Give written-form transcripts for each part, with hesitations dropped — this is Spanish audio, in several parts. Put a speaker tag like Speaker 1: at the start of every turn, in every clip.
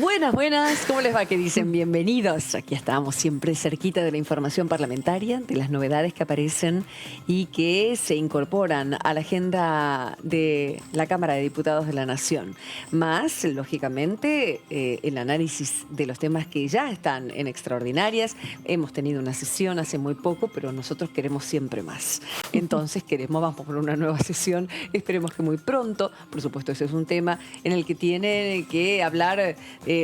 Speaker 1: Buenas, buenas. ¿Cómo les va? ¿Qué dicen? Bienvenidos. Aquí estamos siempre cerquita de la información parlamentaria, de las novedades que aparecen y que se incorporan a la agenda de la Cámara de Diputados de la Nación. Más, lógicamente, el análisis de los temas que ya están en extraordinarias. Hemos tenido una sesión hace muy poco, pero nosotros queremos siempre más. Entonces vamos por una nueva sesión. Esperemos que muy pronto. Por supuesto, ese es un tema en el que tiene que hablar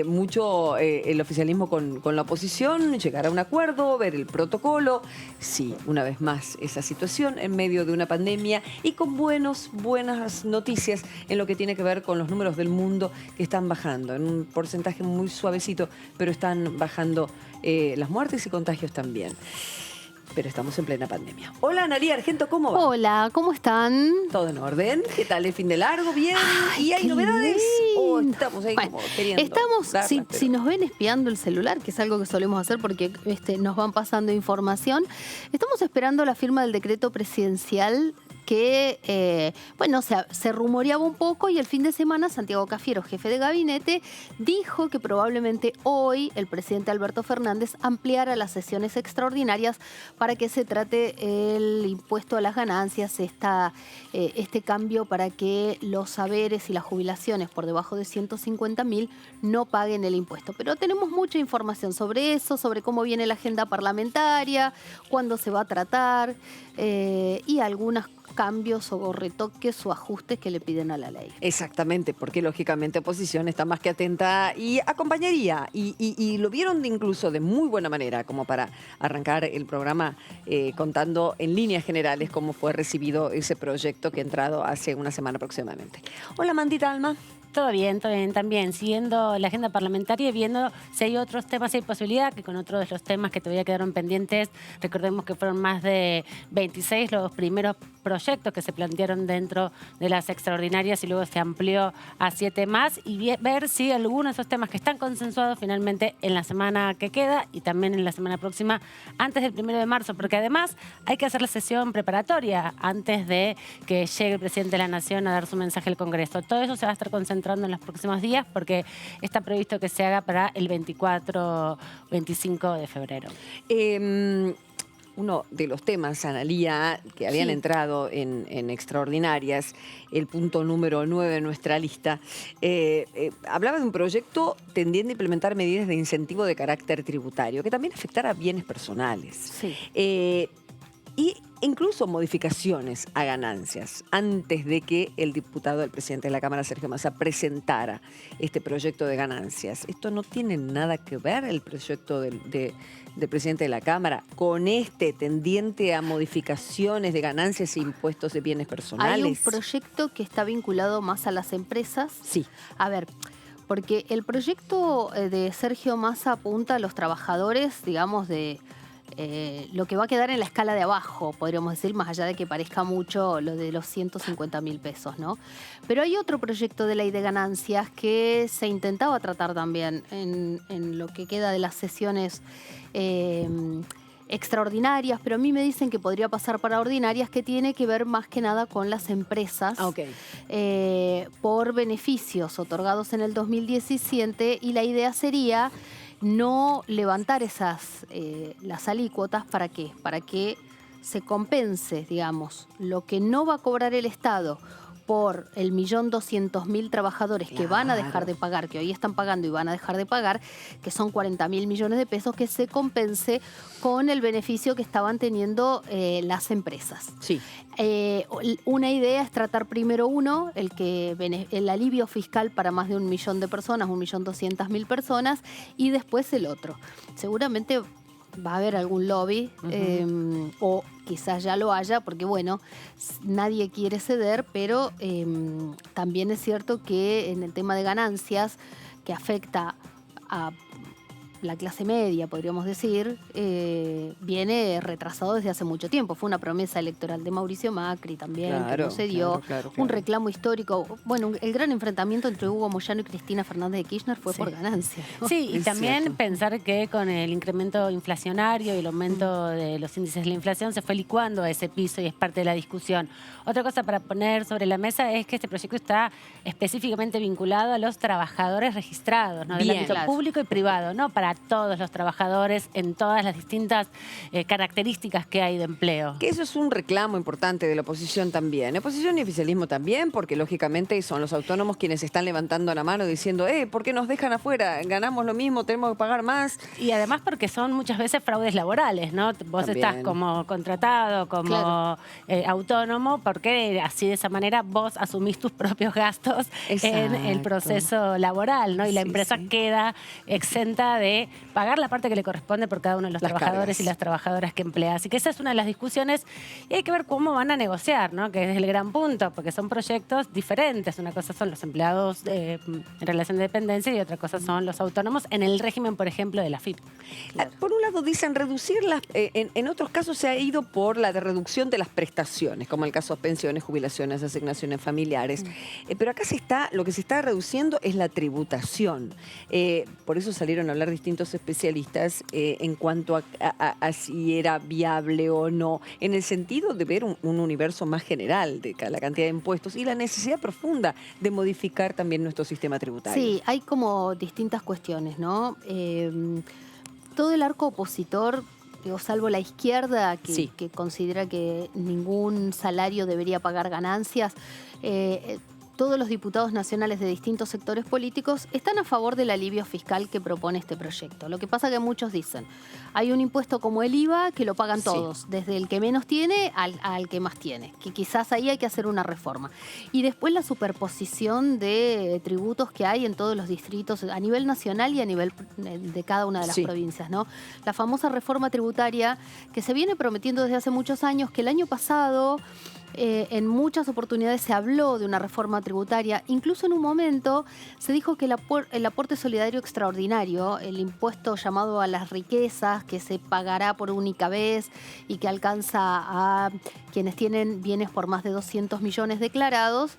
Speaker 1: mucho el oficialismo con la oposición, llegar a un acuerdo, ver el protocolo. Sí, una vez más, esa situación en medio de una pandemia y con buenas noticias en lo que tiene que ver con los números del mundo que están bajando, en un porcentaje muy suavecito, pero están bajando las muertes y contagios también. Pero estamos en plena pandemia. Hola, Analía Argento, ¿cómo va?
Speaker 2: Hola, ¿cómo están?
Speaker 1: ¿Todo en orden? ¿Qué tal el fin de largo? ¿Bien?
Speaker 2: Ay,
Speaker 1: ¿Y hay novedades? ¿O estamos ahí como queriendo
Speaker 2: Estamos,
Speaker 1: darlas,
Speaker 2: si nos ven espiando el celular, que es algo que solemos hacer porque nos van pasando información, estamos esperando la firma del decreto presidencial que, se rumoreaba un poco y el fin de semana Santiago Cafiero, jefe de gabinete, dijo que probablemente hoy el presidente Alberto Fernández ampliara las sesiones extraordinarias para que se trate el impuesto a las ganancias, este cambio para que los saberes y las jubilaciones por debajo de 150.000 no paguen el impuesto. Pero tenemos mucha información sobre eso, sobre cómo viene la agenda parlamentaria, cuándo se va a tratar y algunos cambios o retoques o ajustes que le piden a la ley.
Speaker 1: Exactamente, porque lógicamente oposición está más que atenta y acompañaría. Y lo vieron incluso de muy buena manera, como para arrancar el programa contando en líneas generales cómo fue recibido ese proyecto que ha entrado hace una semana aproximadamente. Hola, Mandita Alma.
Speaker 3: Todo bien, también. Siguiendo la agenda parlamentaria y viendo si hay otros temas, si hay posibilidad que con otros de los temas que todavía quedaron pendientes, recordemos que fueron más de 26 los primeros proyectos que se plantearon dentro de las extraordinarias y luego se amplió a 7 más y ver si algunos de esos temas que están consensuados finalmente en la semana que queda y también en la semana próxima, antes del 1 de marzo, porque además hay que hacer la sesión preparatoria antes de que llegue el presidente de la Nación a dar su mensaje al Congreso. Todo eso se va a estar concentrando en los próximos días porque está previsto que se haga para el 24-25 de febrero.
Speaker 1: Uno de los temas, Analía, que habían entrado en extraordinarias, el punto número 9 de nuestra lista, hablaba de un proyecto tendiente a implementar medidas de incentivo de carácter tributario, que también afectara a bienes personales.
Speaker 2: Sí.
Speaker 1: Y incluso modificaciones a ganancias antes de que el presidente de la Cámara, Sergio Massa, presentara este proyecto de ganancias. Esto no tiene nada que ver, el proyecto del presidente de la Cámara, con este tendiente a modificaciones de ganancias e impuestos de bienes personales.
Speaker 2: Hay un proyecto que está vinculado más a las empresas.
Speaker 1: Sí.
Speaker 2: A ver, porque el proyecto de Sergio Massa apunta a los trabajadores, digamos, de lo que va a quedar en la escala de abajo, podríamos decir, más allá de que parezca mucho lo de los 150.000 pesos, ¿no? Pero hay otro proyecto de ley de ganancias que se intentaba tratar también en lo que queda de las sesiones extraordinarias, pero a mí me dicen que podría pasar para ordinarias, que tiene que ver más que nada con las empresas por beneficios otorgados en el 2017 y la idea sería no levantar las alícuotas. ¿Para qué? Para que se compense, digamos, lo que no va a cobrar el Estado por el 1.200.000 trabajadores que van a dejar de pagar, que hoy están pagando y van a dejar de pagar, que son 40.000 millones de pesos, que se compense con el beneficio que estaban teniendo las empresas.
Speaker 1: Sí.
Speaker 2: Una idea es tratar primero el alivio fiscal para más de 1 millón de personas, 1.200.000 personas, y después el otro. Seguramente va a haber algún lobby, o quizás ya lo haya, porque bueno, nadie quiere ceder, pero también es cierto que en el tema de ganancias, que afecta a la clase media, podríamos decir, viene retrasado desde hace mucho tiempo. Fue una promesa electoral de Mauricio Macri también, que no se dio. Un reclamo histórico. Bueno, el gran enfrentamiento entre Hugo Moyano y Cristina Fernández de Kirchner fue por ganancia, ¿no?
Speaker 3: Sí, y
Speaker 1: Es
Speaker 3: también
Speaker 1: cierto.
Speaker 3: pensar que con el incremento inflacionario y el aumento de los índices de la inflación se fue licuando a ese piso y es parte de la discusión. Otra cosa para poner sobre la mesa es que este proyecto está específicamente vinculado a los trabajadores registrados, ¿no? Del
Speaker 1: Bien,
Speaker 3: ámbito
Speaker 2: claro.
Speaker 3: público y privado, no para todos los trabajadores en todas las distintas características que hay de empleo.
Speaker 1: Que eso es un reclamo importante de la oposición también. Oposición y oficialismo también, porque lógicamente son los autónomos quienes están levantando la mano diciendo, ¿por qué nos dejan afuera? Ganamos lo mismo, tenemos que pagar más.
Speaker 3: Y además porque son muchas veces fraudes laborales, ¿no? Vos
Speaker 1: También.
Speaker 3: estás como contratado, como
Speaker 2: Claro.
Speaker 3: autónomo, porque así de esa manera vos asumís tus propios gastos en el
Speaker 1: Exacto.
Speaker 3: proceso laboral, ¿no? Y la
Speaker 1: Sí,
Speaker 3: empresa
Speaker 1: sí.
Speaker 3: queda exenta de pagar la parte que le corresponde por cada uno de los
Speaker 1: Las
Speaker 3: trabajadores
Speaker 1: cargas.
Speaker 3: y las trabajadoras que emplea. Así que esa es una de las discusiones y hay que ver cómo van a negociar, ¿no? Que es el gran punto, porque son proyectos diferentes. Una cosa son los empleados en relación de dependencia y otra cosa son los autónomos en el régimen, por ejemplo, de la FIP.
Speaker 1: Por un lado dicen reducirlas, en otros casos se ha ido por la de reducción de las prestaciones, como el caso de pensiones, jubilaciones, asignaciones familiares. Pero acá lo que se está reduciendo es la tributación. Por eso salieron a hablar distintos especialistas en cuanto a si era viable o no, en el sentido de ver un universo más general de la cantidad de impuestos y la necesidad profunda de modificar también nuestro sistema tributario.
Speaker 2: Sí, hay como distintas cuestiones, ¿no? Todo el arco opositor, digo, salvo la izquierda,
Speaker 1: Sí.
Speaker 2: que considera que ningún salario debería pagar ganancias, todos los diputados nacionales de distintos sectores políticos están a favor del alivio fiscal que propone este proyecto. Lo que pasa que muchos dicen, hay un impuesto como el IVA que lo pagan
Speaker 1: Sí.
Speaker 2: todos, desde el que menos tiene al que más tiene, que quizás ahí hay que hacer una reforma. Y después la superposición de tributos que hay en todos los distritos a nivel nacional y a nivel de cada una de las
Speaker 1: Sí.
Speaker 2: provincias, ¿no? La famosa reforma tributaria que se viene prometiendo desde hace muchos años, que el año pasado en muchas oportunidades se habló de una reforma tributaria. Incluso en un momento se dijo que el aporte solidario extraordinario, el impuesto llamado a las riquezas, que se pagará por única vez y que alcanza a quienes tienen bienes por más de 200 millones declarados,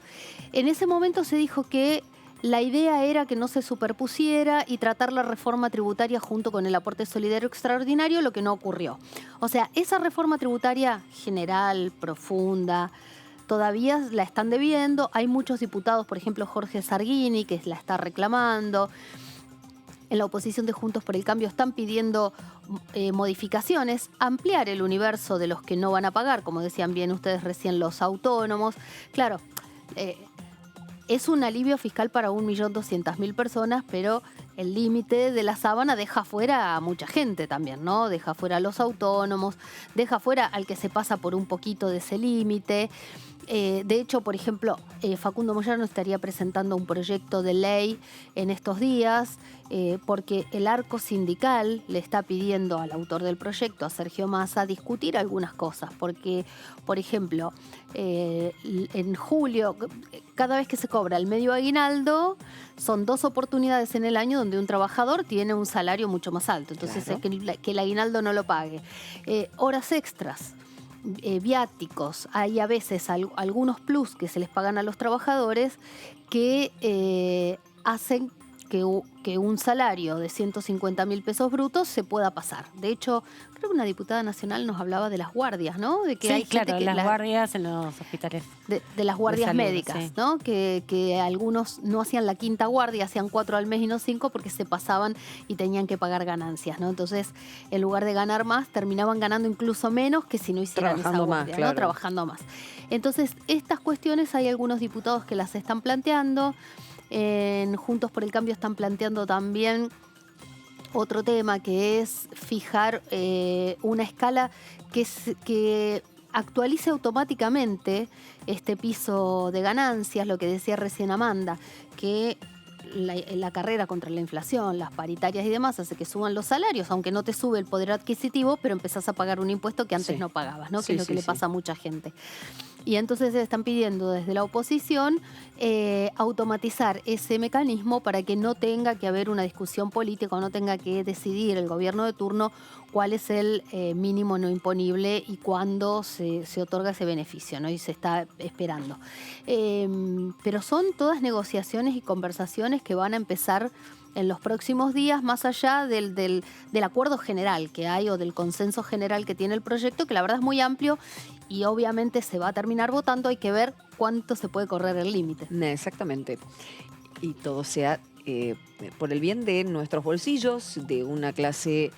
Speaker 2: en ese momento se dijo que la idea era que no se superpusiera y tratar la reforma tributaria junto con el aporte solidario extraordinario, lo que no ocurrió. O sea, esa reforma tributaria general, profunda, todavía la están debiendo. Hay muchos diputados, por ejemplo Jorge Sarguini, que la está reclamando. En la oposición de Juntos por el Cambio están pidiendo modificaciones, ampliar el universo de los que no van a pagar, como decían bien ustedes recién, los autónomos. Claro, es un alivio fiscal para 1.200.000 personas, pero el límite de la sábana deja fuera a mucha gente también, ¿no? Deja fuera a los autónomos, deja fuera al que se pasa por un poquito de ese límite. De hecho, por ejemplo, Facundo Moyano estaría presentando un proyecto de ley en estos días porque el arco sindical le está pidiendo al autor del proyecto, a Sergio Massa, discutir algunas cosas. Porque, por ejemplo, en julio, cada vez que se cobra el medio aguinaldo, son 2 oportunidades en el año donde un trabajador tiene un salario mucho más alto. Entonces,
Speaker 1: Claro.
Speaker 2: que el aguinaldo no lo pague. Horas extras. Viáticos, hay a veces algunos plus que se les pagan a los trabajadores que hacen que un salario de 150.000 pesos brutos se pueda pasar. De hecho, creo que una diputada nacional nos hablaba de las guardias, ¿no? De que
Speaker 3: Sí,
Speaker 2: hay gente
Speaker 3: claro,
Speaker 2: que
Speaker 3: las guardias en los hospitales.
Speaker 2: de las guardias
Speaker 3: salud,
Speaker 2: médicas,
Speaker 3: sí.
Speaker 2: ¿no? Que algunos no hacían la quinta guardia, hacían 4 al mes y no 5 porque se pasaban y tenían que pagar ganancias, ¿no? Entonces, en lugar de ganar más, terminaban ganando incluso menos que si no hicieran
Speaker 1: Trabajando
Speaker 2: esa
Speaker 1: más,
Speaker 2: guardia,
Speaker 1: claro.
Speaker 2: ¿no? Trabajando más. Entonces, estas cuestiones hay algunos diputados que las están planteando. En Juntos por el Cambio están planteando también otro tema que es fijar una escala que actualice automáticamente este piso de ganancias, lo que decía recién Amanda, que la carrera contra la inflación, las paritarias y demás hace que suban los salarios, aunque no te sube el poder adquisitivo, pero empezás a pagar un impuesto que antes
Speaker 1: Sí.
Speaker 2: no pagabas, ¿no?
Speaker 1: Sí,
Speaker 2: Que es lo
Speaker 1: sí,
Speaker 2: que le
Speaker 1: sí.
Speaker 2: pasa a mucha gente. Y entonces están pidiendo desde la oposición automatizar ese mecanismo para que no tenga que haber una discusión política o no tenga que decidir el gobierno de turno cuál es el mínimo no imponible y cuándo se otorga ese beneficio, ¿no? Y se está esperando. Pero son todas negociaciones y conversaciones que van a empezar en los próximos días, más allá del acuerdo general que hay o del consenso general que tiene el proyecto, que la verdad es muy amplio y obviamente se va a terminar votando. Hay que ver cuánto se puede correr el límite.
Speaker 1: Exactamente. Y todo sea por el bien de nuestros bolsillos, de una clase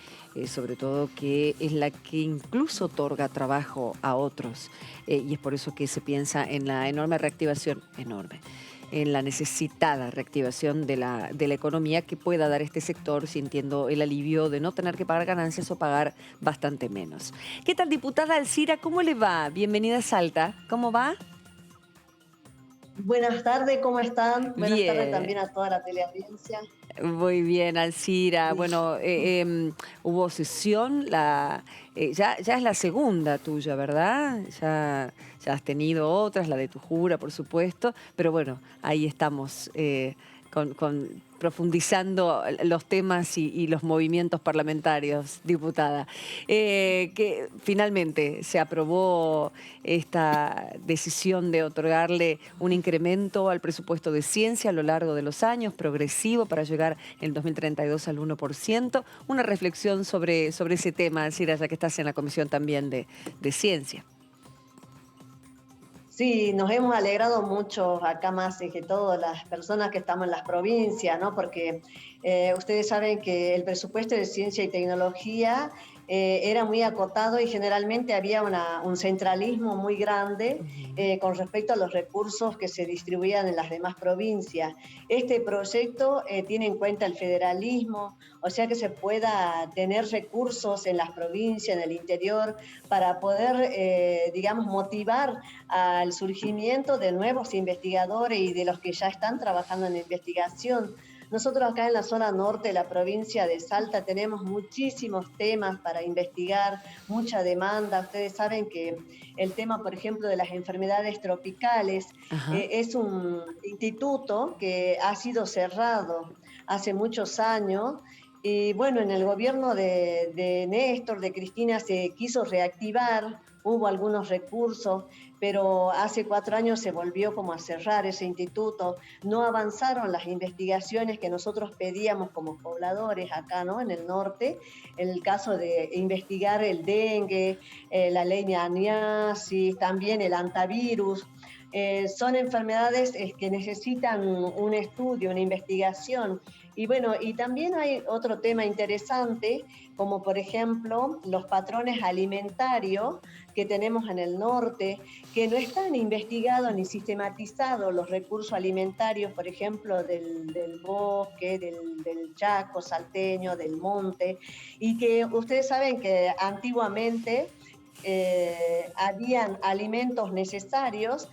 Speaker 1: sobre todo que es la que incluso otorga trabajo a otros. Y es por eso que se piensa en la enorme reactivación, en la necesitada reactivación de la economía que pueda dar este sector, sintiendo el alivio de no tener que pagar ganancias o pagar bastante menos. ¿Qué tal, diputada Alcira? ¿Cómo le va? Bienvenida a Salta. ¿Cómo va?
Speaker 4: Buenas tardes, ¿cómo están? Buenas tardes
Speaker 1: Bien.
Speaker 4: también a toda la teleaudiencia.
Speaker 1: Muy bien, Alcira. Bueno, hubo sesión, ya es la segunda tuya, ¿verdad? Ya has tenido otras, la de tu jura, por supuesto, pero bueno, ahí estamos profundizando los temas y los movimientos parlamentarios, diputada. Que finalmente se aprobó esta decisión de otorgarle un incremento al presupuesto de ciencia a lo largo de los años, progresivo, para llegar en el 2032 al 1%. Una reflexión sobre ese tema, Alcira, ya que estás en la comisión también de ciencia.
Speaker 4: Sí, nos hemos alegrado mucho acá más que todas las personas que estamos en las provincias, ¿no? Porque ustedes saben que el presupuesto de ciencia y tecnología era muy acotado y generalmente había un centralismo muy grande con respecto a los recursos que se distribuían en las demás provincias. Este proyecto tiene en cuenta el federalismo, o sea que se pueda tener recursos en las provincias, en el interior, para poder, digamos, motivar al surgimiento de nuevos investigadores y de los que ya están trabajando en investigación. Nosotros acá en la zona norte de la provincia de Salta tenemos muchísimos temas para investigar, mucha demanda. Ustedes saben que el tema, por ejemplo, de las enfermedades tropicales es un instituto que ha sido cerrado hace muchos años. Y bueno, en el gobierno de Néstor, de Cristina, se quiso reactivar, hubo algunos recursos, pero hace 4 años se volvió como a cerrar ese instituto. No avanzaron las investigaciones que nosotros pedíamos como pobladores acá, ¿no? En el norte, en el caso de investigar el dengue, la leishmaniasis, también el antivirus. Son enfermedades que necesitan un estudio, una investigación. Y bueno, y también hay otro tema interesante, como por ejemplo los patrones alimentarios que tenemos en el norte, que no están investigados ni sistematizados los recursos alimentarios, por ejemplo, del bosque, del Chaco salteño, del monte, y que ustedes saben que antiguamente habían alimentos necesarios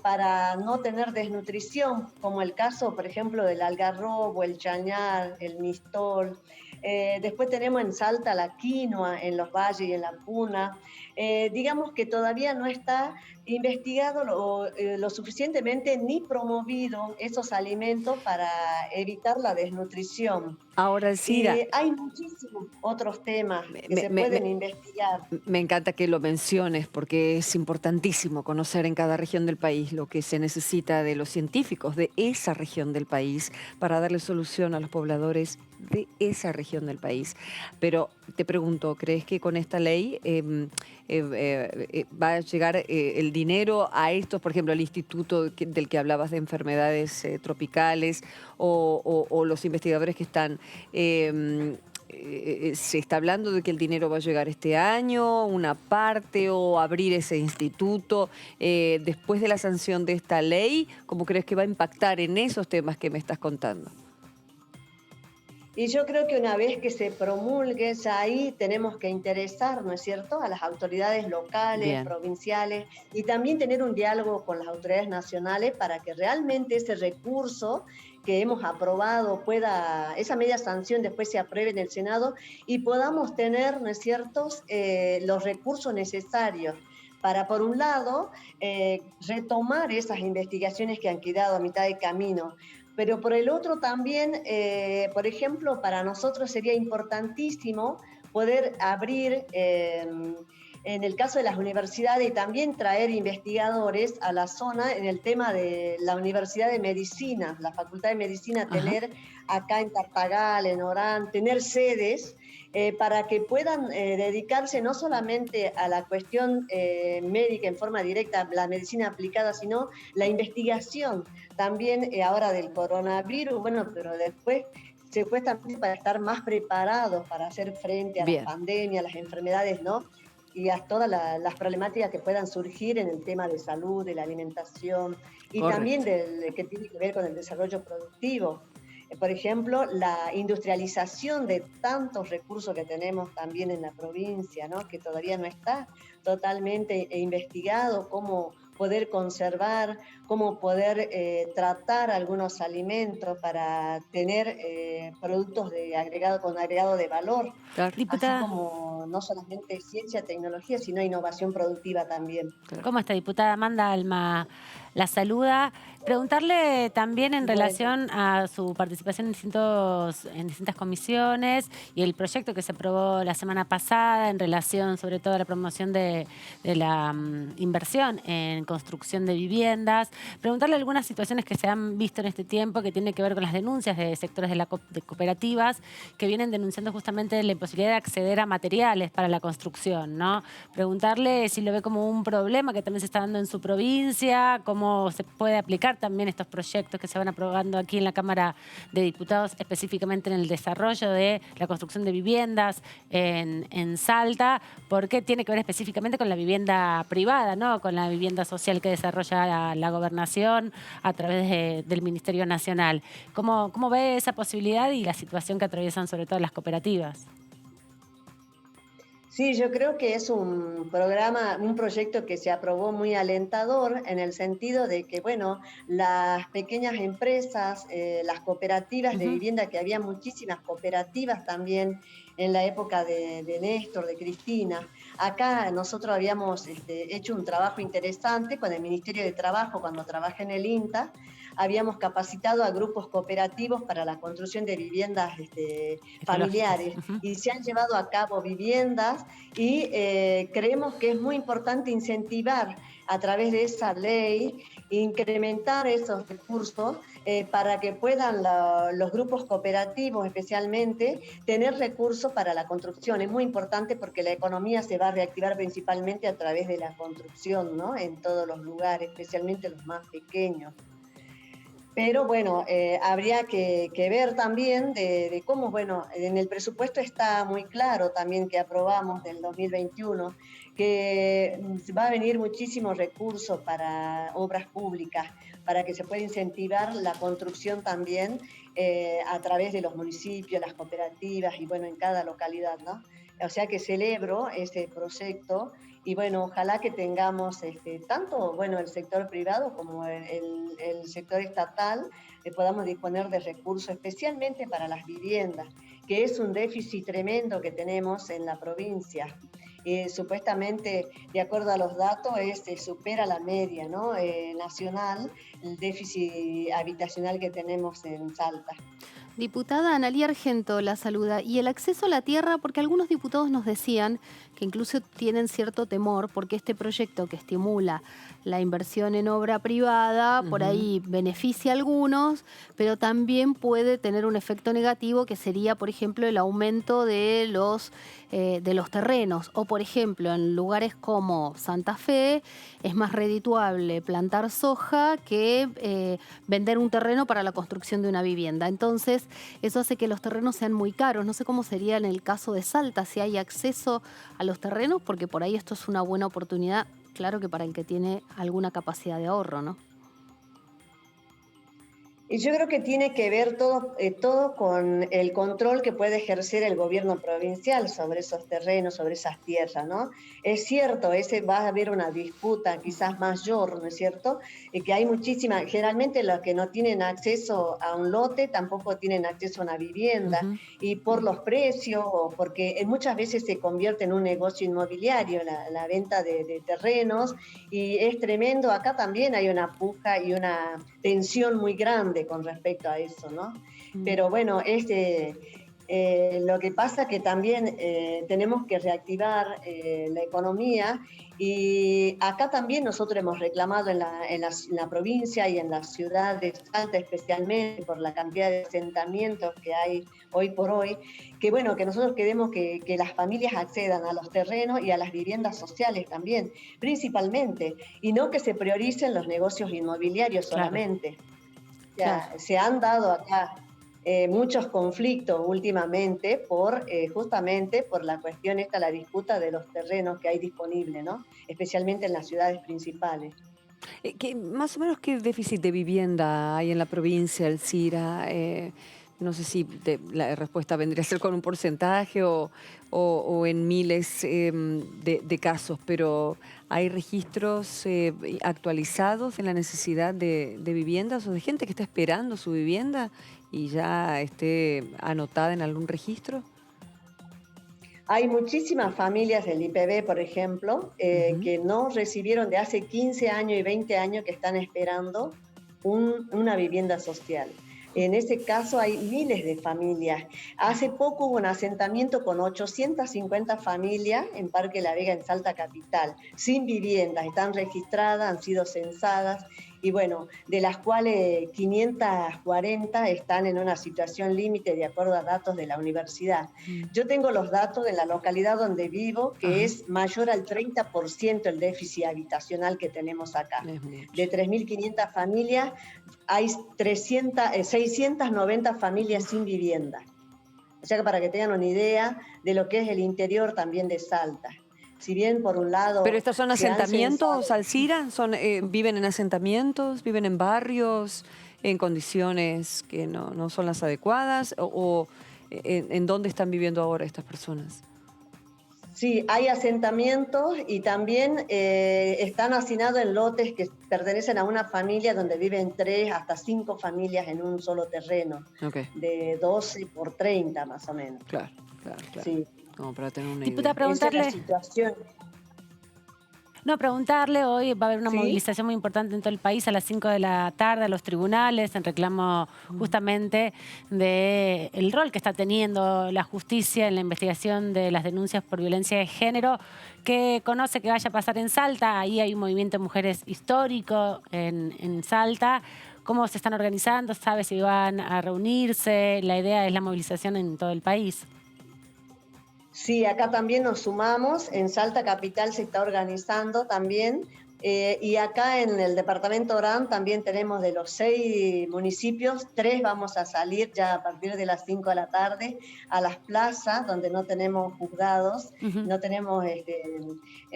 Speaker 4: para no tener desnutrición, como el caso, por ejemplo, del algarrobo, el chañar, el mistol. Después tenemos en Salta la quinoa, en los valles y en la puna. Digamos que todavía no está investigado lo suficientemente ni promovido esos alimentos para evitar la desnutrición.
Speaker 1: Ahora, Alcira,
Speaker 4: Hay muchísimos otros temas que
Speaker 1: me,
Speaker 4: se
Speaker 1: me-
Speaker 4: pueden
Speaker 1: me-
Speaker 4: investigar.
Speaker 1: me encanta que lo menciones porque es importantísimo conocer en cada región del país lo que se necesita de los científicos de esa región del país para darle solución a los pobladores de esa región del país. Pero te pregunto, ¿crees que con esta ley va a llegar el dinero a estos, por ejemplo, al instituto del que hablabas de enfermedades tropicales o los investigadores que están... ¿Se está hablando de que el dinero va a llegar este año, una parte, o abrir ese instituto después de la sanción de esta ley? ¿Cómo crees que va a impactar en esos temas que me estás contando?
Speaker 4: Y yo creo que una vez que se promulgue, ya ahí tenemos que interesar, ¿no es cierto?, a las autoridades locales,
Speaker 1: Bien.
Speaker 4: provinciales, y también tener un diálogo con las autoridades nacionales para que realmente ese recurso que hemos aprobado esa media sanción después se apruebe en el Senado y podamos tener, ¿no es cierto?, los recursos necesarios. para, por un lado, retomar esas investigaciones que han quedado a mitad de camino. Pero por el otro también, por ejemplo, para nosotros sería importantísimo poder abrir, en el caso de las universidades, y también traer investigadores a la zona en el tema de la Universidad de Medicina, la Facultad de Medicina, tener acá en Tartagal, en Orán, tener sedes para que puedan dedicarse no solamente a la cuestión médica en forma directa, la medicina aplicada, sino la investigación también ahora del coronavirus, bueno, pero después supuestamente para estar más preparados para hacer frente a
Speaker 1: Bien.
Speaker 4: las pandemias, las enfermedades, ¿no? Y a todas las problemáticas que puedan surgir en el tema de salud, de la alimentación y también del que tiene que ver con el desarrollo productivo. Por ejemplo, la industrialización de tantos recursos que tenemos también en la provincia, ¿no? Que todavía no está totalmente investigado, cómo poder conservar, cómo poder tratar algunos alimentos para tener productos con agregado de valor,
Speaker 1: Claro.
Speaker 4: así
Speaker 3: Diputada,
Speaker 4: como no solamente ciencia, tecnología, sino innovación productiva también.
Speaker 3: ¿cómo está, diputada? Amanda Alma la saluda. Preguntarle también en
Speaker 4: Bueno.
Speaker 3: relación a su participación en distintas comisiones y el proyecto que se aprobó la semana pasada en relación sobre todo a la promoción de la inversión en construcción de viviendas. Preguntarle algunas situaciones que se han visto en este tiempo que tienen que ver con las denuncias de sectores de cooperativas que vienen denunciando justamente la imposibilidad de acceder a materiales para la construcción, ¿no? Preguntarle si lo ve como un problema que también se está dando en su provincia, cómo se puede aplicar también estos proyectos que se van aprobando aquí en la Cámara de Diputados, específicamente en el desarrollo de la construcción de viviendas en Salta, porque tiene que ver específicamente con la vivienda privada, ¿no? Con la vivienda social que desarrolla la gobernación a través del Ministerio Nacional. ¿Cómo ve esa posibilidad y la situación que atraviesan sobre todo las cooperativas?
Speaker 4: Sí, yo creo que es un programa, un proyecto que se aprobó muy alentador en el sentido de que, bueno, las pequeñas empresas, las cooperativas de vivienda, que había muchísimas cooperativas también en la época de Néstor, de Cristina. Acá nosotros habíamos hecho un trabajo interesante con el Ministerio de Trabajo cuando trabajé en el INTA. Habíamos capacitado a grupos cooperativos para la construcción de viviendas familiares y se han llevado a cabo viviendas y creemos que es muy importante incentivar a través de esa ley, incrementar esos recursos para que puedan los grupos cooperativos especialmente tener recursos para la construcción. Es muy importante porque la economía se va a reactivar principalmente a través de la construcción, ¿no? En todos los lugares, especialmente los más pequeños. Pero bueno, habría que ver también de cómo, bueno, en el presupuesto está muy claro también que aprobamos del 2021, que va a venir muchísimos recursos para obras públicas, para que se pueda incentivar la construcción también a través de los municipios, las cooperativas y bueno, en cada localidad, ¿no? O sea que celebro ese proyecto y bueno, ojalá que tengamos tanto bueno, el sector privado como el sector estatal, podamos disponer de recursos especialmente para las viviendas, que es un déficit tremendo que tenemos en la provincia. Supuestamente, de acuerdo a los datos, supera la media, ¿no? Nacional, el déficit habitacional que tenemos en Salta.
Speaker 2: Diputada Analía Argento la saluda. Y el acceso a la tierra, porque algunos diputados nos decían que incluso tienen cierto temor porque este proyecto que estimula la inversión en obra privada, por ahí beneficia a algunos, pero también puede tener un efecto negativo que sería, por ejemplo, el aumento de los terrenos. O, por ejemplo, en lugares como Santa Fe es más redituable plantar soja que vender un terreno para la construcción de una vivienda. Entonces, eso hace que los terrenos sean muy caros. No sé cómo sería en el caso de Salta, si hay acceso a los terrenos, porque por ahí esto es una buena oportunidad, claro que para el que tiene alguna capacidad de ahorro, ¿no?
Speaker 4: Y yo creo que tiene que ver todo con el control que puede ejercer el gobierno provincial sobre esos terrenos, sobre esas tierras, ¿no? Es cierto, va a haber una disputa quizás mayor, ¿no es cierto? Y que hay muchísimas, generalmente los que no tienen acceso a un lote tampoco tienen acceso a una vivienda,
Speaker 1: Ujú.
Speaker 4: y por los precios, o porque muchas veces se convierte en un negocio inmobiliario, la venta de terrenos, y es tremendo. Acá también hay una puja y una tensión muy grande con respecto a eso, ¿no?
Speaker 1: Mm.
Speaker 4: Pero bueno, lo que pasa que también tenemos que reactivar la economía, y acá también nosotros hemos reclamado en la provincia y en la ciudad de Salta especialmente por la cantidad de asentamientos que hay hoy por hoy, que bueno, que nosotros queremos que las familias accedan a los terrenos y a las viviendas sociales también, principalmente, y no que se prioricen los negocios inmobiliarios
Speaker 3: Claro,
Speaker 4: solamente.
Speaker 3: claro.
Speaker 4: Se han dado acá muchos conflictos últimamente justamente por la cuestión esta, la disputa de los terrenos que hay disponibles, ¿no? Especialmente en las ciudades principales.
Speaker 1: Más o menos qué déficit de vivienda hay en la provincia, Alcira. No sé si la respuesta vendría a ser con un porcentaje o en miles de casos, pero ¿hay registros actualizados de la necesidad de viviendas o de gente que está esperando su vivienda y ya esté anotada en algún registro?
Speaker 4: Hay muchísimas familias del IPB, por ejemplo,
Speaker 1: Ujú.
Speaker 4: que no recibieron de hace 15 años y 20 años, que están esperando una vivienda social. En ese caso hay miles de familias. Hace poco hubo un asentamiento con 850 familias en Parque La Vega, en Salta Capital, sin viviendas, están registradas, han sido censadas, y bueno, de las cuales 540 están en una situación límite de acuerdo a datos de la universidad.
Speaker 1: Mm.
Speaker 4: Yo tengo los datos de la localidad donde vivo, que
Speaker 1: Ajá,
Speaker 4: es mayor al 30% el déficit habitacional que tenemos acá.
Speaker 1: es
Speaker 4: De
Speaker 1: mucho.
Speaker 4: 3.500 familias, hay 690 familias
Speaker 1: Uf.
Speaker 4: sin vivienda. O sea que para que tengan una idea de lo que es el interior también de Salta. Si bien por un
Speaker 1: ¿Pero
Speaker 4: lado
Speaker 1: estos son
Speaker 4: se han censado.
Speaker 1: asentamientos, Alcira? ¿Viven en asentamientos, viven en barrios, en condiciones que no son las adecuadas? ¿O en dónde están viviendo ahora estas personas?
Speaker 4: Sí, hay asentamientos, y también están hacinados en lotes que pertenecen a una familia donde viven 3 hasta 5 familias en un solo terreno,
Speaker 1: Ok,
Speaker 4: de 12 por 30 más o menos.
Speaker 1: claro, claro, claro.
Speaker 4: Sí,
Speaker 1: Como para tener una
Speaker 3: Diputada,
Speaker 1: idea.
Speaker 4: esa es la
Speaker 3: preguntarle.
Speaker 4: situación.
Speaker 3: No, preguntarle, hoy va a haber una
Speaker 4: ¿Sí?
Speaker 3: movilización muy importante en todo el país a las 5 de la tarde a los tribunales en reclamo justamente del rol que está teniendo la justicia en la investigación de las denuncias por violencia de género. ¿Qué conoce que vaya a pasar en Salta? Ahí hay un movimiento de mujeres histórico en Salta. ¿Cómo se están organizando? ¿Sabe si van a reunirse? La idea es la movilización en todo el país.
Speaker 4: Sí, acá también nos sumamos, en Salta Capital se está organizando también, y acá en el departamento Orán también tenemos de los 6 municipios, 3 vamos a salir ya a partir de las 5 de la tarde a las plazas donde no tenemos juzgados,
Speaker 3: Ujú.
Speaker 4: no tenemos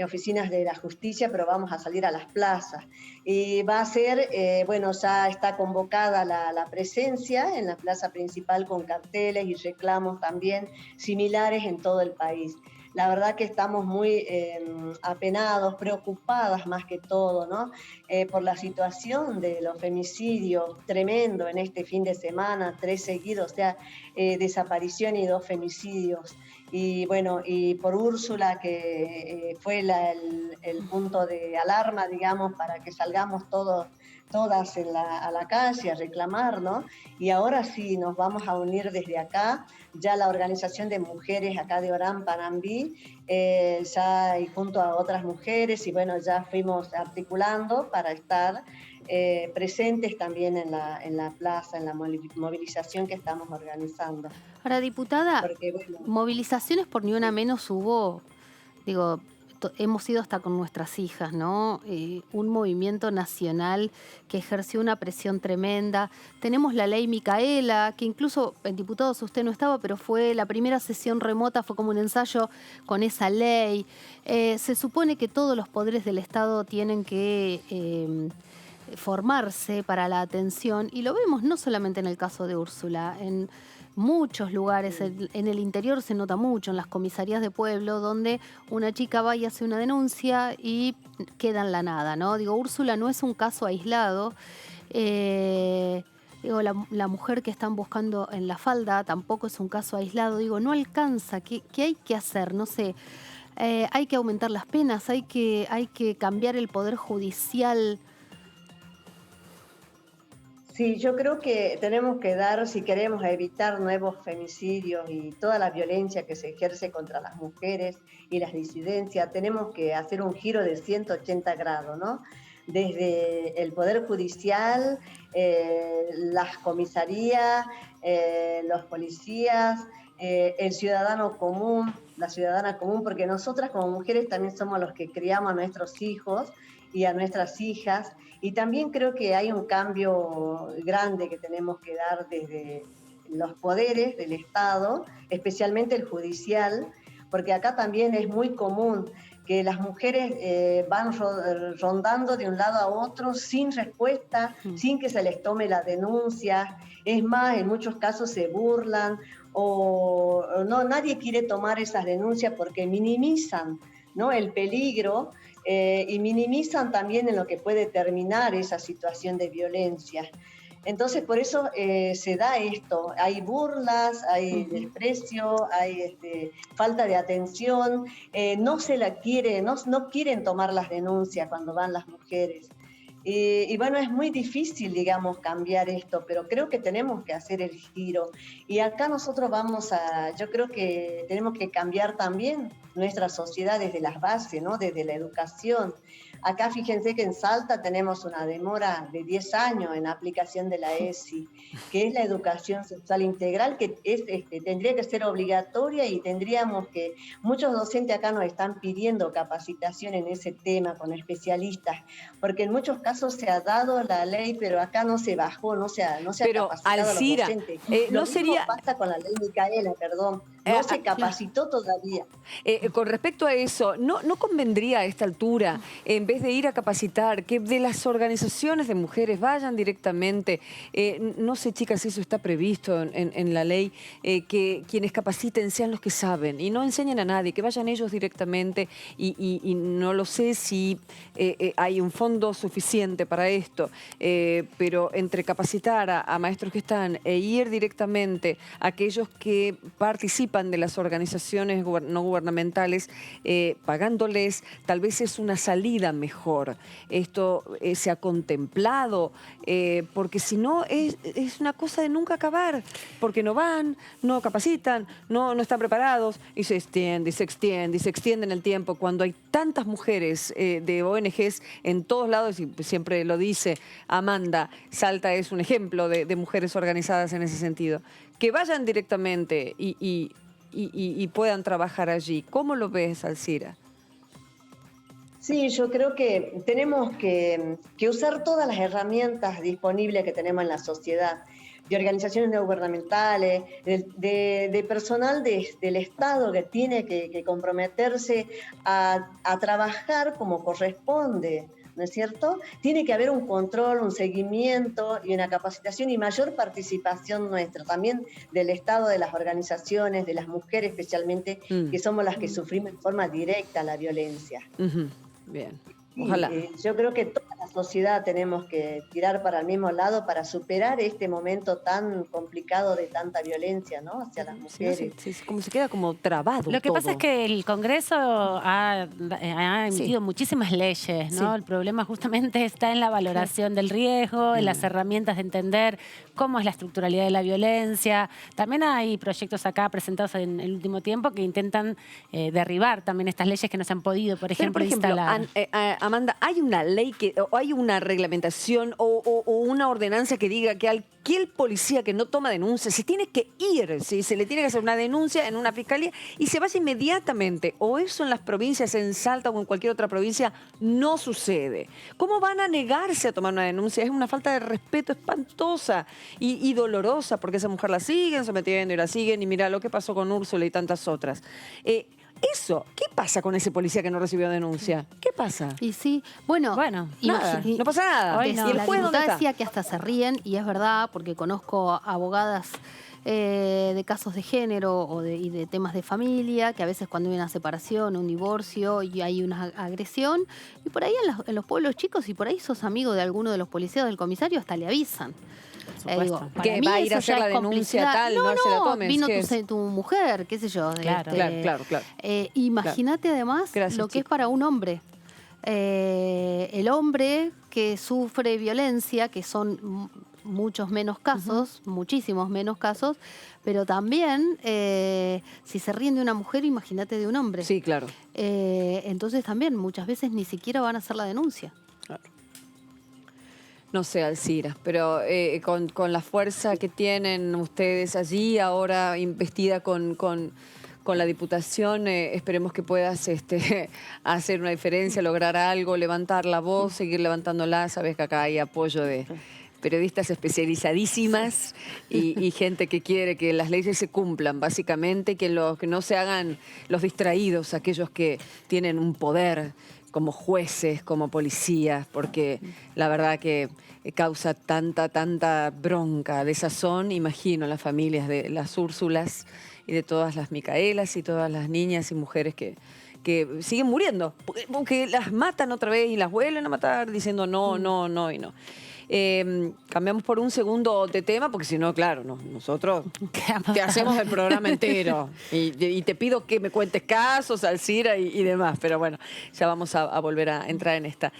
Speaker 4: oficinas de la justicia, pero vamos a salir a las plazas. Y va a ser, bueno, ya está convocada la presencia en la plaza principal con carteles y reclamos también similares en todo el país. La verdad que estamos muy apenados, preocupadas más que todo, ¿no? Por la situación de los femicidios tremendo en este fin de semana, 3 seguidos, o sea, desaparición y 2 femicidios. Y bueno, y por Úrsula, que fue el punto de alarma, digamos, para que salgamos todas a la calle a reclamar, ¿no? Y ahora sí nos vamos a unir desde acá, ya la organización de mujeres acá de Orán, Panambí, ya y junto a otras mujeres, y bueno, ya fuimos articulando para estar presentes también en la plaza, en la movilización que estamos organizando.
Speaker 2: Ahora, diputada,
Speaker 4: Porque bueno,
Speaker 2: movilizaciones por Ni Una
Speaker 4: sí.
Speaker 2: Menos hubo, digo, hemos ido hasta con nuestras hijas, ¿no? Un movimiento nacional que ejerció una presión tremenda. Tenemos la ley Micaela, que incluso, diputados, usted no estaba, pero fue la primera sesión remota, fue como un ensayo con esa ley. Se supone que todos los poderes del Estado tienen que formarse para la atención, y lo vemos no solamente en el caso de Úrsula, en muchos lugares, en el interior se nota mucho, en las comisarías de pueblo, donde una chica va y hace una denuncia y queda en la nada, ¿no? Digo, Úrsula no es un caso aislado. Digo, la mujer que están buscando en La Falda tampoco es un caso aislado. Digo, no alcanza. ¿Qué hay que hacer? No sé. Hay que aumentar las penas, hay que cambiar el poder judicial.
Speaker 4: Sí, yo creo que tenemos que dar, si queremos evitar nuevos femicidios y toda la violencia que se ejerce contra las mujeres y las disidencias, tenemos que hacer un giro de 180 grados, ¿no? Desde el Poder Judicial, las comisarías, los policías, el ciudadano común, la ciudadana común, porque nosotras como mujeres también somos los que criamos a nuestros hijos y a nuestras hijas. Y también creo que hay un cambio grande que tenemos que dar desde los poderes del Estado, especialmente el judicial, porque acá también es muy común que las mujeres van rondando de un lado a otro sin respuesta, sin que se les tome la denuncia. Es más, en muchos casos se burlan o no, nadie quiere tomar esas denuncias porque minimizan, ¿no?, el peligro. Y minimizan también en lo que puede terminar esa situación de violencia. Entonces, por eso se da esto. Hay burlas, hay desprecio, hay falta de atención. No se la quiere, no quieren tomar las denuncias cuando van las mujeres. Y bueno, es muy difícil, digamos, cambiar esto, pero creo que tenemos que hacer el giro. Y acá nosotros yo creo que tenemos que cambiar también nuestra sociedad desde las bases, ¿no?, desde la educación. Acá fíjense que en Salta tenemos una demora de 10 años en la aplicación de la ESI, que es la educación sexual integral, que tendría que ser obligatoria y muchos docentes acá nos están pidiendo capacitación en ese tema con especialistas, porque en muchos casos se ha dado la ley, pero acá no se bajó, no se ha
Speaker 1: pero,
Speaker 4: capacitado
Speaker 1: Alcira,
Speaker 4: a los docentes.
Speaker 1: no
Speaker 4: Lo
Speaker 1: sería...
Speaker 4: mismo pasa con la ley Micaela, perdón. No se capacitó todavía.
Speaker 1: Con respecto a eso, ¿no convendría a esta altura, en vez de ir a capacitar, que de las organizaciones de mujeres vayan directamente? No sé, chicas, si eso está previsto en la ley, que quienes capaciten sean los que saben y no enseñen a nadie, que vayan ellos directamente y no lo sé si hay un fondo suficiente para esto, pero entre capacitar a maestros que están e ir directamente a aquellos que participan de las organizaciones no gubernamentales, pagándoles, tal vez es una salida mejor. Esto se ha contemplado, porque si no es una cosa de nunca acabar, porque no van, no capacitan, no están preparados y se extiende, y se extiende, y se extiende en el tiempo. Cuando hay tantas mujeres de ONGs en todos lados, y siempre lo dice Amanda, Salta es un ejemplo de mujeres organizadas en ese sentido, que vayan directamente y puedan trabajar allí. ¿Cómo lo ves, Alcira?
Speaker 4: Sí, yo creo que tenemos que usar todas las herramientas disponibles que tenemos en la sociedad, de organizaciones no gubernamentales, de personal del Estado que tiene que comprometerse a trabajar como corresponde, ¿no es cierto? Tiene que haber un control, un seguimiento y una capacitación y mayor participación nuestra, también del Estado, de las organizaciones, de las mujeres especialmente, que somos las que sufrimos en forma directa la violencia.
Speaker 1: Bien,
Speaker 4: Sí,
Speaker 1: ojalá.
Speaker 4: yo creo que toda la sociedad tenemos que tirar para el mismo lado para superar este momento tan complicado de tanta violencia, ¿no?, hacia las mujeres.
Speaker 1: Como se queda como trabado.
Speaker 3: Lo que pasa es que el Congreso ha emitido muchísimas leyes, ¿no?
Speaker 1: Sí.
Speaker 3: El problema justamente está en la valoración del riesgo, en las herramientas de entender cómo es la estructuralidad de la violencia. También hay proyectos acá presentados en el último tiempo que intentan derribar también estas leyes que no se han podido, por ejemplo, instalar.
Speaker 1: Amanda, ¿hay una ley o hay una reglamentación o una ordenanza que diga que aquel policía que no toma denuncia se tiene que ir, ¿sí? Se le tiene que hacer una denuncia en una fiscalía y se vaya inmediatamente? ¿O eso en las provincias, en Salta o en cualquier otra provincia, no sucede? ¿Cómo van a negarse a tomar una denuncia? Es una falta de respeto espantosa y dolorosa, porque esa mujer la siguen sometiendo y la siguen, y mira lo que pasó con Úrsula y tantas otras. Eso, ¿qué pasa con ese policía que no recibió denuncia? ¿Qué pasa?
Speaker 2: Y sí, bueno,
Speaker 3: Bueno,
Speaker 1: Nada, no pasa nada.
Speaker 3: Hoy
Speaker 1: ¿Y
Speaker 3: no.
Speaker 1: el
Speaker 2: la
Speaker 1: juez dónde
Speaker 2: diputada
Speaker 1: está?
Speaker 2: decía que hasta se ríen, y es verdad, porque conozco abogadas de casos de género y de temas de familia, que a veces cuando hay una separación, un divorcio y hay una agresión, y por ahí en los pueblos chicos, y por ahí sos amigo de alguno de los policías o del comisario, hasta le avisan.
Speaker 3: supuesto.
Speaker 2: Para
Speaker 1: ¿Qué,
Speaker 2: mí
Speaker 1: va a ir a
Speaker 2: eso ya
Speaker 1: hacer la
Speaker 2: es
Speaker 1: denuncia
Speaker 2: complicidad.
Speaker 1: tal, no se la tomes?
Speaker 2: Vino
Speaker 1: ¿Qué es?
Speaker 2: tu mujer, qué sé yo.
Speaker 3: Claro.
Speaker 1: Claro.
Speaker 2: Imagínate además
Speaker 1: Gracias,
Speaker 2: lo que es
Speaker 1: chicos.
Speaker 2: para un hombre. El hombre que sufre violencia, que son muchos menos casos, muchísimos menos casos, pero también si se ríen de una mujer, imagínate de un hombre.
Speaker 1: Sí, claro.
Speaker 2: Entonces también muchas veces ni siquiera van a hacer la denuncia.
Speaker 1: No sé, Alcira, pero con la fuerza que tienen ustedes allí, ahora investida con la Diputación, esperemos que puedas hacer una diferencia, lograr algo, levantar la voz, seguir levantándola. Sabes que acá hay apoyo de periodistas especializadísimas y gente que quiere que las leyes se cumplan, básicamente, que no se hagan los distraídos, aquellos que tienen un poder como jueces, como policías, porque la verdad que causa tanta bronca, desazón. Imagino las familias de las Úrsulas y de todas las Micaelas y todas las niñas y mujeres que siguen muriendo, porque las matan otra vez y las vuelven a matar diciendo no y no. Cambiamos por un segundo de tema, porque si no, claro, nosotros te hacemos el programa entero y te pido que me cuentes casos, Alcira y demás, pero bueno, ya vamos a volver a entrar en esta.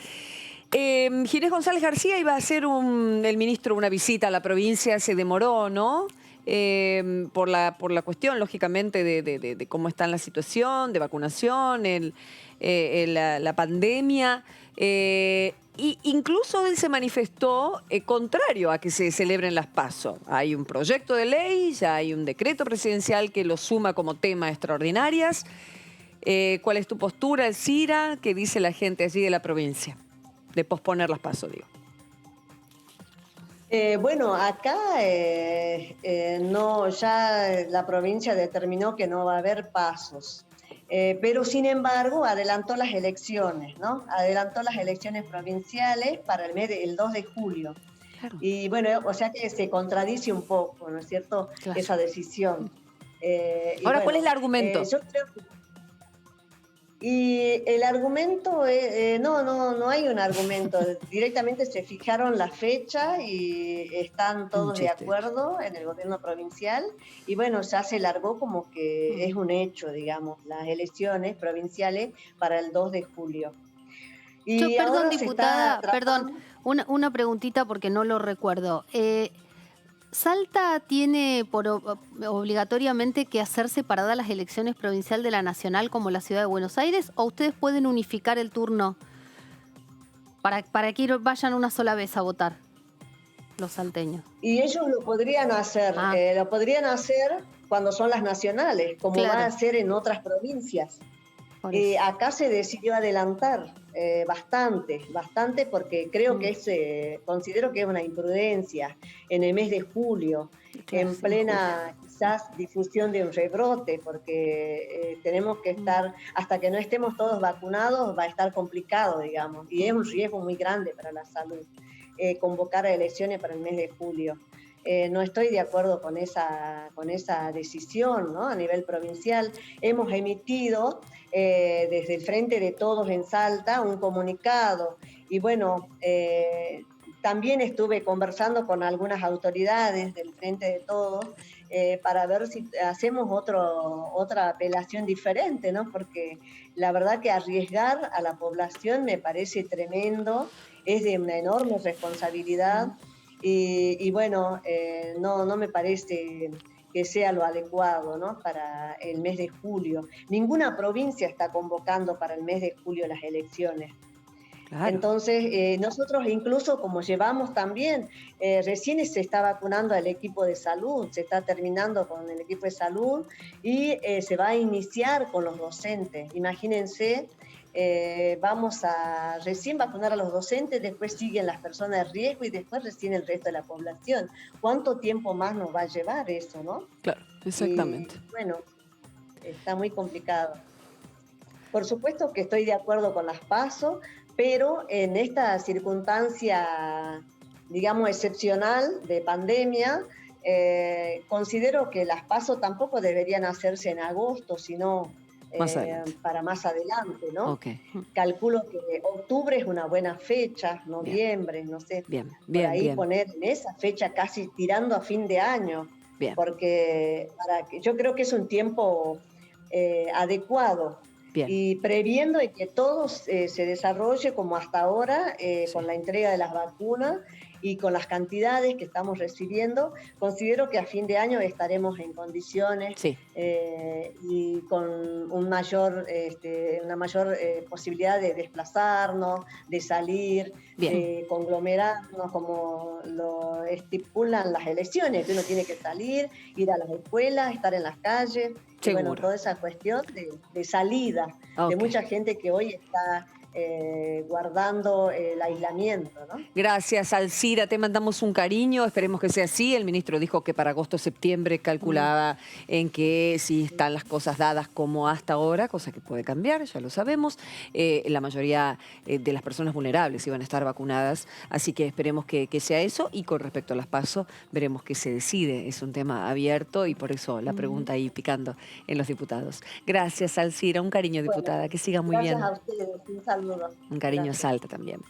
Speaker 1: Ginés González García iba a hacer el ministro una visita a la provincia, se demoró, ¿no? Por la cuestión, lógicamente, de cómo está la situación, de vacunación, la pandemia. Y incluso él se manifestó contrario a que se celebren las PASO. Hay un proyecto de ley, ya hay un decreto presidencial que lo suma como tema extraordinarias. ¿Cuál es tu postura, Alcira? ¿Qué dice la gente allí de la provincia? De posponer las PASO, digo.
Speaker 4: Bueno, acá no, ya la provincia determinó que no va a haber pasos. Pero sin embargo adelantó las elecciones, ¿no? Adelantó las elecciones provinciales para el 2 de julio.
Speaker 1: Claro.
Speaker 4: Y bueno, o sea que se contradice un poco, ¿no es cierto?,
Speaker 2: Claro.
Speaker 4: esa decisión.
Speaker 1: Ahora, ¿cuál es el argumento?
Speaker 4: Yo creo y el argumento, no hay un argumento. Directamente se fijaron la fecha y están todos de acuerdo en el gobierno provincial. Y bueno, ya se largó como que es un hecho, digamos, las elecciones provinciales para el 2 de julio. Y
Speaker 2: Perdón,
Speaker 4: ahora
Speaker 2: diputada, perdón, una preguntita porque no lo recuerdo. ¿Salta tiene obligatoriamente que hacer separadas las elecciones provincial de la nacional como la ciudad de Buenos Aires, o ustedes pueden unificar el turno para que vayan una sola vez a votar los salteños?
Speaker 4: Y ellos lo podrían hacer, cuando son las nacionales, como
Speaker 2: Claro.
Speaker 4: va a ser en otras provincias. Acá se decidió adelantar bastante, porque creo que considero que es una imprudencia en el mes de julio,
Speaker 2: Claro,
Speaker 4: en plena quizás difusión de un rebrote, porque tenemos que estar, hasta que no estemos todos vacunados, va a estar complicado, digamos, y es un riesgo muy grande para la salud convocar a elecciones para el mes de julio. No estoy de acuerdo con esa decisión, ¿no? A nivel provincial hemos emitido desde el Frente de Todos en Salta un comunicado, y bueno, también estuve conversando con algunas autoridades del Frente de Todos para ver si hacemos otra apelación diferente, ¿no? Porque la verdad que arriesgar a la población me parece tremendo, es de una enorme responsabilidad. Y bueno, no me parece que sea lo adecuado, ¿no?, para el mes de julio. Ninguna provincia está convocando para el mes de julio las elecciones. Claro. Entonces, nosotros incluso como llevamos también, recién se está vacunando al equipo de salud, se está terminando con el equipo de salud y se va a iniciar con los docentes. Imagínense, vamos a recién vacunar a los docentes, después siguen las personas de riesgo y después recién el resto de la población. ¿Cuánto tiempo más nos va a llevar eso, no?
Speaker 1: Claro, exactamente.
Speaker 4: Y, bueno, está muy complicado. Por supuesto que estoy de acuerdo con las PASO, pero en esta circunstancia, digamos, excepcional de pandemia, considero que las PASO tampoco deberían hacerse en agosto, sino
Speaker 1: Más adelante.
Speaker 4: para más adelante, ¿no?
Speaker 1: Ok,
Speaker 4: Calculo que octubre es una buena fecha,
Speaker 1: bien,
Speaker 4: noviembre, no sé,
Speaker 1: bien,
Speaker 4: por
Speaker 1: bien,
Speaker 4: ahí
Speaker 1: bien,
Speaker 4: poner en esa fecha casi tirando a fin de año,
Speaker 1: bien,
Speaker 4: porque yo creo que es un tiempo adecuado
Speaker 1: bien,
Speaker 4: y previendo de que todo se desarrolle como hasta ahora, con
Speaker 1: sí,
Speaker 4: la entrega de las vacunas y con las cantidades que estamos recibiendo, considero que a fin de año estaremos en condiciones
Speaker 1: sí,
Speaker 4: y con una mayor posibilidad de desplazarnos, de salir,
Speaker 1: bien.
Speaker 4: de conglomerarnos como lo estipulan las elecciones, que uno tiene que salir, ir a las escuelas, estar en las calles, y bueno,
Speaker 1: Seguro.
Speaker 4: toda esa cuestión de salida de
Speaker 1: Ok.
Speaker 4: mucha gente que hoy está guardando el aislamiento, ¿no?
Speaker 1: Gracias, Alcira. Te mandamos un cariño. Esperemos que sea así. El ministro dijo que para agosto-septiembre
Speaker 2: Mm.
Speaker 1: calculaba en que si están las cosas dadas como hasta ahora, cosa que puede cambiar, ya lo sabemos, la mayoría de las personas vulnerables iban a estar vacunadas. Así que esperemos que sea eso. Y con respecto a las PASO, veremos qué se decide. Es un tema abierto y por eso la pregunta ahí picando en los diputados. Gracias, Alcira. Un cariño,
Speaker 4: Bueno,
Speaker 1: diputada. Que siga muy
Speaker 4: gracias
Speaker 1: bien.
Speaker 4: a ustedes, un saludo.
Speaker 1: Un cariño a
Speaker 4: Gracias.
Speaker 1: Salta también.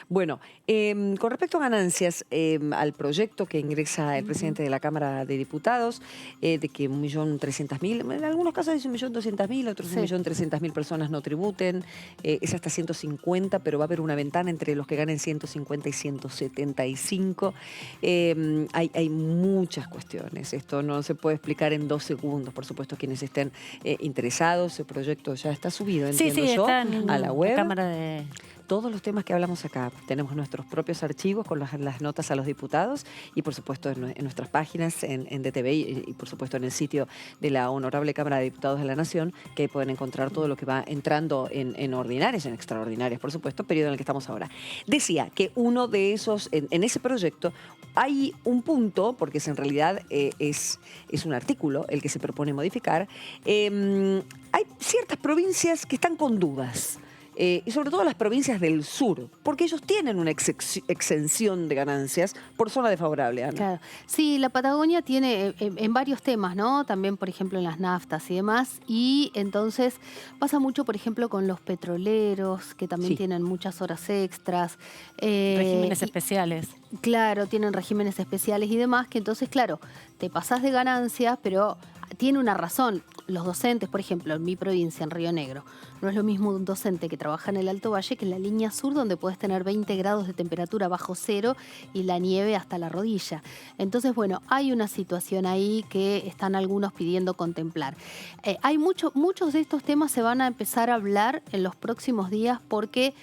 Speaker 1: Bueno, con respecto a ganancias, al proyecto que ingresa el presidente de la Cámara de Diputados, de que 1.300.000, en algunos casos dice 1.200.000, otros
Speaker 2: Sí.
Speaker 1: 1.300.000 personas no tributen, es hasta 150, pero va a haber una ventana entre los que ganen 150 y 175. Hay muchas cuestiones, esto no se puede explicar en 2 segundos, por supuesto, quienes estén interesados, el proyecto ya está subido,
Speaker 3: Sí,
Speaker 1: entiendo
Speaker 3: sí,
Speaker 1: yo,
Speaker 3: está en
Speaker 1: a la web.
Speaker 3: la Cámara de...
Speaker 1: Todos los temas que hablamos acá. Tenemos nuestros propios archivos con las notas a los diputados y, por supuesto, en nuestras páginas, en DTV y, por supuesto, en el sitio de la Honorable Cámara de Diputados de la Nación, que ahí pueden encontrar todo lo que va entrando en ordinarias, en extraordinarias, por supuesto, periodo en el que estamos ahora. Decía que uno de esos, en ese proyecto, hay un punto, porque en realidad es un artículo el que se propone modificar, hay ciertas provincias que están con dudas. Y sobre todo las provincias del sur, porque ellos tienen una exención de ganancias por zona desfavorable, Ana.
Speaker 2: Claro. Sí, la Patagonia tiene en varios temas, ¿no? También, por ejemplo, en las naftas y demás. Y entonces pasa mucho, por ejemplo, con los petroleros, que también
Speaker 1: Sí.
Speaker 2: tienen muchas horas extras.
Speaker 3: regímenes
Speaker 2: Y,
Speaker 3: especiales.
Speaker 2: claro, tienen regímenes especiales y demás, que entonces, claro, te pasás de ganancias, pero tiene una razón. Los docentes, por ejemplo, en mi provincia, en Río Negro, no es lo mismo un docente que trabaja en el Alto Valle que en la línea sur, donde puedes tener 20 grados de temperatura bajo cero y la nieve hasta la rodilla. Entonces, bueno, hay una situación ahí que están algunos pidiendo contemplar. Hay muchos de estos temas se van a empezar a hablar en los próximos días porque...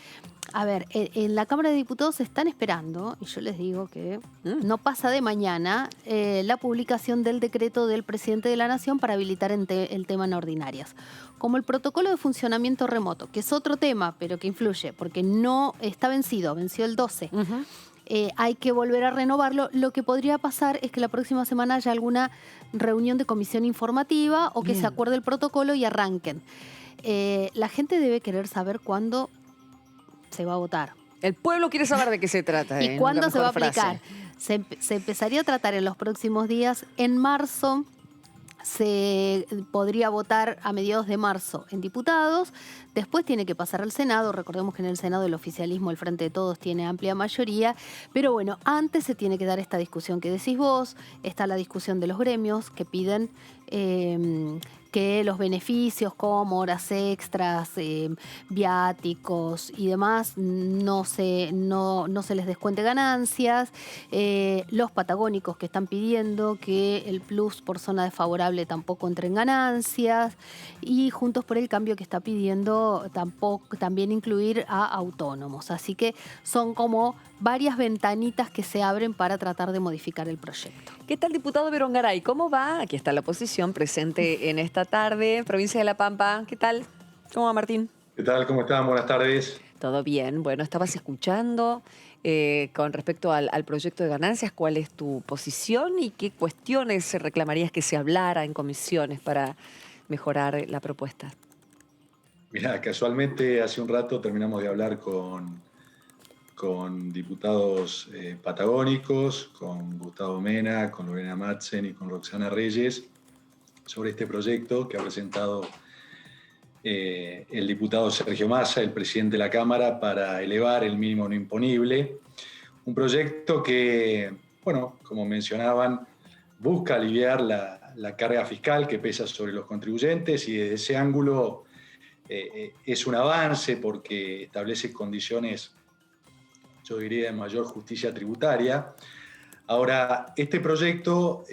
Speaker 2: A ver, en la Cámara de Diputados se están esperando, y yo les digo que no pasa de mañana, la publicación del decreto del presidente de la Nación para habilitar el tema en ordinarias. Como el protocolo de funcionamiento remoto, que es otro tema, pero que influye, porque no está vencido, venció el 12. Hay que volver a renovarlo. Lo que podría pasar es que la próxima semana haya alguna reunión de comisión informativa o que se acuerde el protocolo y arranquen. La gente debe querer saber cuándo se va a votar.
Speaker 1: El pueblo quiere saber de qué se trata.
Speaker 2: ¿Y cuándo se va a aplicar?
Speaker 1: Frase.
Speaker 2: Se empezaría a tratar en los próximos días. En marzo se podría votar a mediados de marzo en diputados. Después tiene que pasar al Senado. Recordemos que en el Senado el oficialismo, el Frente de Todos, tiene amplia mayoría. Pero bueno, antes se tiene que dar esta discusión que decís vos. Está la discusión de los gremios que piden que los beneficios como horas extras, viáticos y demás no se les descuente ganancias. Los patagónicos que están pidiendo que el plus por zona desfavorable tampoco entre en ganancias. Y Juntos por el Cambio que está pidiendo también incluir a autónomos. Así que son como varias ventanitas que se abren para tratar de modificar el proyecto.
Speaker 1: ¿Qué tal, diputado Berongaray? ¿Cómo va? Aquí está la oposición presente en esta tarde. Provincia de La Pampa. ¿Qué tal? ¿Cómo va, Martín?
Speaker 5: ¿Qué tal? ¿Cómo están? Buenas tardes.
Speaker 1: Todo bien. Bueno, estabas escuchando con respecto al proyecto de ganancias. ¿Cuál es tu posición y qué cuestiones reclamarías que se hablara en comisiones para mejorar la propuesta?
Speaker 5: Mirá, casualmente hace un rato terminamos de hablar con diputados patagónicos, con Gustavo Mena, con Lorena Madsen y con Roxana Reyes, sobre este proyecto que ha presentado el diputado Sergio Massa, el presidente de la Cámara, para elevar el mínimo no imponible. Un proyecto que, bueno, como mencionaban, busca aliviar la carga fiscal que pesa sobre los contribuyentes, y desde ese ángulo es un avance porque establece condiciones, yo diría, de mayor justicia tributaria. Ahora, este proyecto,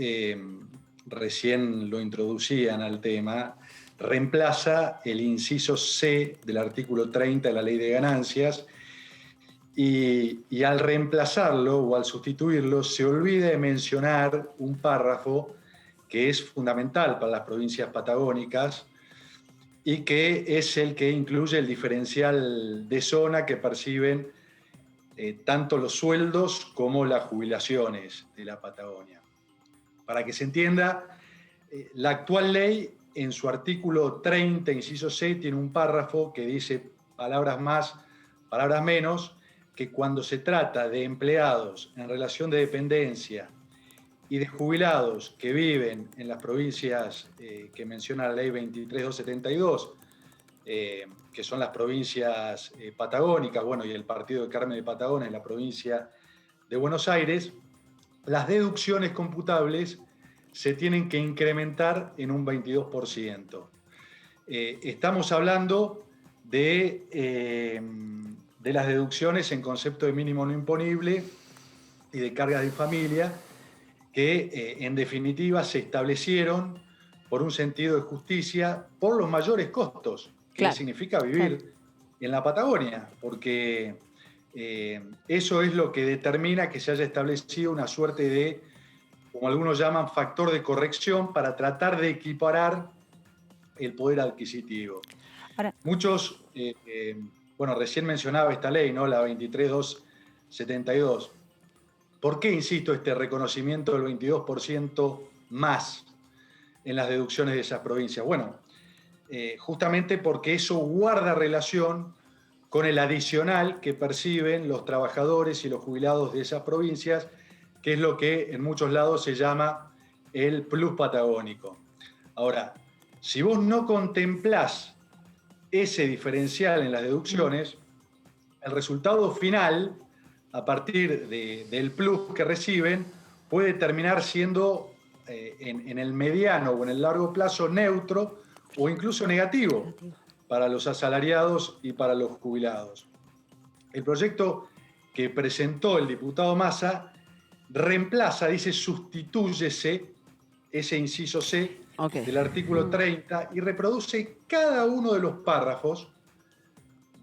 Speaker 5: recién lo introducían al tema, reemplaza el inciso C del artículo 30 de la Ley de Ganancias, y al reemplazarlo o al sustituirlo se olvida de mencionar un párrafo que es fundamental para las provincias patagónicas y que es el que incluye el diferencial de zona que perciben tanto los sueldos como las jubilaciones de la Patagonia. Para que se entienda, la actual ley en su artículo 30, inciso C, tiene un párrafo que dice, palabras más, palabras menos, que cuando se trata de empleados en relación de dependencia y de jubilados que viven en las provincias que menciona la ley 23272, que son las provincias patagónicas, bueno, y el partido de Carmen de Patagones en la provincia de Buenos Aires, las deducciones computables se tienen que incrementar en un 22%. Estamos hablando de las deducciones en concepto de mínimo no imponible y de cargas de familia, que en definitiva se establecieron por un sentido de justicia, por los mayores costos que significa vivir en la Patagonia, porque eso es lo que determina que se haya establecido una suerte de, como algunos llaman, factor de corrección para tratar de equiparar el poder adquisitivo.
Speaker 3: Ahora,
Speaker 5: Muchos, bueno, recién mencionaba esta ley, ¿no? La 23272. ¿Por qué, insisto, este reconocimiento del 22% más en las deducciones de esas provincias? Bueno, justamente porque eso guarda relación con el adicional que perciben los trabajadores y los jubilados de esas provincias, que es lo que en muchos lados se llama el plus patagónico. Ahora, si vos no contemplás ese diferencial en las deducciones, el resultado final, a partir del plus que reciben, puede terminar siendo en el mediano o en el largo plazo neutro o incluso negativo para los asalariados y para los jubilados. El proyecto que presentó el diputado Massa reemplaza, dice, sustitúyese ese inciso C del artículo 30 y reproduce cada uno de los párrafos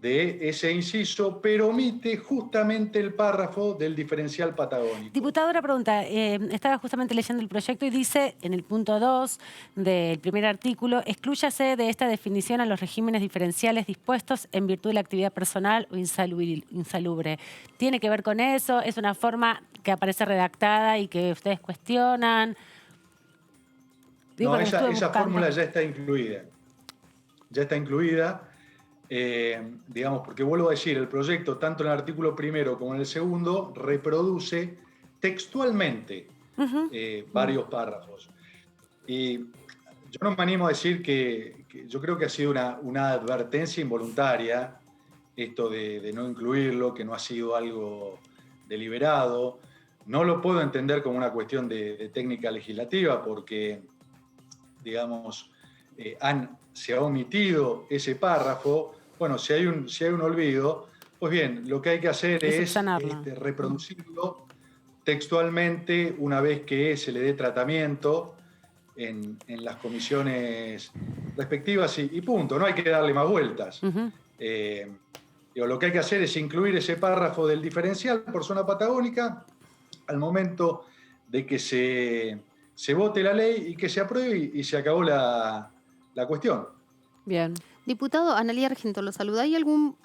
Speaker 5: de ese inciso, pero omite justamente el párrafo del diferencial patagónico.
Speaker 3: diputado, una pregunta. Estaba justamente leyendo el proyecto y dice, en el punto 2 del primer artículo, exclúyase de esta definición a los regímenes diferenciales dispuestos en virtud de la actividad personal o insalubre. ¿Tiene que ver con eso? ¿Es una forma que aparece redactada y que ustedes cuestionan? Digo,
Speaker 5: no, esa fórmula ya está incluida. Ya está incluida. Digamos, porque vuelvo a decir, el proyecto, tanto en el artículo primero como en el segundo, reproduce textualmente varios párrafos. Y yo no me animo a decir que yo creo que ha sido una advertencia involuntaria esto de no incluirlo, que no ha sido algo deliberado. No lo puedo entender como una cuestión de técnica legislativa, porque, digamos, se ha omitido ese párrafo. Bueno, si hay un olvido, pues bien, lo que hay que hacer es reproducirlo textualmente una vez que se le dé tratamiento en las comisiones respectivas y punto, no hay que darle más vueltas. Lo que hay que hacer es incluir ese párrafo del diferencial por zona patagónica al momento de que se vote la ley y que se apruebe y se acabó la cuestión.
Speaker 1: Bien.
Speaker 2: Diputado Analía Argento, lo saluda. ¿Hay algún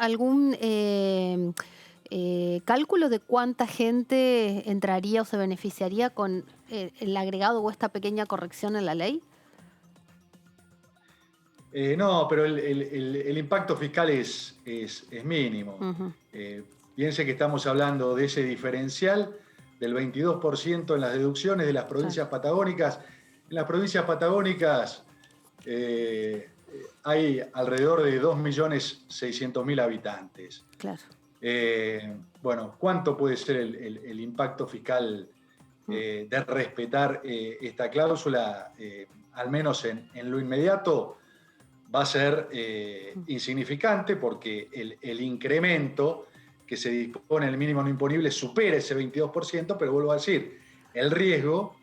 Speaker 2: cálculo de cuánta gente entraría o se beneficiaría con el agregado o esta pequeña corrección en la ley?
Speaker 5: No, pero el impacto fiscal es mínimo.
Speaker 2: Ujú.
Speaker 5: Piense que estamos hablando de ese diferencial del 22% en las deducciones de las provincias patagónicas. En las provincias patagónicas hay alrededor de 2.600.000 habitantes.
Speaker 2: Claro.
Speaker 5: Bueno, ¿cuánto puede ser el impacto fiscal de respetar esta cláusula? Al menos en lo inmediato va a ser insignificante, porque el incremento que se dispone en el mínimo no imponible supera ese 22%, pero vuelvo a decir, el riesgo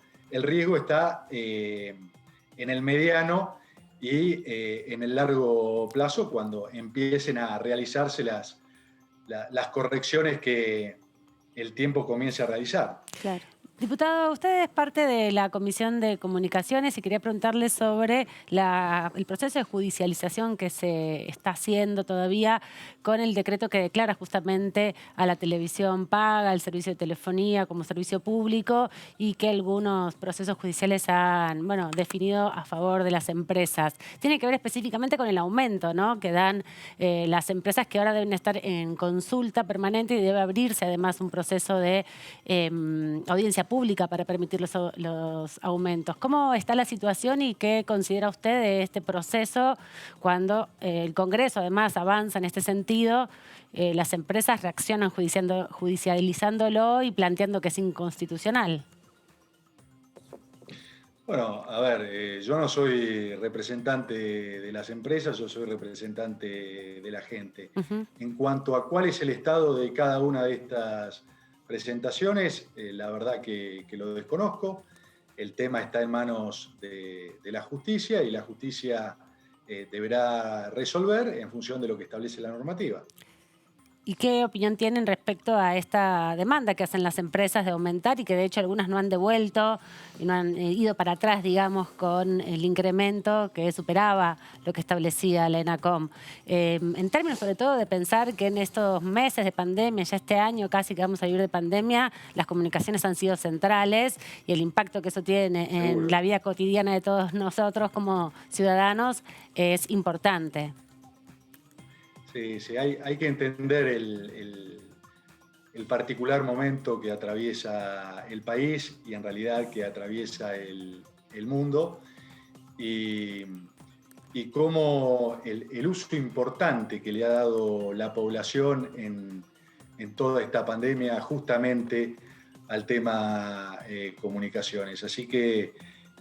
Speaker 5: está en el mediano y en el largo plazo, cuando empiecen a realizarse las correcciones que el tiempo comience a realizar.
Speaker 2: Claro.
Speaker 3: Diputado, usted es parte de la Comisión de Comunicaciones y quería preguntarle sobre el proceso de judicialización que se está haciendo todavía con el decreto que declara justamente a la televisión paga, al servicio de telefonía como servicio público, y que algunos procesos judiciales han definido a favor de las empresas. Tiene que ver específicamente con el aumento, ¿no?, que dan las empresas, que ahora deben estar en consulta permanente y debe abrirse además un proceso de audiencia pública para permitir los aumentos. ¿Cómo está la situación y qué considera usted de este proceso cuando el Congreso además avanza en este sentido? Las empresas reaccionan judicializándolo y planteando que es inconstitucional.
Speaker 5: Bueno, a ver, yo no soy representante de las empresas, yo soy representante de la gente. En cuanto a cuál es el estado de cada una de estas presentaciones, la verdad que lo desconozco. El tema está en manos de la justicia, y la justicia deberá resolver en función de lo que establece la normativa.
Speaker 3: ¿Y qué opinión tienen respecto a esta demanda que hacen las empresas de aumentar, y que de hecho algunas no han devuelto y no han ido para atrás, digamos, con el incremento que superaba lo que establecía la ENACOM? En términos sobre todo de pensar que en estos meses de pandemia, ya este año casi que vamos a vivir de pandemia, las comunicaciones han sido centrales, y el impacto que eso tiene en la vida cotidiana de todos nosotros como ciudadanos es importante.
Speaker 5: Sí, hay que entender el particular momento que atraviesa el país, y en realidad que atraviesa el mundo, y cómo el uso importante que le ha dado la población en toda esta pandemia justamente al tema comunicaciones. Así que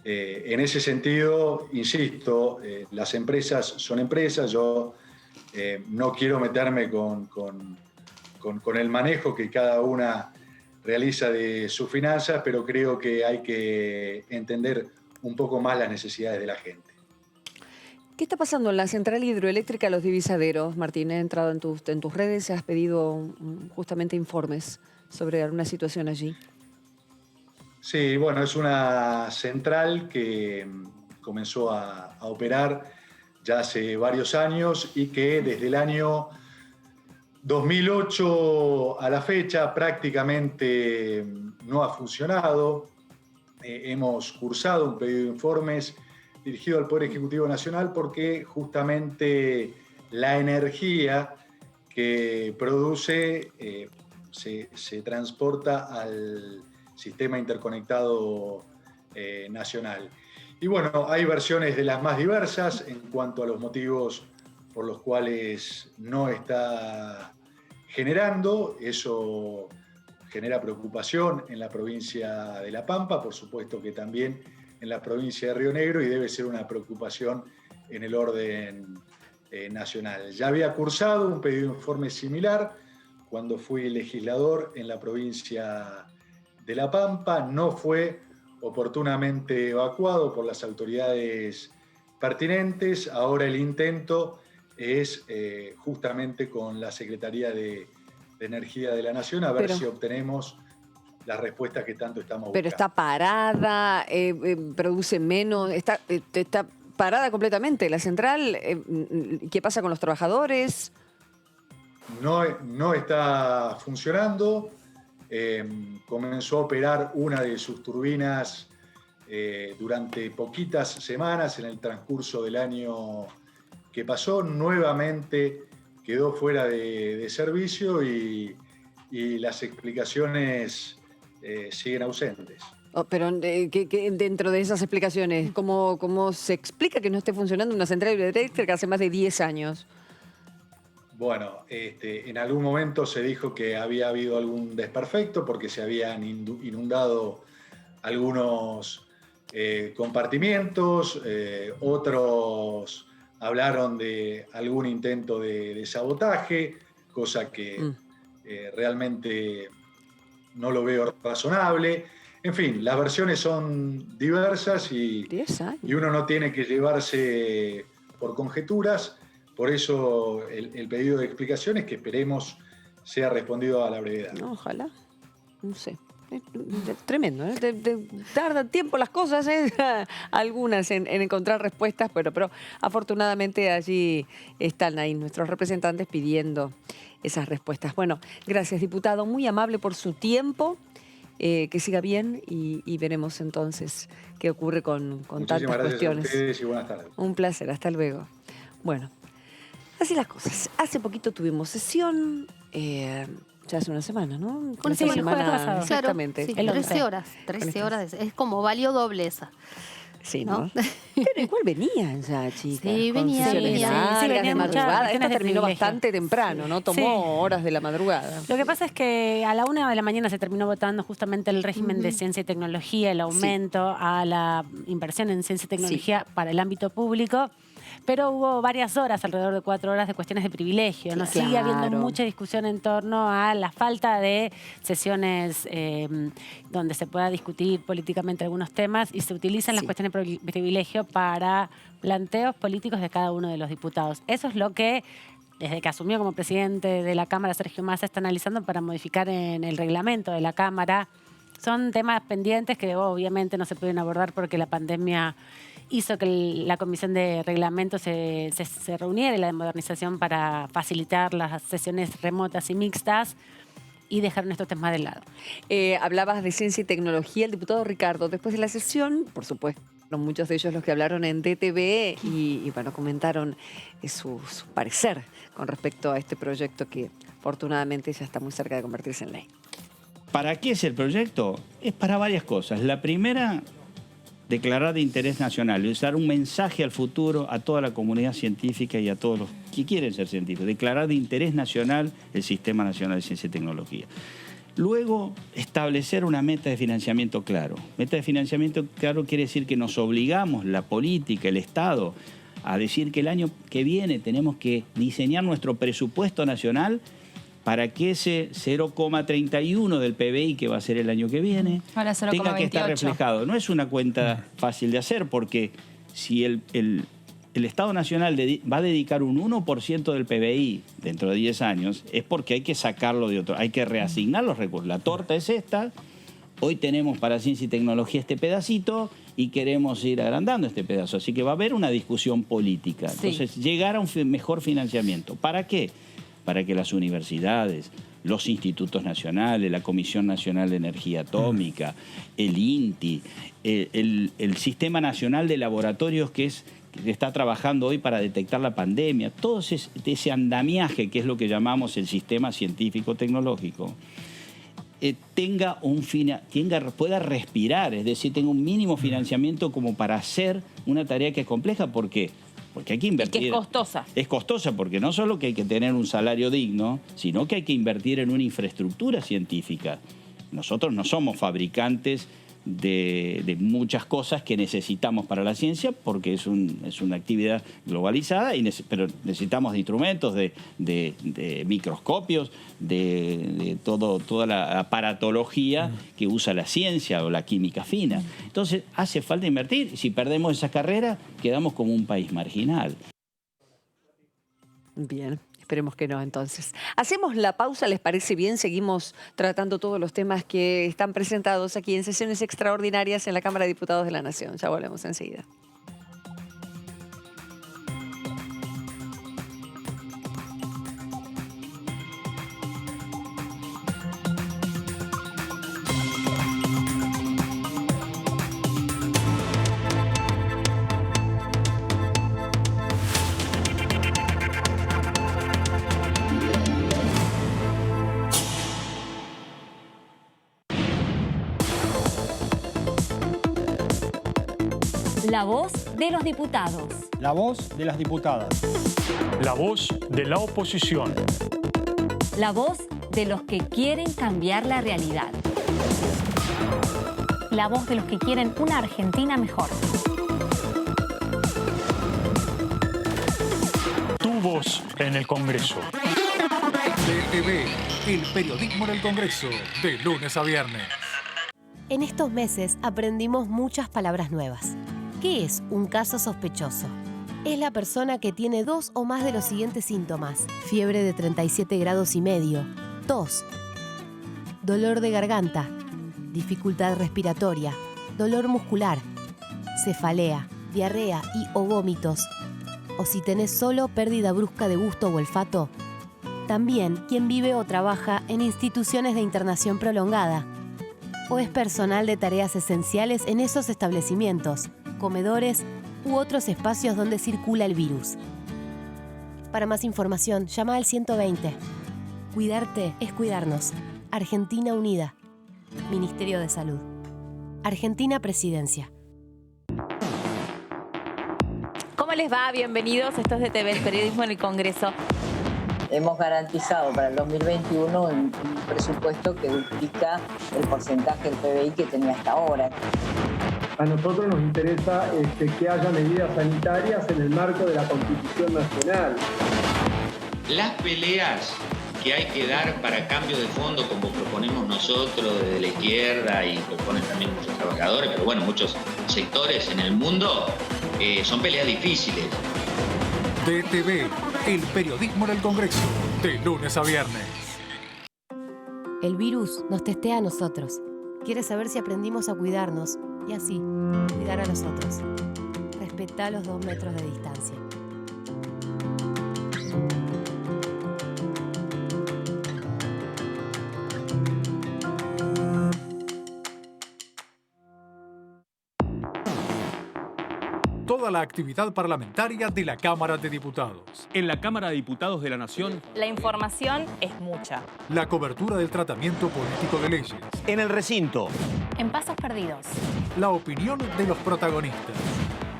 Speaker 5: en ese sentido, insisto, las empresas son empresas. Yo no quiero meterme con el manejo que cada una realiza de sus finanzas, pero creo que hay que entender un poco más las necesidades de la gente.
Speaker 1: ¿Qué está pasando en la central hidroeléctrica Los Divisaderos, Martín? He entrado en tus redes, has pedido justamente informes sobre alguna situación allí.
Speaker 5: Sí, bueno, es una central que comenzó a operar ya hace varios años, y que desde el año 2008 a la fecha prácticamente no ha funcionado. Hemos cursado un pedido de informes dirigido al Poder Ejecutivo Nacional, porque justamente la energía que produce se transporta al sistema interconectado nacional. Y bueno, hay versiones de las más diversas en cuanto a los motivos por los cuales no está generando. Eso genera preocupación en la provincia de La Pampa, por supuesto que también en la provincia de Río Negro, y debe ser una preocupación en el orden nacional. Ya había cursado un pedido de informe similar cuando fui legislador en la provincia de La Pampa. No fue oportunamente evacuado por las autoridades pertinentes. Ahora el intento es justamente con la Secretaría de Energía de la Nación, a ver si obtenemos las respuestas que tanto estamos buscando.
Speaker 1: Pero está parada, produce menos, está parada completamente la central. ¿Qué pasa con los trabajadores?
Speaker 5: No está funcionando. Comenzó a operar una de sus turbinas durante poquitas semanas en el transcurso del año que pasó, nuevamente quedó fuera de servicio y las explicaciones siguen ausentes.
Speaker 1: Pero que dentro de esas explicaciones, ¿cómo se explica que no esté funcionando una central hidroeléctrica hace más de 10 años?
Speaker 5: Bueno, en algún momento se dijo que había habido algún desperfecto porque se habían inundado algunos compartimientos, otros hablaron de algún intento de sabotaje, cosa que realmente no lo veo razonable. En fin, las versiones son diversas y uno no tiene que llevarse por conjeturas. Por eso el pedido de explicaciones que esperemos sea respondido a la brevedad.
Speaker 1: No, ojalá, no sé. Tremendo, ¿eh? Tardan tiempo las cosas, ¿eh? Algunas en encontrar respuestas, pero afortunadamente allí están ahí nuestros representantes pidiendo esas respuestas. Bueno, gracias, diputado, muy amable por su tiempo. Que siga bien y veremos entonces qué ocurre con tantas cuestiones.
Speaker 5: A ustedes y buenas tardes.
Speaker 1: Un placer, hasta luego. Bueno, así las cosas. Hace poquito tuvimos sesión, ya hace una semana, ¿no?
Speaker 2: Una
Speaker 1: semana, exactamente.
Speaker 2: Claro, sí, 13 horas, 13 horas. Es como valió doble esa.
Speaker 1: Sí, ¿no? Pero igual venían ya, chicas.
Speaker 2: Sí, venían.
Speaker 1: Largas de madrugada. Esta terminó bastante temprano, ¿no? Tomó horas de la madrugada.
Speaker 3: Lo que pasa es que a la 1 de la mañana se terminó votando justamente el régimen de ciencia y tecnología, el aumento a la inversión en ciencia y tecnología para el ámbito público. Pero hubo varias horas, alrededor de 4 horas, de cuestiones de privilegio. ¿No?
Speaker 1: Claro.
Speaker 3: Sigue habiendo mucha discusión en torno a la falta de sesiones donde se pueda discutir políticamente algunos temas y se utilizan las cuestiones de privilegio para planteos políticos de cada uno de los diputados. Eso es lo que, desde que asumió como presidente de la Cámara, Sergio Massa, está analizando para modificar en el reglamento de la Cámara. Son temas pendientes que obviamente no se pueden abordar porque la pandemia hizo que la Comisión de Reglamento se reuniera y la de modernización para facilitar las sesiones remotas y mixtas y dejaron estos temas de lado.
Speaker 1: Hablabas de ciencia y tecnología, el diputado Ricardo, después de la sesión, por supuesto, muchos de ellos los que hablaron en DTV y bueno, comentaron su parecer con respecto a este proyecto que afortunadamente ya está muy cerca de convertirse en ley.
Speaker 6: ¿Para qué es el proyecto? Es para varias cosas. La primera, declarar de interés nacional, es dar un mensaje al futuro a toda la comunidad científica y a todos los que quieren ser científicos. Declarar de interés nacional el Sistema Nacional de Ciencia y Tecnología. Luego, establecer una meta de financiamiento claro. Meta de financiamiento claro quiere decir que nos obligamos, la política, el Estado, a decir que el año que viene tenemos que diseñar nuestro presupuesto nacional para que ese 0,31 del PBI, que va a ser el año que viene, tenga que estar reflejado. No es una cuenta fácil de hacer, porque si el Estado Nacional va a dedicar un 1% del PBI dentro de 10 años, es porque hay que sacarlo de otro, hay que reasignar los recursos. La torta es esta, hoy tenemos para ciencia y tecnología este pedacito y queremos ir agrandando este pedazo. Así que va a haber una discusión política. Entonces, llegar a un mejor financiamiento. ¿Para qué? Para que las universidades, los institutos nacionales, la Comisión Nacional de Energía Atómica, el INTI, el Sistema Nacional de Laboratorios que está trabajando hoy para detectar la pandemia, todo ese andamiaje que es lo que llamamos el sistema científico-tecnológico, pueda respirar, es decir, tenga un mínimo financiamiento como para hacer una tarea que es compleja. ¿Por qué? Porque hay que invertir.
Speaker 7: Y que es costosa.
Speaker 6: Es costosa porque no solo que hay que tener un salario digno, sino que hay que invertir en una infraestructura científica. Nosotros no somos fabricantes de muchas cosas que necesitamos para la ciencia porque es una actividad globalizada, pero necesitamos de instrumentos, de microscopios, de toda la aparatología que usa la ciencia o la química fina. Entonces hace falta invertir. Si perdemos esa carrera, quedamos como un país marginal.
Speaker 1: Bien. Esperemos que no, entonces. Hacemos la pausa, ¿les parece bien? Seguimos tratando todos los temas que están presentados aquí en sesiones extraordinarias en la Cámara de Diputados de la Nación. Ya volvemos enseguida.
Speaker 7: La voz de los diputados.
Speaker 8: La voz de las diputadas.
Speaker 9: La voz de la oposición.
Speaker 7: La voz de los que quieren cambiar la realidad. La voz de los que quieren una Argentina mejor.
Speaker 9: Tu voz en el Congreso.
Speaker 10: DTV, el periodismo en el Congreso, de lunes a viernes.
Speaker 11: En estos meses aprendimos muchas palabras nuevas. ¿Qué es un caso sospechoso? Es la persona que tiene 2 o más de los siguientes síntomas: fiebre de 37,5 grados, tos, dolor de garganta, dificultad respiratoria, dolor muscular, cefalea, diarrea y o vómitos. O si tenés solo pérdida brusca de gusto o olfato. También quien vive o trabaja en instituciones de internación prolongada. O es personal de tareas esenciales en esos establecimientos, comedores u otros espacios donde circula el virus. Para más información, llama al 120. Cuidarte es cuidarnos. Argentina Unida. Ministerio de Salud. Argentina Presidencia.
Speaker 12: ¿Cómo les va? Bienvenidos. Esto es DTV, el periodismo en el Congreso.
Speaker 13: Hemos garantizado para el 2021 un presupuesto que duplica el porcentaje del PBI que tenía hasta ahora.
Speaker 14: A nosotros nos interesa que haya medidas sanitarias en el marco de la Constitución Nacional.
Speaker 15: Las peleas que hay que dar para cambio de fondo, como proponemos nosotros desde la izquierda y proponen también muchos trabajadores, pero bueno, muchos sectores en el mundo, son peleas difíciles.
Speaker 10: DTV, el periodismo en el Congreso, de lunes a viernes.
Speaker 11: El virus nos testea a nosotros. Quiere saber si aprendimos a cuidarnos y así cuidar a los otros. Respetá los 2 metros de distancia.
Speaker 10: Toda la actividad parlamentaria de la Cámara de Diputados.
Speaker 16: En la Cámara de Diputados de la Nación,
Speaker 12: La información es mucha.
Speaker 10: La cobertura del tratamiento político de leyes.
Speaker 8: En el recinto.
Speaker 7: En pasos perdidos.
Speaker 10: La opinión de los protagonistas.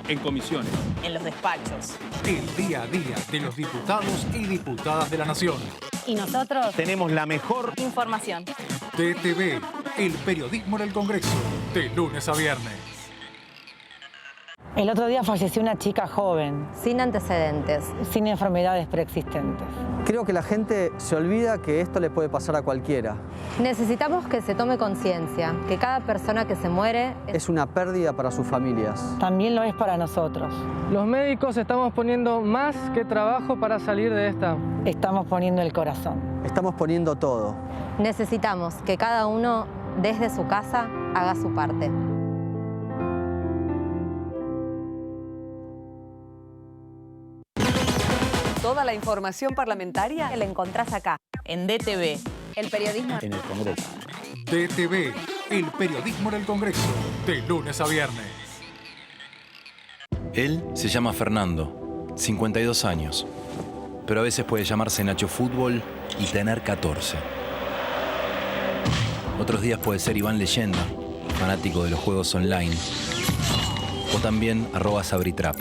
Speaker 16: en comisiones,
Speaker 12: en los despachos.
Speaker 10: El día a día de los diputados y diputadas de la Nación.
Speaker 7: Y nosotros
Speaker 8: tenemos la mejor
Speaker 12: información.
Speaker 10: DTV, el periodismo en el Congreso, de lunes a viernes.
Speaker 17: El otro día falleció una chica joven.
Speaker 18: Sin antecedentes.
Speaker 17: Sin enfermedades preexistentes.
Speaker 19: Creo que la gente se olvida que esto le puede pasar a cualquiera.
Speaker 18: Necesitamos que se tome conciencia, que cada persona que se muere
Speaker 19: es una pérdida para sus familias.
Speaker 17: También lo es para nosotros.
Speaker 20: Los médicos estamos poniendo más que trabajo para salir de esta.
Speaker 17: Estamos poniendo el corazón.
Speaker 19: Estamos poniendo todo.
Speaker 18: Necesitamos que cada uno, desde su casa, haga su parte.
Speaker 1: Toda la información parlamentaria
Speaker 12: la encontrás acá, en DTV, el periodismo
Speaker 8: en el Congreso.
Speaker 10: DTV, el periodismo en el Congreso, de lunes a viernes.
Speaker 21: Él se llama Fernando, 52 años, pero a veces puede llamarse Nacho Fútbol y tener 14. Otros días puede ser Iván Leyenda, fanático de los juegos online, o también @Sabritrap.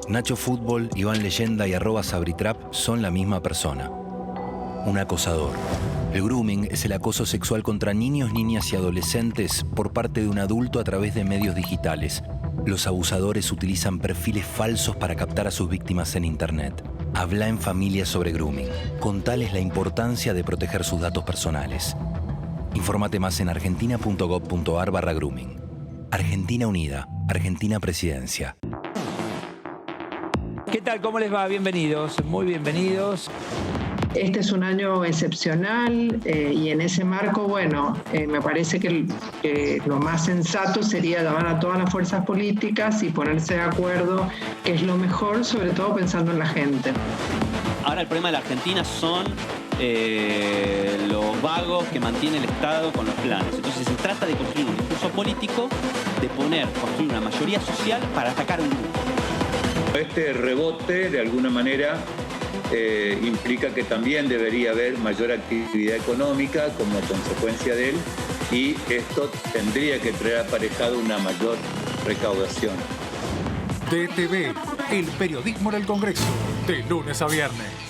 Speaker 21: Nacho Fútbol, Iván Leyenda y @Sabritrap son la misma persona. Un acosador. El grooming es el acoso sexual contra niños, niñas y adolescentes por parte de un adulto a través de medios digitales. Los abusadores utilizan perfiles falsos para captar a sus víctimas en Internet. Habla en familia sobre grooming. Contales la importancia de proteger sus datos personales. Infórmate más en argentina.gov.ar/grooming. Argentina Unida. Argentina Presidencia.
Speaker 6: ¿Qué tal? ¿Cómo les va? Bienvenidos, muy bienvenidos.
Speaker 22: Este es un año excepcional y en ese marco, bueno, me parece que lo más sensato sería llamar a todas las fuerzas políticas y ponerse de acuerdo qué es lo mejor, sobre todo pensando en la gente.
Speaker 23: Ahora el problema de la Argentina son los vagos que mantiene el Estado con los planes. Entonces se trata de construir un discurso político, de construir una mayoría social para atacar a un grupo.
Speaker 24: Este rebote, de alguna manera, implica que también debería haber mayor actividad económica como consecuencia de él, y esto tendría que traer aparejado una mayor recaudación.
Speaker 10: DTV, el periodismo en el Congreso, de lunes a viernes.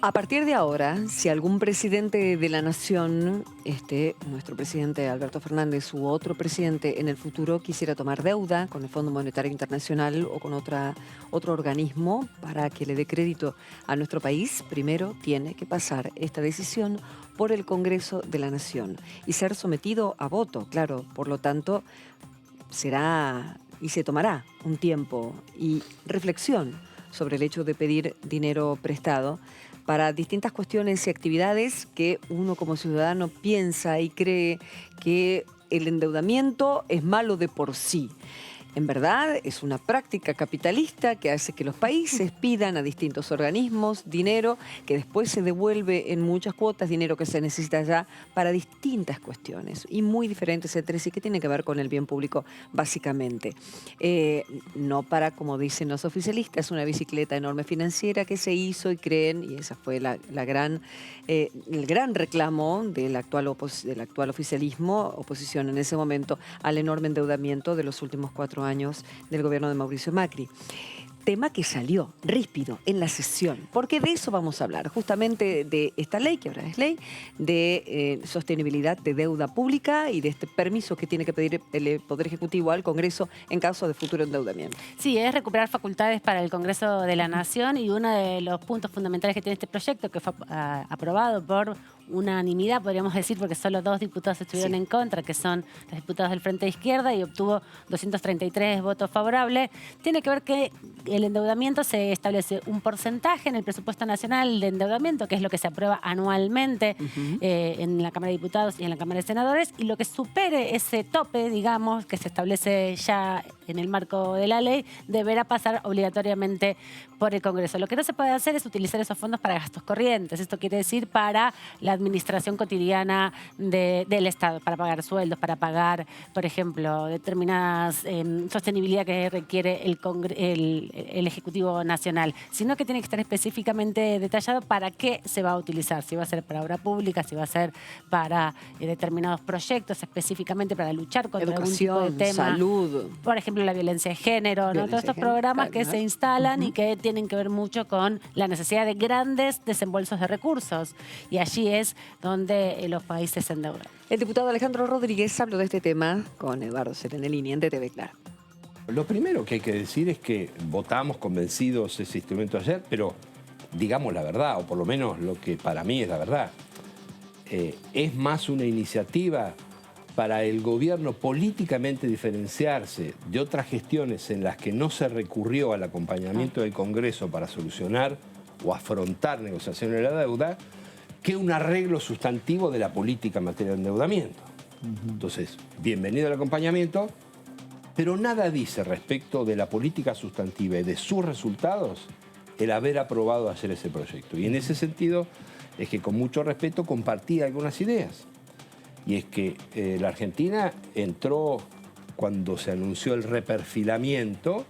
Speaker 1: A partir de ahora, si algún presidente de la nación, nuestro presidente Alberto Fernández u otro presidente en el futuro quisiera tomar deuda con el Fondo Monetario Internacional o con otro organismo para que le dé crédito a nuestro país, primero tiene que pasar esta decisión por el Congreso de la Nación y ser sometido a voto, claro. Por lo tanto, será y se tomará un tiempo y reflexión sobre el hecho de pedir dinero prestado para distintas cuestiones y actividades que uno como ciudadano piensa y cree que el endeudamiento es malo de por sí. En verdad, es una práctica capitalista que hace que los países pidan a distintos organismos dinero que después se devuelve en muchas cuotas, dinero que se necesita ya para distintas cuestiones y muy diferentes entre sí, que tienen que ver con el bien público básicamente. No para, como dicen los oficialistas, una bicicleta enorme financiera que se hizo y creen, y esa fue el gran reclamo del actual oficialismo, oposición en ese momento, al enorme endeudamiento de los últimos 4 años del gobierno de Mauricio Macri. Tema que salió ríspido en la sesión, porque de eso vamos a hablar, justamente de esta ley, que ahora es ley, de sostenibilidad de deuda pública y de este permiso que tiene que pedir el Poder Ejecutivo al Congreso en caso de futuro endeudamiento.
Speaker 2: Sí, es recuperar facultades para el Congreso de la Nación y uno de los puntos fundamentales que tiene este proyecto, que fue aprobado por unanimidad, podríamos decir, porque solo 2 diputados estuvieron en contra, que son los diputados del Frente de Izquierda, y obtuvo 233 votos favorables, tiene que ver que el endeudamiento se establece un porcentaje en el presupuesto nacional de endeudamiento, que es lo que se aprueba anualmente en la Cámara de Diputados y en la Cámara de Senadores, y lo que supere ese tope, digamos, que se establece ya en el marco de la ley, deberá pasar obligatoriamente por el Congreso. Lo que no se puede hacer es utilizar esos fondos para gastos corrientes. Esto quiere decir para la administración cotidiana del Estado, para pagar sueldos, para pagar, por ejemplo, determinadas sostenibilidad que requiere el Ejecutivo Nacional, sino que tiene que estar específicamente detallado para qué se va a utilizar, si va a ser para obra pública, si va a ser para determinados proyectos, específicamente para luchar contra
Speaker 1: educación,
Speaker 2: algún tipo de tema.
Speaker 1: Salud.
Speaker 2: Por ejemplo, la violencia de género, ¿no? Todos estos programas que se instalan y que tienen que ver mucho con la necesidad de grandes desembolsos de recursos. Y allí es donde los países se endeudan.
Speaker 1: El diputado Alejandro Rodríguez habló de este tema con Eduardo Serenelini en DTV Claro.
Speaker 3: Lo primero que hay que decir es que votamos convencidos ese instrumento ayer, pero digamos la verdad, o por lo menos lo que para mí es la verdad. Es más una iniciativa para el gobierno políticamente diferenciarse de otras gestiones en las que no se recurrió al acompañamiento del Congreso para solucionar o afrontar negociaciones de la deuda, que un arreglo sustantivo de la política en materia de endeudamiento. Entonces, bienvenido al acompañamiento, pero nada dice respecto de la política sustantiva y de sus resultados el haber aprobado ayer ese proyecto. Y en ese sentido es que con mucho respeto compartí algunas ideas. Y es que la Argentina entró, cuando se anunció el reperfilamiento,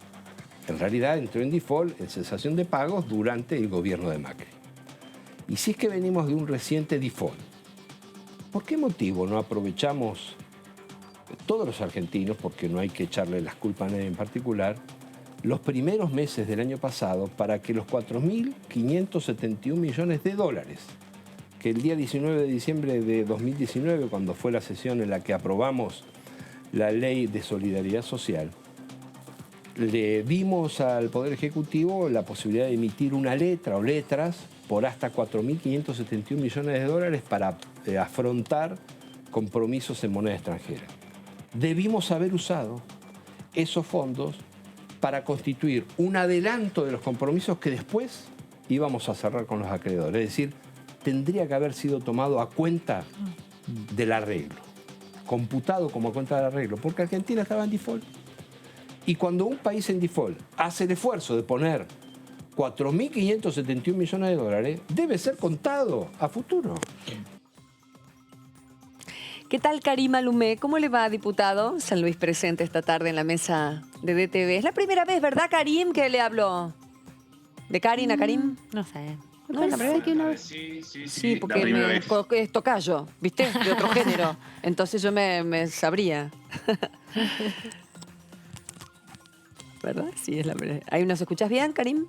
Speaker 3: en realidad entró en default, en cesación de pagos, durante el gobierno de Macri. Y si es que venimos de un reciente default, ¿por qué motivo no aprovechamos todos los argentinos, porque no hay que echarle las culpas a nadie en particular, los primeros meses del año pasado para que los 4.571 millones de dólares que el día 19 de diciembre de 2019, cuando fue la sesión en la que aprobamos la Ley de Solidaridad Social, le dimos al Poder Ejecutivo la posibilidad de emitir una letra o letras por hasta 4.571 millones de dólares para afrontar compromisos en moneda extranjera. Debimos haber usado esos fondos para constituir un adelanto de los compromisos que después íbamos a cerrar con los acreedores. Es decir, tendría que haber sido tomado a cuenta del arreglo, computado como a cuenta del arreglo, porque Argentina estaba en default. Y cuando un país en default hace el esfuerzo de poner 4.571 millones de dólares, debe ser contado a futuro.
Speaker 1: ¿Qué tal, Karim Alumé? ¿Cómo le va, diputado? San Luis presente esta tarde en la mesa de DTV. Es la primera vez, ¿verdad, Karim, que le habló? ¿De Karin a Karim?
Speaker 2: No sé.
Speaker 1: No, la verdad que no. Sí, porque es tocayo, ¿viste? De otro género. Entonces yo me sabría. ¿Verdad? Sí, es la verdad. ¿Ahí nos escuchás bien, Karim?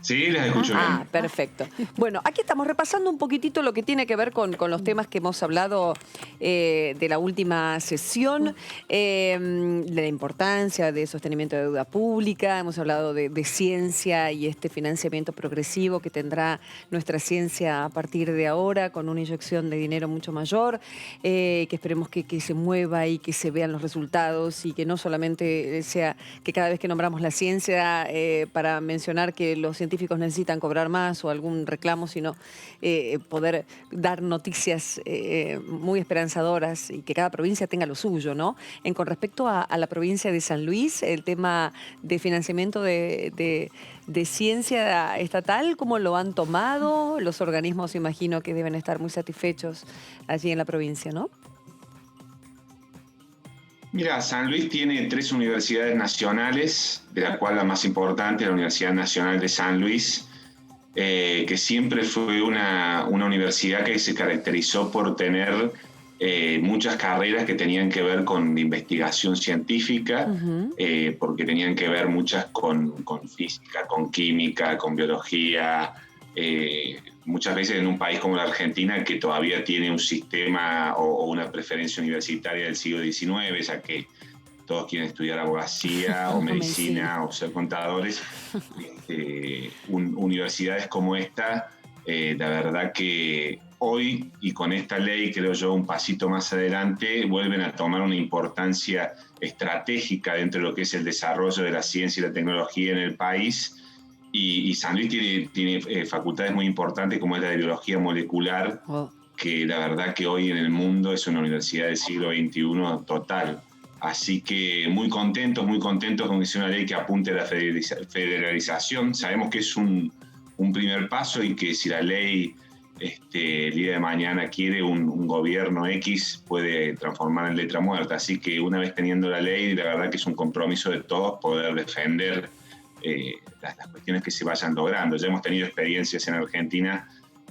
Speaker 4: Sí, las escucho bien.
Speaker 1: Ah, perfecto. Bueno, aquí estamos repasando un poquitito lo que tiene que ver con los temas que hemos hablado de la última sesión, de la importancia de sostenimiento de deuda pública, hemos hablado de ciencia y este financiamiento progresivo que tendrá nuestra ciencia a partir de ahora, con una inyección de dinero mucho mayor, que esperemos que se mueva y que se vean los resultados y que no solamente sea que cada vez que nombramos la ciencia para mencionar que los científicos necesitan cobrar más o algún reclamo, sino poder dar noticias muy esperanzadoras y que cada provincia tenga lo suyo, ¿no? Con respecto a la provincia de San Luis, el tema de financiamiento de ciencia estatal, ¿cómo lo han tomado? Los organismos, imagino que deben estar muy satisfechos allí en la provincia, ¿no?
Speaker 4: Mira, San Luis tiene 3 universidades nacionales, de la cual la más importante es la Universidad Nacional de San Luis, que siempre fue una universidad que se caracterizó por tener muchas carreras que tenían que ver con investigación científica, porque tenían que ver muchas con física, con química, con biología, muchas veces en un país como la Argentina, que todavía tiene un sistema o una preferencia universitaria del siglo XIX, ya que todos quieren estudiar abogacía o medicina o ser contadores, universidades como esta, la verdad que hoy, y con esta ley, creo yo, un pasito más adelante, vuelven a tomar una importancia estratégica dentro de lo que es el desarrollo de la ciencia y la tecnología en el país. Y San Luis tiene facultades muy importantes como es la de biología molecular, que la verdad que hoy en el mundo es una universidad del siglo XXI total. Así que muy contentos con que sea una ley que apunte a la federalización. Sabemos que es un primer paso y que si la ley el día de mañana quiere un gobierno X, puede transformar en letra muerta. Así que una vez teniendo la ley, la verdad que es un compromiso de todos poder defender las cuestiones que se vayan logrando. Ya hemos tenido experiencias en Argentina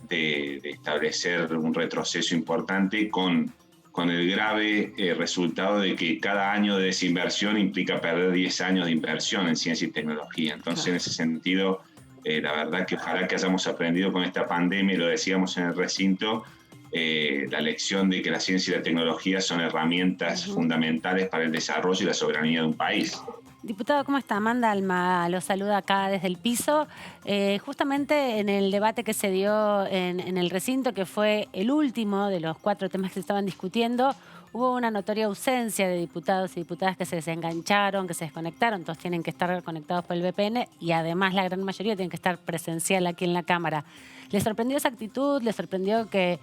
Speaker 4: de establecer un retroceso importante con el grave resultado de que cada año de desinversión implica perder 10 años de inversión en ciencia y tecnología. Entonces, en ese sentido, la verdad que ojalá que hayamos aprendido con esta pandemia, y lo decíamos en el recinto, la lección de que la ciencia y la tecnología son herramientas fundamentales para el desarrollo y la soberanía de un país.
Speaker 2: Diputado, ¿cómo está? Amanda Alma lo saluda acá desde el piso. Justamente en el debate que se dio en el recinto, que fue el último de los 4 temas que se estaban discutiendo, hubo una notoria ausencia de diputados y diputadas que se desengancharon, que se desconectaron. Todos tienen que estar conectados por el VPN y además la gran mayoría tienen que estar presencial aquí en la Cámara. ¿Les sorprendió esa actitud? ¿Les sorprendió que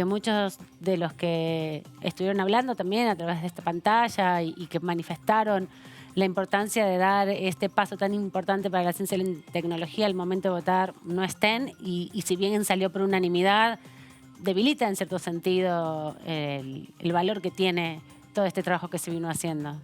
Speaker 2: muchos de los que estuvieron hablando también a través de esta pantalla y que manifestaron la importancia de dar este paso tan importante para la ciencia y la tecnología al momento de votar no estén? Y si bien salió por unanimidad, debilita en cierto sentido el valor que tiene todo este trabajo que se vino haciendo.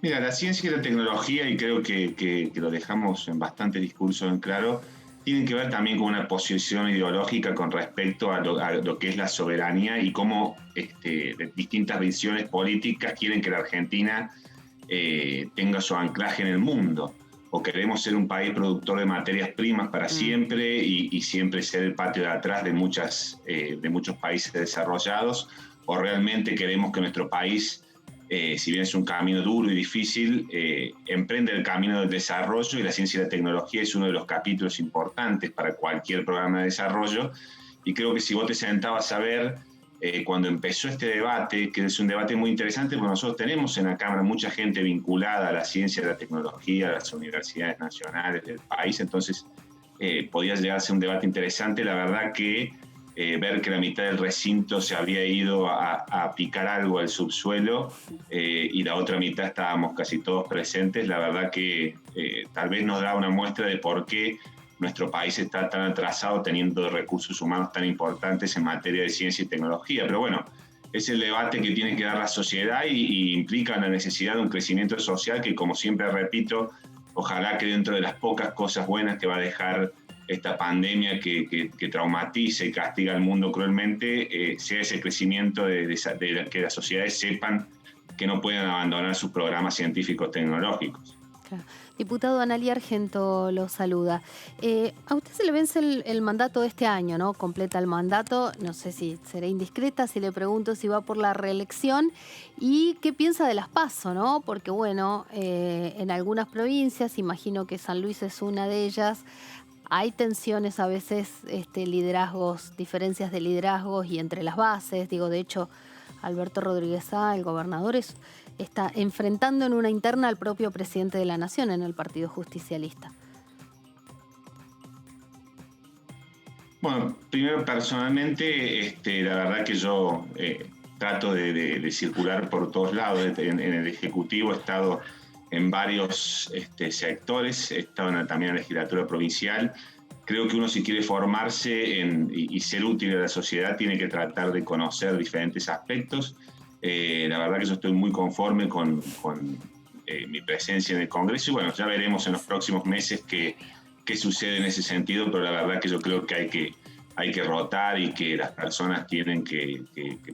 Speaker 4: Mira, la ciencia y la tecnología, y creo que lo dejamos en bastante discurso en claro, tienen que ver también con una posición ideológica con respecto a lo que es la soberanía y cómo distintas visiones políticas quieren que la Argentina tenga su anclaje en el mundo. O queremos ser un país productor de materias primas para siempre y siempre ser el patio de atrás de muchos países desarrollados, o realmente queremos que nuestro país, si bien es un camino duro y difícil, emprende el camino del desarrollo, y la ciencia y la tecnología es uno de los capítulos importantes para cualquier programa de desarrollo. Y creo que si vos te sentabas a ver cuando empezó este debate, que es un debate muy interesante porque nosotros tenemos en la Cámara mucha gente vinculada a la ciencia y la tecnología, a las universidades nacionales del país, entonces podía llegar a ser un debate interesante. La verdad que ver que la mitad del recinto se había ido a picar algo al subsuelo y la otra mitad estábamos casi todos presentes, la verdad que tal vez nos da una muestra de por qué nuestro país está tan atrasado teniendo recursos humanos tan importantes en materia de ciencia y tecnología. Pero bueno, es el debate que tiene que dar la sociedad y implica la necesidad de un crecimiento social que, como siempre repito, ojalá que dentro de las pocas cosas buenas que va a dejar esta pandemia que traumatiza y castiga al mundo cruelmente, sea ese crecimiento de que las sociedades sepan que no pueden abandonar sus programas científicos tecnológicos.
Speaker 11: Claro. Diputado Analía Argento lo saluda. A usted se le vence el mandato de este año, ¿no? Completa el mandato. No sé si será indiscreta si le pregunto si va por la reelección y qué piensa de las PASO, ¿no? Porque, bueno, en algunas provincias, imagino que San Luis es una de ellas, hay tensiones a veces, liderazgos, diferencias de liderazgos y entre las bases. Digo, de hecho, Alberto Rodríguez Sá, el gobernador, está enfrentando en una interna al propio presidente de la Nación en el Partido Justicialista.
Speaker 4: Bueno, primero personalmente, la verdad que yo trato de circular por todos lados. En el Ejecutivo he estado en varios sectores, he estado también en la legislatura provincial. Creo que uno, si quiere formarse y ser útil a la sociedad, tiene que tratar de conocer diferentes aspectos. La verdad que yo estoy muy conforme con mi presencia en el Congreso y bueno, ya veremos en los próximos meses qué sucede en ese sentido, pero la verdad que yo creo que hay que rotar y que las personas tienen que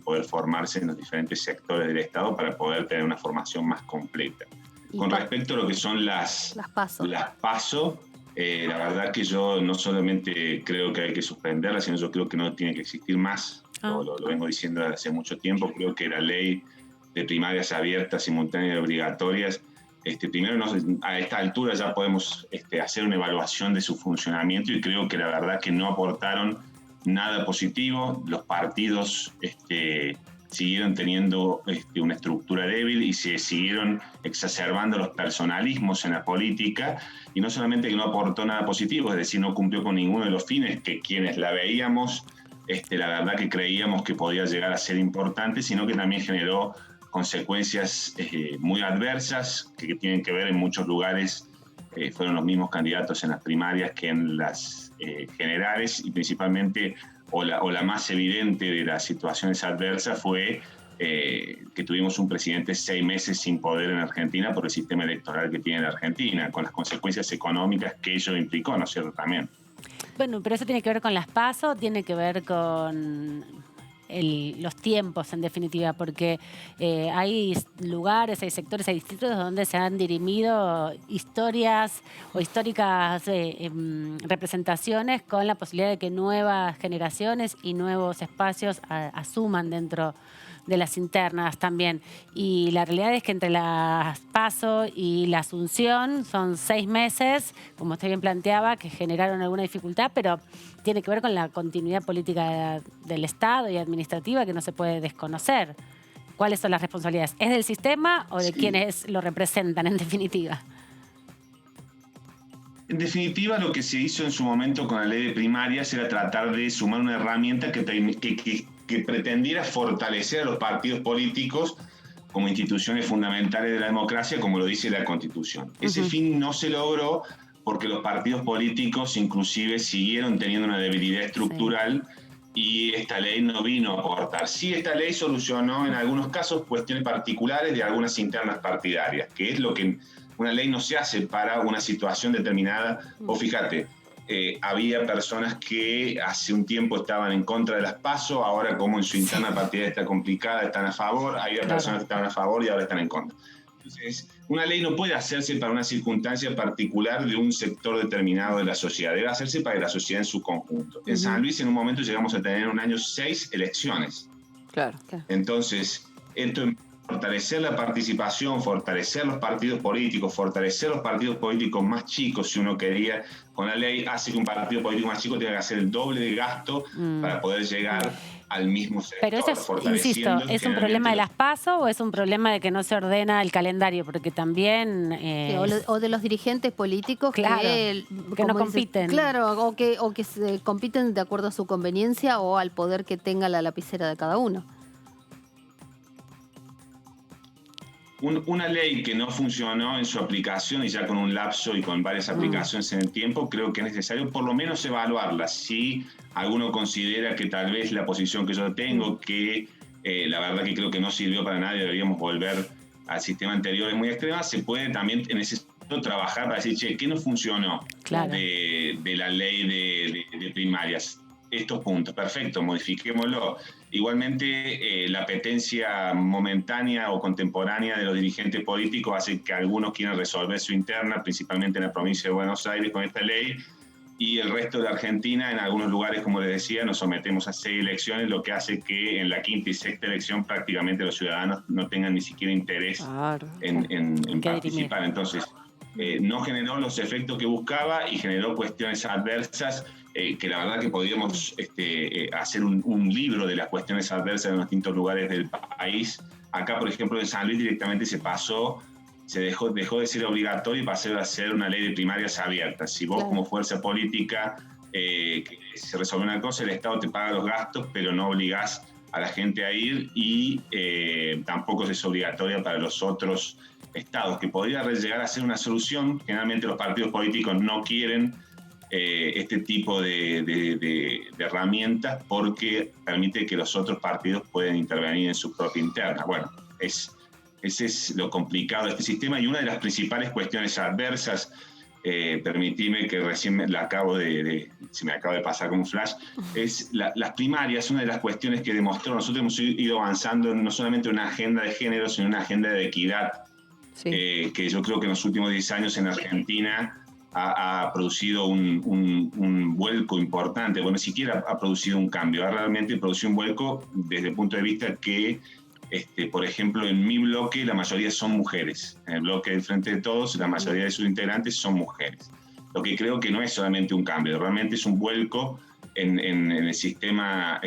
Speaker 4: poder formarse en los diferentes sectores del Estado para poder tener una formación más completa. Con respecto a lo que son las PASO, la verdad que yo no solamente creo que hay que suspenderlas, sino yo creo que no tiene que existir más. Lo vengo diciendo desde hace mucho tiempo. Creo que la ley de primarias abiertas, simultáneas y obligatorias, primero a esta altura ya podemos hacer una evaluación de su funcionamiento y creo que la verdad que no aportaron nada positivo. Los partidos siguieron teniendo una estructura débil y se siguieron exacerbando los personalismos en la política, y no solamente que no aportó nada positivo, es decir, no cumplió con ninguno de los fines que quienes la veíamos, la verdad que creíamos que podía llegar a ser importante, sino que también generó consecuencias muy adversas que tienen que ver en muchos lugares. Fueron los mismos candidatos en las primarias que en las generales, y principalmente o la más evidente de las situaciones adversas fue que tuvimos un presidente 6 meses sin poder en Argentina por el sistema electoral que tiene la Argentina, con las consecuencias económicas que ello implicó, ¿no es cierto? También.
Speaker 2: Bueno, pero eso tiene que ver con las PASO, tiene que ver con los tiempos, en definitiva, porque hay lugares, hay sectores, hay distritos donde se han dirimido historias o históricas representaciones con la posibilidad de que nuevas generaciones y nuevos espacios asuman dentro de las internas también. Y la realidad es que entre las PASO y la Asunción son 6 meses, como usted bien planteaba, que generaron alguna dificultad, pero tiene que ver con la continuidad política del Estado y administrativa que no se puede desconocer. ¿Cuáles son las responsabilidades? ¿Es del sistema o de quienes lo representan, en definitiva?
Speaker 4: En definitiva, lo que se hizo en su momento con la ley de primarias era tratar de sumar una herramienta que pretendiera fortalecer a los partidos políticos como instituciones fundamentales de la democracia, como lo dice la Constitución. Ese fin no se logró porque los partidos políticos inclusive siguieron teniendo una debilidad estructural y esta ley no vino a aportar. Sí, esta ley solucionó en algunos casos cuestiones particulares de algunas internas partidarias, que es lo que una ley no se hace para una situación determinada. O fíjate, había personas que hace un tiempo estaban en contra de las PASO, ahora como en su interna partidaria está complicada, están a favor. Había personas que estaban a favor y ahora están en contra. Entonces, una ley no puede hacerse para una circunstancia particular de un sector determinado de la sociedad, debe hacerse para la sociedad en su conjunto. En San Luis en un momento llegamos a tener en un año 6 elecciones.
Speaker 1: Claro.
Speaker 4: Entonces, esto fortalecer la participación, fortalecer los partidos políticos, fortalecer los partidos políticos más chicos, si uno quería, con la ley hace que un partido político más chico tenga que hacer el doble de gasto para poder llegar al mismo sector.
Speaker 2: Pero eso es, insisto, ¿es un problema de las PASO o es un problema de que no se ordena el calendario? Porque también...
Speaker 11: o de los dirigentes políticos
Speaker 2: claro, que no compiten.
Speaker 11: Claro, o que se compiten de acuerdo a su conveniencia o al poder que tenga la lapicera de cada uno.
Speaker 4: Una ley que no funcionó en su aplicación y ya con un lapso y con varias aplicaciones en el tiempo, creo que es necesario por lo menos evaluarla. Si alguno considera que tal vez la posición que yo tengo, que la verdad que creo que no sirvió para nada, deberíamos volver al sistema anterior, es muy extrema. Se puede también en ese sentido trabajar para decir, che, ¿qué no funcionó de la ley de primarias? Estos puntos, perfecto, modifiquémoslo. Igualmente, la apetencia momentánea o contemporánea de los dirigentes políticos hace que algunos quieran resolver su interna, principalmente en la provincia de Buenos Aires con esta ley, y el resto de Argentina, en algunos lugares, como les decía, nos sometemos a 6 elecciones, lo que hace que en la 5ª y 6ª elección prácticamente los ciudadanos no tengan ni siquiera interés en participar. Entonces, no generó los efectos que buscaba y generó cuestiones adversas que la verdad que podríamos hacer un libro de las cuestiones adversas en los distintos lugares del país. Acá, por ejemplo, en San Luis directamente se dejó de ser obligatorio y pasó a ser una ley de primarias abiertas. Si vos como fuerza política que se resuelve una cosa, el Estado te paga los gastos, pero no obligás a la gente a ir, y tampoco es obligatoria para los otros estados, que podría llegar a ser una solución. Generalmente los partidos políticos no quieren este tipo de herramientas porque permite que los otros partidos puedan intervenir en su propia interna. Bueno, ese es lo complicado de este sistema, y una de las principales cuestiones adversas, permitime que recién se me acaba de pasar como un flash, es las primarias. Una de las cuestiones que demostró, nosotros hemos ido avanzando no solamente en una agenda de género, sino en una agenda de equidad, que yo creo que en los últimos 10 años en Argentina ha producido un vuelco importante. Bueno, ni siquiera ha producido un cambio, ha realmente producido un vuelco desde el punto de vista que, por ejemplo, en mi bloque la mayoría son mujeres. En el bloque del Frente de Todos, la mayoría de sus integrantes son mujeres. Lo que creo que no es solamente un cambio, realmente es un vuelco en el sistema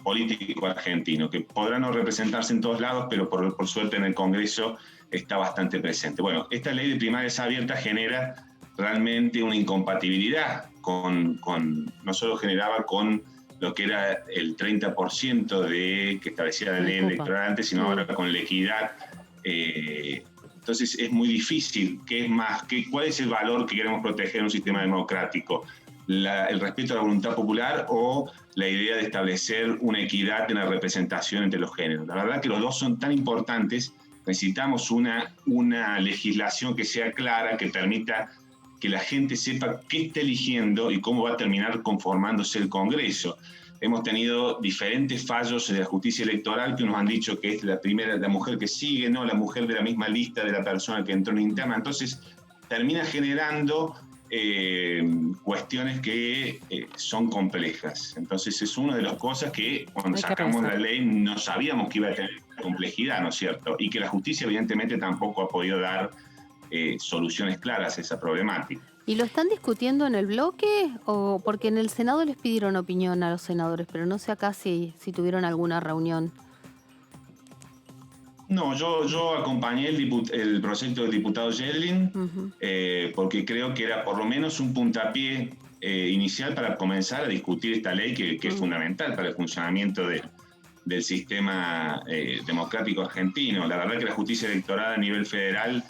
Speaker 4: político argentino, que podrá no representarse en todos lados, pero por suerte en el Congreso está bastante presente. Bueno, esta ley de primarias abiertas genera realmente una incompatibilidad no solo generaba con lo que era el 30% que establecía la ley electoral antes, sino ahora con la equidad. Entonces es muy difícil. ¿Cuál es el valor que queremos proteger en un sistema democrático? ¿El respeto a la voluntad popular o la idea de establecer una equidad en la representación entre los géneros? La verdad que los dos son tan importantes. Necesitamos una legislación que sea clara, que permita que la gente sepa qué está eligiendo y cómo va a terminar conformándose el Congreso. Hemos tenido diferentes fallos de la justicia electoral que nos han dicho que es la mujer que sigue, no la mujer de la misma lista de la persona que entró en interna. Entonces termina generando cuestiones que son complejas. Entonces es una de las cosas que cuando sacamos la ley no sabíamos que iba a tener complejidad, ¿no es cierto? Y que la justicia evidentemente tampoco ha podido dar soluciones claras a esa problemática.
Speaker 5: ¿Y lo están discutiendo en el bloque? O porque en el Senado les pidieron opinión a los senadores, pero no sé acá si tuvieron alguna reunión.
Speaker 4: No, yo acompañé el proyecto del diputado Yedlin, porque creo que era por lo menos un puntapié inicial para comenzar a discutir esta ley que es fundamental para el funcionamiento del sistema democrático argentino. La verdad que la justicia electoral a nivel federal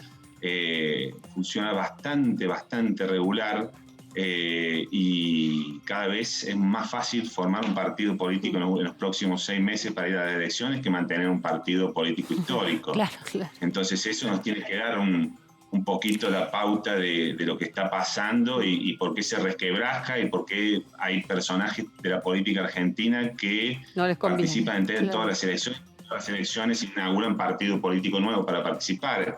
Speaker 4: funciona bastante regular, y cada vez es más fácil formar un partido político en los próximos 6 meses para ir a las elecciones que mantener un partido político histórico.
Speaker 5: Claro.
Speaker 4: Entonces eso nos tiene que dar un poquito la pauta de lo que está pasando y por qué se resquebraja y por qué hay personajes de la política argentina que participan en todas las elecciones. Todas las elecciones inauguran partido político nuevo para participar.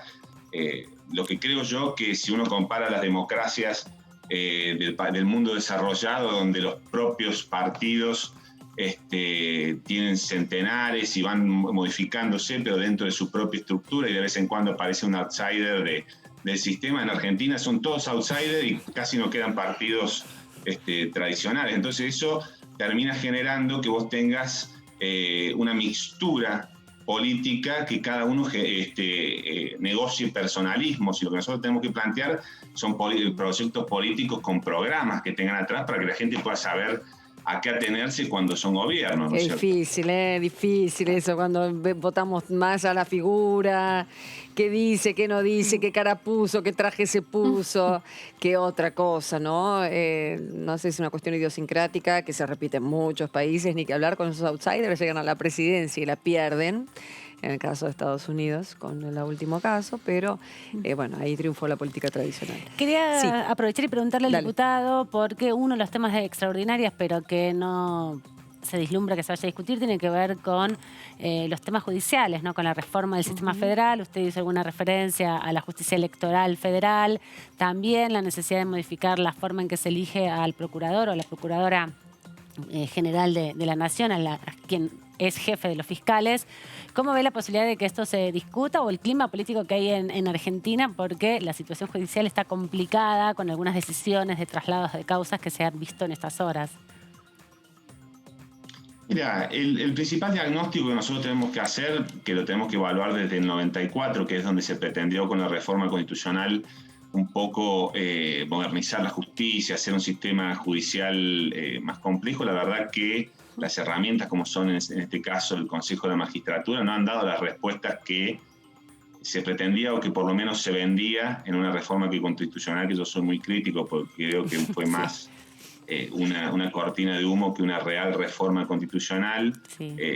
Speaker 4: Lo que creo yo que si uno compara las democracias del mundo desarrollado, donde los propios partidos tienen centenares y van modificándose, pero dentro de su propia estructura, y de vez en cuando aparece un outsider del sistema, en Argentina son todos outsiders y casi no quedan partidos tradicionales. Entonces eso termina generando que vos tengas una mixtura política, que cada uno negocie personalismos, y lo que nosotros tenemos que plantear son proyectos políticos con programas que tengan atrás para que la gente pueda saber a qué atenerse cuando son gobiernos, ¿no es cierto?
Speaker 1: Difícil eso, cuando votamos más a la figura, qué dice, qué no dice, qué cara puso, qué traje se puso, qué otra cosa, ¿no? No sé si es una cuestión idiosincrática que se repite en muchos países, ni que hablar con esos outsiders, llegan a la presidencia y la pierden. En el caso de Estados Unidos, con el último caso, pero bueno, ahí triunfó la política tradicional.
Speaker 2: Quería aprovechar y preguntarle al diputado, porque uno de los temas de extraordinarias, pero que no se vislumbra que se vaya a discutir, tiene que ver con los temas judiciales, ¿no? Con la reforma del sistema federal. Usted hizo alguna referencia a la justicia electoral federal, también la necesidad de modificar la forma en que se elige al procurador o a la procuradora general de la Nación, a quien es jefe de los fiscales. ¿Cómo ve la posibilidad de que esto se discuta o el clima político que hay en Argentina? Porque la situación judicial está complicada con algunas decisiones de traslados de causas que se han visto en estas horas.
Speaker 4: Mira, el principal diagnóstico que nosotros tenemos que hacer, que lo tenemos que evaluar desde el 94, que es donde se pretendió con la reforma constitucional un poco modernizar la justicia, hacer un sistema judicial más complejo. La verdad que las herramientas como son en este caso el Consejo de la Magistratura no han dado las respuestas que se pretendía o que por lo menos se vendía en una reforma constitucional, que yo soy muy crítico porque creo que fue más una cortina de humo que una real reforma constitucional.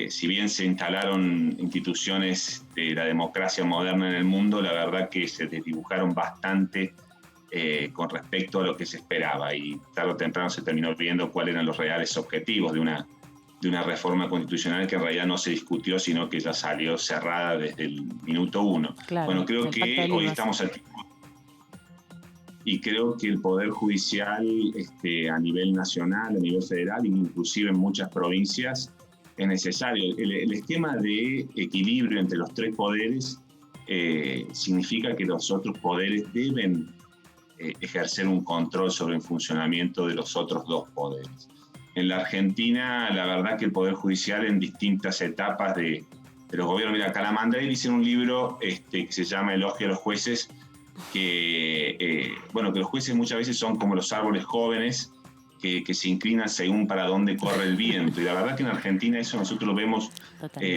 Speaker 4: Si bien se instalaron instituciones de la democracia moderna en el mundo, la verdad que se desdibujaron bastante con respecto a lo que se esperaba, y tarde o temprano se terminó viendo cuáles eran los reales objetivos de una reforma constitucional que en realidad no se discutió, sino que ya salió cerrada desde el minuto uno. Claro, bueno, creo que hoy estamos aquí y creo que el Poder Judicial a nivel nacional, a nivel federal, inclusive en muchas provincias, es necesario. El esquema de equilibrio entre los tres poderes significa que los otros poderes deben ejercer un control sobre el funcionamiento de los otros dos poderes. En la Argentina, la verdad que el Poder Judicial en distintas etapas de los gobiernos, mira, Calamandrei dice en un libro que se llama Elogio a los jueces, que los jueces muchas veces son como los árboles jóvenes que se inclinan según para dónde corre el viento. Y la verdad que en Argentina eso nosotros lo vemos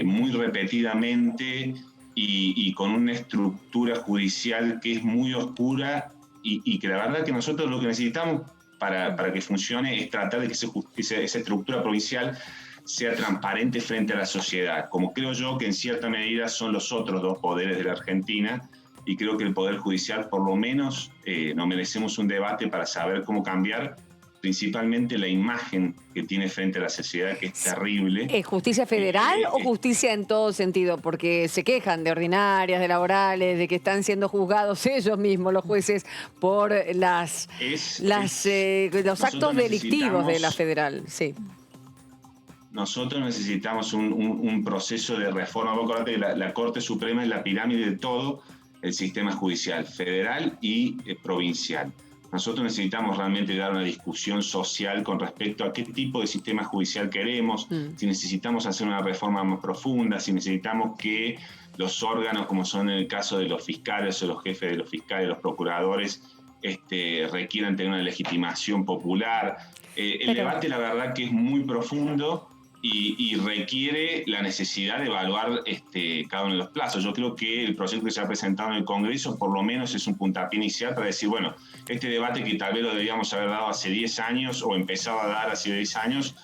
Speaker 4: muy repetidamente y con una estructura judicial que es muy oscura y que la verdad que nosotros lo que necesitamos para que funcione es tratar de que esa estructura provincial sea transparente frente a la sociedad, como creo yo que en cierta medida son los otros dos poderes de la Argentina, y creo que el Poder Judicial por lo menos nos merecemos un debate para saber cómo cambiar principalmente la imagen que tiene frente a la sociedad, que es terrible.
Speaker 1: ¿Es justicia federal o justicia en todo sentido? Porque se quejan de ordinarias, de laborales, de que están siendo juzgados ellos mismos, los jueces, por los actos delictivos de la federal. Sí.
Speaker 4: Nosotros necesitamos un proceso de reforma. Vos acordate que la Corte Suprema es la pirámide de todo el sistema judicial, federal y provincial. Nosotros necesitamos realmente dar una discusión social con respecto a qué tipo de sistema judicial queremos, si necesitamos hacer una reforma más profunda, si necesitamos que los órganos, como son en el caso de los fiscales o los jefes de los fiscales, los procuradores, requieran tener una legitimación popular. El debate, la verdad, que es muy profundo y requiere la necesidad de evaluar cada uno de los plazos. Yo creo que el proyecto que se ha presentado en el Congreso por lo menos es un puntapié inicial para decir, bueno, este debate que tal vez lo debíamos haber dado hace 10 años o empezaba a dar hace 10 años,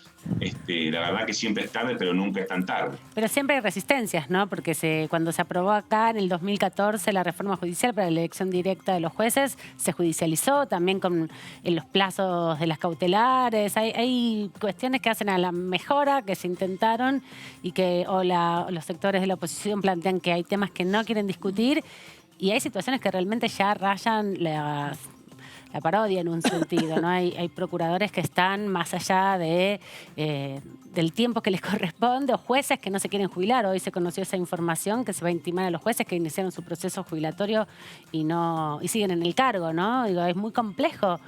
Speaker 4: la verdad que siempre es tarde, pero nunca es tan tarde.
Speaker 2: Pero siempre hay resistencias, ¿no? Porque cuando se aprobó acá en el 2014 la reforma judicial para la elección directa de los jueces, se judicializó también en los plazos de las cautelares. Hay cuestiones que hacen a la mejora, que se intentaron y que los sectores de la oposición plantean que hay temas que no quieren discutir, y hay situaciones que realmente ya rayan la parodia en un sentido, ¿no? Hay procuradores que están más allá del tiempo que les corresponde, o jueces que no se quieren jubilar. Hoy se conoció esa información que se va a intimar a los jueces que iniciaron su proceso jubilatorio y siguen en el cargo, ¿no? Digo, es muy complejo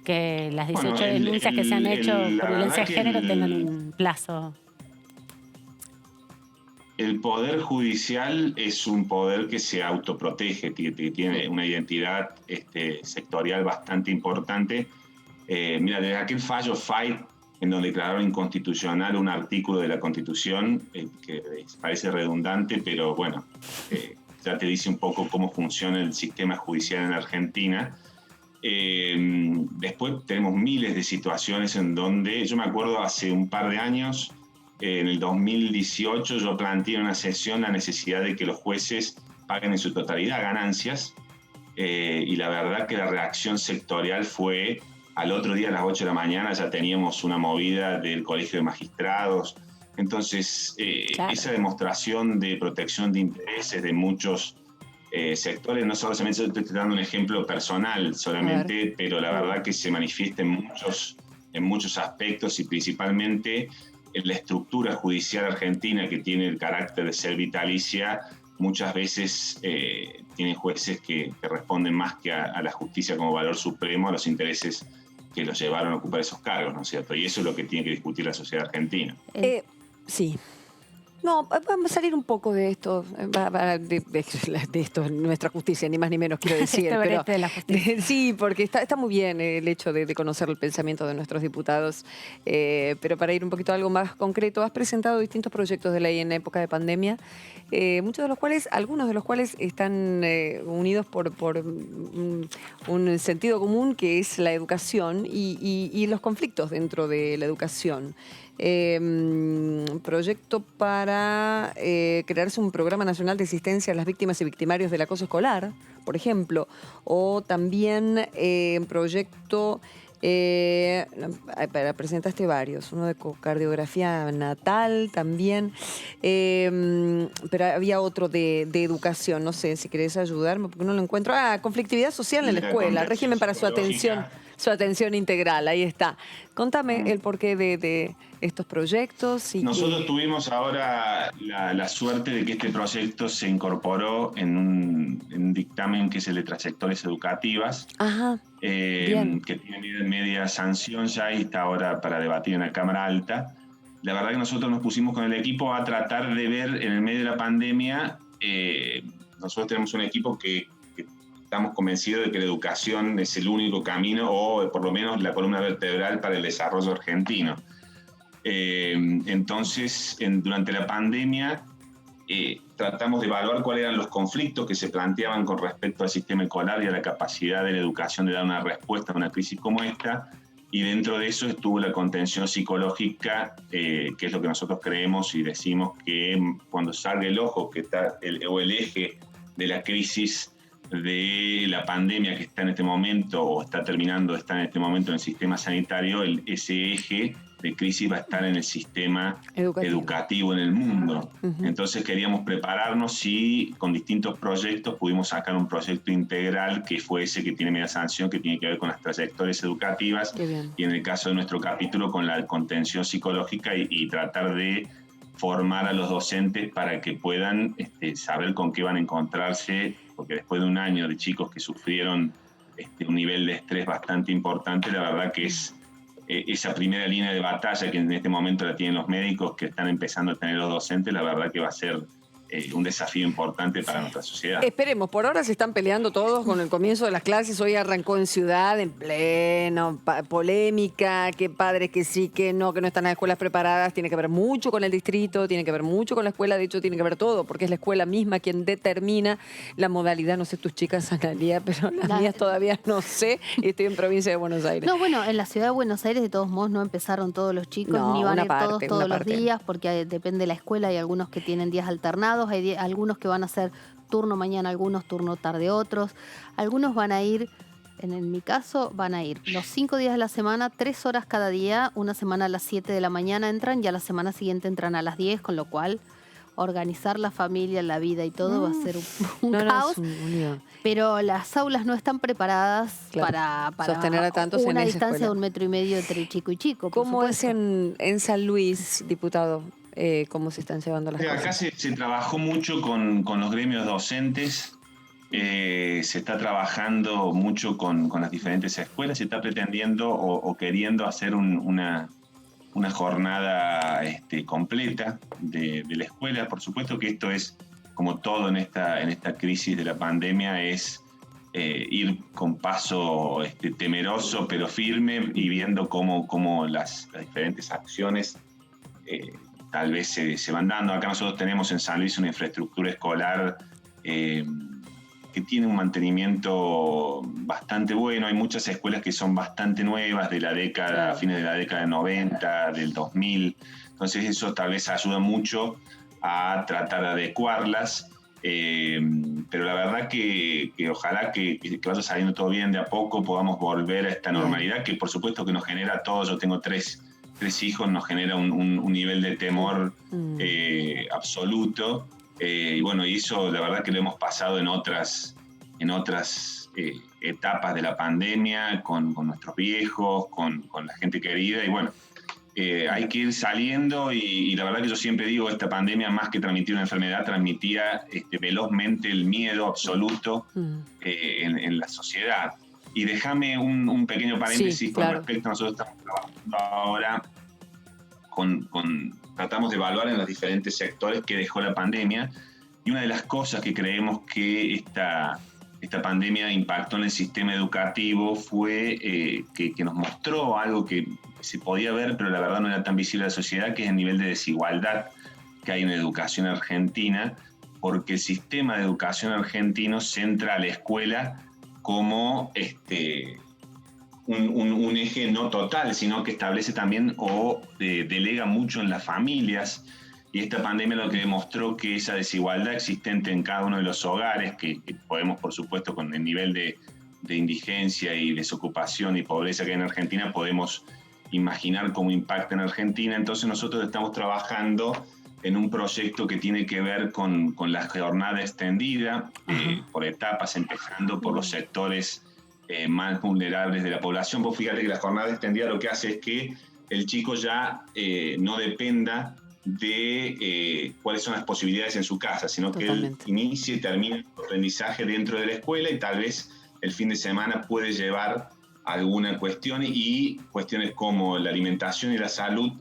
Speaker 2: que las 18 denuncias que se han hecho por violencia de género tengan un plazo.
Speaker 4: El Poder Judicial es un poder que se autoprotege, que tiene una identidad sectorial bastante importante. Mira, desde aquel fallo Fight en donde declararon inconstitucional un artículo de la Constitución que parece redundante, pero bueno, ya te dice un poco cómo funciona el sistema judicial en Argentina. Después tenemos miles de situaciones en donde, yo me acuerdo hace un par de años, en el 2018 yo planteé en una sesión la necesidad de que los jueces paguen en su totalidad ganancias, y la verdad que la reacción sectorial fue, al otro día a las 8 de la mañana ya teníamos una movida del Colegio de Magistrados. Entonces, claro, esa demostración de protección de intereses de muchos sectores, no solamente estoy dando un ejemplo personal solamente, pero la verdad que se manifiesta en muchos aspectos, y principalmente en la estructura judicial argentina, que tiene el carácter de ser vitalicia. Muchas veces tienen jueces que responden más que a la justicia como valor supremo, a los intereses que los llevaron a ocupar esos cargos, ¿no es cierto? Y eso es lo que tiene que discutir la sociedad argentina.
Speaker 1: Sí. No, vamos a salir un poco de esto, de esto, nuestra justicia, ni más ni menos quiero decir.
Speaker 2: Pero, de la justicia.
Speaker 1: Sí, porque está muy bien el hecho de conocer el pensamiento de nuestros diputados, pero para ir un poquito a algo más concreto, has presentado distintos proyectos de ley en época de pandemia, algunos de los cuales están unidos por un sentido común, que es la educación y los conflictos dentro de la educación. Proyecto para crearse un programa nacional de asistencia a las víctimas y victimarios del acoso escolar, por ejemplo, o también proyecto, presentaste varios, uno de cardiografía natal también, pero había otro de educación, no sé si querés ayudarme porque no lo encuentro. Conflictividad social en la escuela, régimen para su atención integral, ahí está. Contame el porqué de estos proyectos.
Speaker 4: Nosotros tuvimos ahora la suerte de que este proyecto se incorporó en un dictamen que es el de trayectorias educativas, que tiene media sanción ya y está ahora para debatir en la Cámara Alta. La verdad que nosotros nos pusimos con el equipo a tratar de ver en el medio de la pandemia, nosotros tenemos un equipo que estamos convencidos de que la educación es el único camino, o por lo menos la columna vertebral para el desarrollo argentino. Entonces, durante la pandemia, tratamos de evaluar cuáles eran los conflictos que se planteaban con respecto al sistema escolar y a la capacidad de la educación de dar una respuesta a una crisis como esta, y dentro de eso estuvo la contención psicológica, que es lo que nosotros creemos y decimos que cuando salga el ojo, que está el eje de la crisis de la pandemia que está en este momento, o está terminando de estar en este momento en el sistema sanitario, ese eje de crisis va a estar en el sistema educativo en el mundo. Entonces queríamos prepararnos y con distintos proyectos pudimos sacar un proyecto integral que fue ese que tiene media sanción, que tiene que ver con las trayectorias educativas, y en el caso de nuestro capítulo con la contención psicológica y tratar de formar a los docentes para que puedan saber con qué van a encontrarse, porque después de un año de chicos que sufrieron un nivel de estrés bastante importante, la verdad que es esa primera línea de batalla que en este momento la tienen los médicos, que están empezando a tener los docentes, la verdad que va a ser un desafío importante para nuestra sociedad.
Speaker 1: Esperemos, por ahora se están peleando todos con el comienzo de las clases. Hoy arrancó en Ciudad, en pleno, polémica, que padres que sí, que no están las escuelas preparadas. Tiene que ver mucho con el distrito, tiene que ver mucho con la escuela, de hecho tiene que ver todo, porque es la escuela misma quien determina la modalidad. No sé tus chicas, Analía, pero las mías todavía no sé, y estoy en provincia de Buenos Aires.
Speaker 5: No, bueno, en la ciudad de Buenos Aires de todos modos no empezaron todos los chicos, ni van a ir todos los días, porque depende de la escuela. Hay algunos que tienen días alternados, hay algunos que van a hacer turno mañana, algunos turno tarde, otros. Algunos van a ir, en mi caso, van a ir los 5 días de la semana, 3 horas cada día. Una semana a las 7 de la mañana entran y a la semana siguiente entran a las 10, con lo cual organizar la familia, la vida y todo va a ser un caos. Pero las aulas no están preparadas para
Speaker 1: sostener a tantos
Speaker 5: una
Speaker 1: en
Speaker 5: distancia
Speaker 1: esa
Speaker 5: de 1,5 metros entre chico y chico.
Speaker 1: ¿Cómo es en San Luis, diputado? ¿Cómo se están llevando las cosas?
Speaker 4: Acá se trabajó mucho con los gremios docentes, se está trabajando mucho con las diferentes escuelas, se está pretendiendo o queriendo hacer una jornada completa de la escuela. Por supuesto que esto es, como todo en esta crisis de la pandemia, es ir con paso temeroso pero firme y viendo cómo las diferentes acciones tal vez se van dando. Acá nosotros tenemos en San Luis una infraestructura escolar que tiene un mantenimiento bastante bueno. Hay muchas escuelas que son bastante nuevas, de la década, fines de la década de 90, del 2000. Entonces eso tal vez ayuda mucho a tratar de adecuarlas. Pero la verdad que ojalá que vaya saliendo todo bien de a poco, podamos volver a esta normalidad que por supuesto que nos genera a todos. Yo tengo tres hijos, nos genera un nivel de temor absoluto. Y bueno, y eso la verdad que lo hemos pasado en otras etapas de la pandemia, con nuestros viejos, con la gente querida, y bueno, hay que ir saliendo y la verdad que yo siempre digo, esta pandemia más que transmitir una enfermedad, transmitía velozmente el miedo absoluto en la sociedad. Y déjame un pequeño paréntesis con respecto a nosotros estamos trabajando ahora tratamos de evaluar en los diferentes sectores que dejó la pandemia, y una de las cosas que creemos que esta pandemia impactó en el sistema educativo fue que nos mostró algo que se podía ver, pero la verdad no era tan visible a la sociedad, que es el nivel de desigualdad que hay en la educación argentina, porque el sistema de educación argentino centra a la escuela como un eje no total, sino que establece también o delega mucho en las familias. Y esta pandemia lo que demostró que esa desigualdad existente en cada uno de los hogares, que podemos, por supuesto, con el nivel de indigencia y desocupación y pobreza que hay en Argentina, podemos imaginar cómo impacta en Argentina. Entonces nosotros estamos trabajando en un proyecto que tiene que ver con la jornada extendida, por etapas, empezando por los sectores más vulnerables de la población. Vos fíjate que la jornada extendida lo que hace es que el chico ya no dependa de cuáles son las posibilidades en su casa, sino que él inicie y termine el aprendizaje dentro de la escuela, y tal vez el fin de semana puede llevar alguna cuestión, y cuestiones como la alimentación y la salud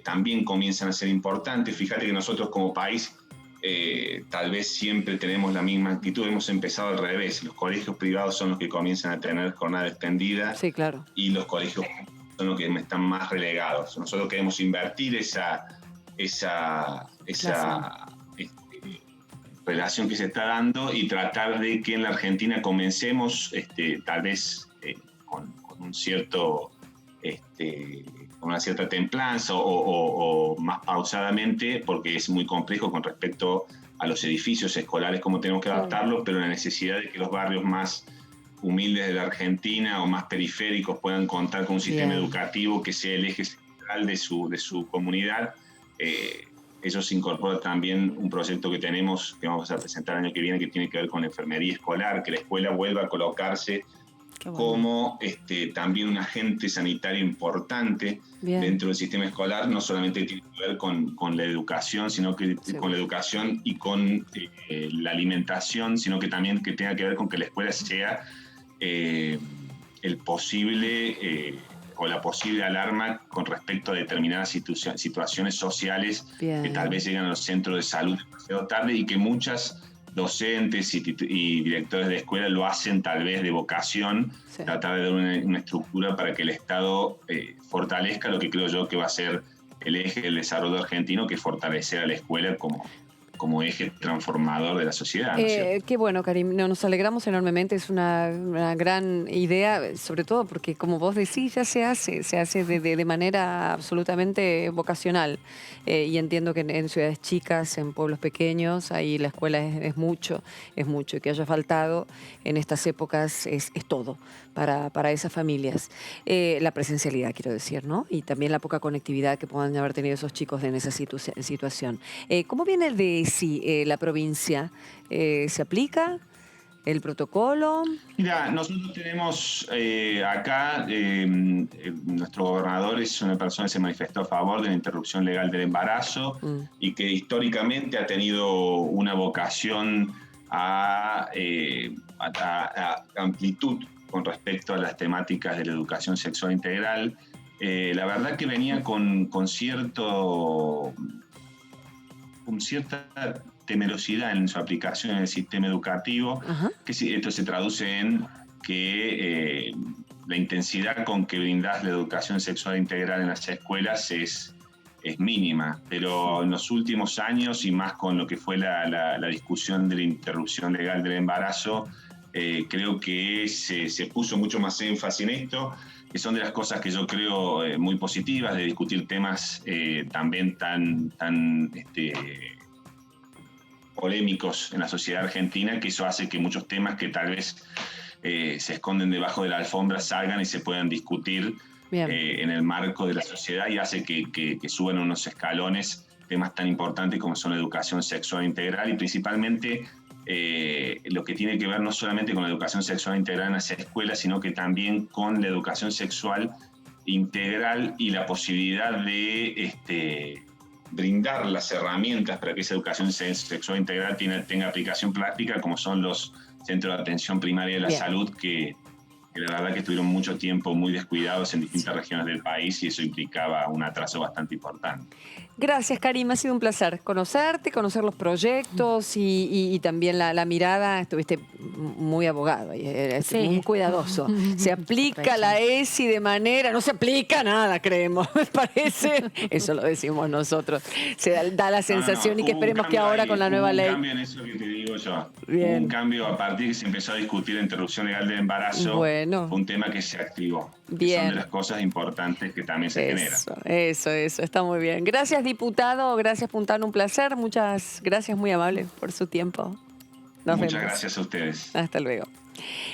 Speaker 4: también comienzan a ser importantes. Fíjate que nosotros como país tal vez siempre tenemos la misma actitud, hemos empezado al revés. Los colegios privados son los que comienzan a tener jornada extendida, y los colegios son los que están más relegados. Nosotros queremos invertir esa relación que se está dando y tratar de que en la Argentina comencemos tal vez con un cierto con una cierta templanza o más pausadamente, porque es muy complejo con respecto a los edificios escolares, cómo tenemos que adaptarlos, pero la necesidad de que los barrios más humildes de la Argentina o más periféricos puedan contar con un sistema educativo que sea el eje central de su comunidad. Eso se incorpora también un proyecto que tenemos, que vamos a presentar el año que viene, que tiene que ver con la enfermería escolar, que la escuela vuelva a colocarse como también un agente sanitario importante dentro del sistema escolar. No solamente tiene que ver con la educación, sino que con la educación y con la alimentación, sino que también que tenga que ver con que la escuela sea el posible o la posible alarma con respecto a determinadas situaciones sociales que tal vez llegan a los centros de salud demasiado tarde, y que muchas docentes y directores de escuela lo hacen tal vez de vocación, tratar de dar una estructura para que el Estado fortalezca lo que creo yo que va a ser el eje del desarrollo argentino, que es fortalecer a la escuela como eje transformador de la sociedad. ¿No?
Speaker 1: Qué bueno, Karim. Nos alegramos enormemente. Es una gran idea, sobre todo porque, como vos decís, ya se hace de manera absolutamente vocacional. Y entiendo que en ciudades chicas, en pueblos pequeños, ahí la escuela es mucho. Y que haya faltado en estas épocas es todo para esas familias. La presencialidad, quiero decir, ¿no? Y también la poca conectividad que puedan haber tenido esos chicos en esa situación. ¿Cómo viene de la provincia? ¿Se aplica el protocolo?
Speaker 4: Mira, nosotros tenemos acá, nuestro gobernador es una persona que se manifestó a favor de la interrupción legal del embarazo y que históricamente ha tenido una vocación a amplitud con respecto a las temáticas de la educación sexual integral. La verdad que venía con cierto con cierta temerosidad en su aplicación en el sistema educativo, que esto se traduce en que la intensidad con que brindás la educación sexual integral en las escuelas es mínima, pero en los últimos años, y más con lo que fue la discusión de la interrupción legal del embarazo, creo que se puso mucho más énfasis en esto, que son de las cosas que yo creo muy positivas, de discutir temas también tan polémicos en la sociedad argentina, que eso hace que muchos temas que tal vez se esconden debajo de la alfombra salgan y se puedan discutir en el marco de la sociedad, y hace que suban unos escalones temas tan importantes como son la educación sexual integral, y principalmente lo que tiene que ver no solamente con la educación sexual integral en las escuelas, sino que también con la educación sexual integral y la posibilidad de brindar las herramientas para que esa educación sexual integral tenga aplicación práctica, como son los centros de atención primaria de la salud, que la verdad que estuvieron mucho tiempo muy descuidados en distintas regiones del país, y eso implicaba un atraso bastante importante.
Speaker 1: Gracias, Karim. Ha sido un placer conocerte, conocer los proyectos y también la mirada. Estuviste muy abogado, muy cuidadoso. Se aplica la ESI de manera... No se aplica nada, creemos, me parece. Eso lo decimos nosotros. Se da la sensación y que esperemos que ahora con la nueva ley...
Speaker 4: Hubo un cambio en eso que te digo yo. Hubo un cambio a partir que se empezó a discutir la interrupción legal del embarazo.
Speaker 1: Bueno.
Speaker 4: Fue un tema que se activó.
Speaker 1: Bien.
Speaker 4: Son de las cosas importantes que también se generan.
Speaker 1: Eso, está muy bien. Gracias, diputado. Gracias, Puntano, un placer. Muchas gracias, muy amable por su tiempo. Nos vemos.
Speaker 4: Muchas gracias a ustedes.
Speaker 1: Hasta luego.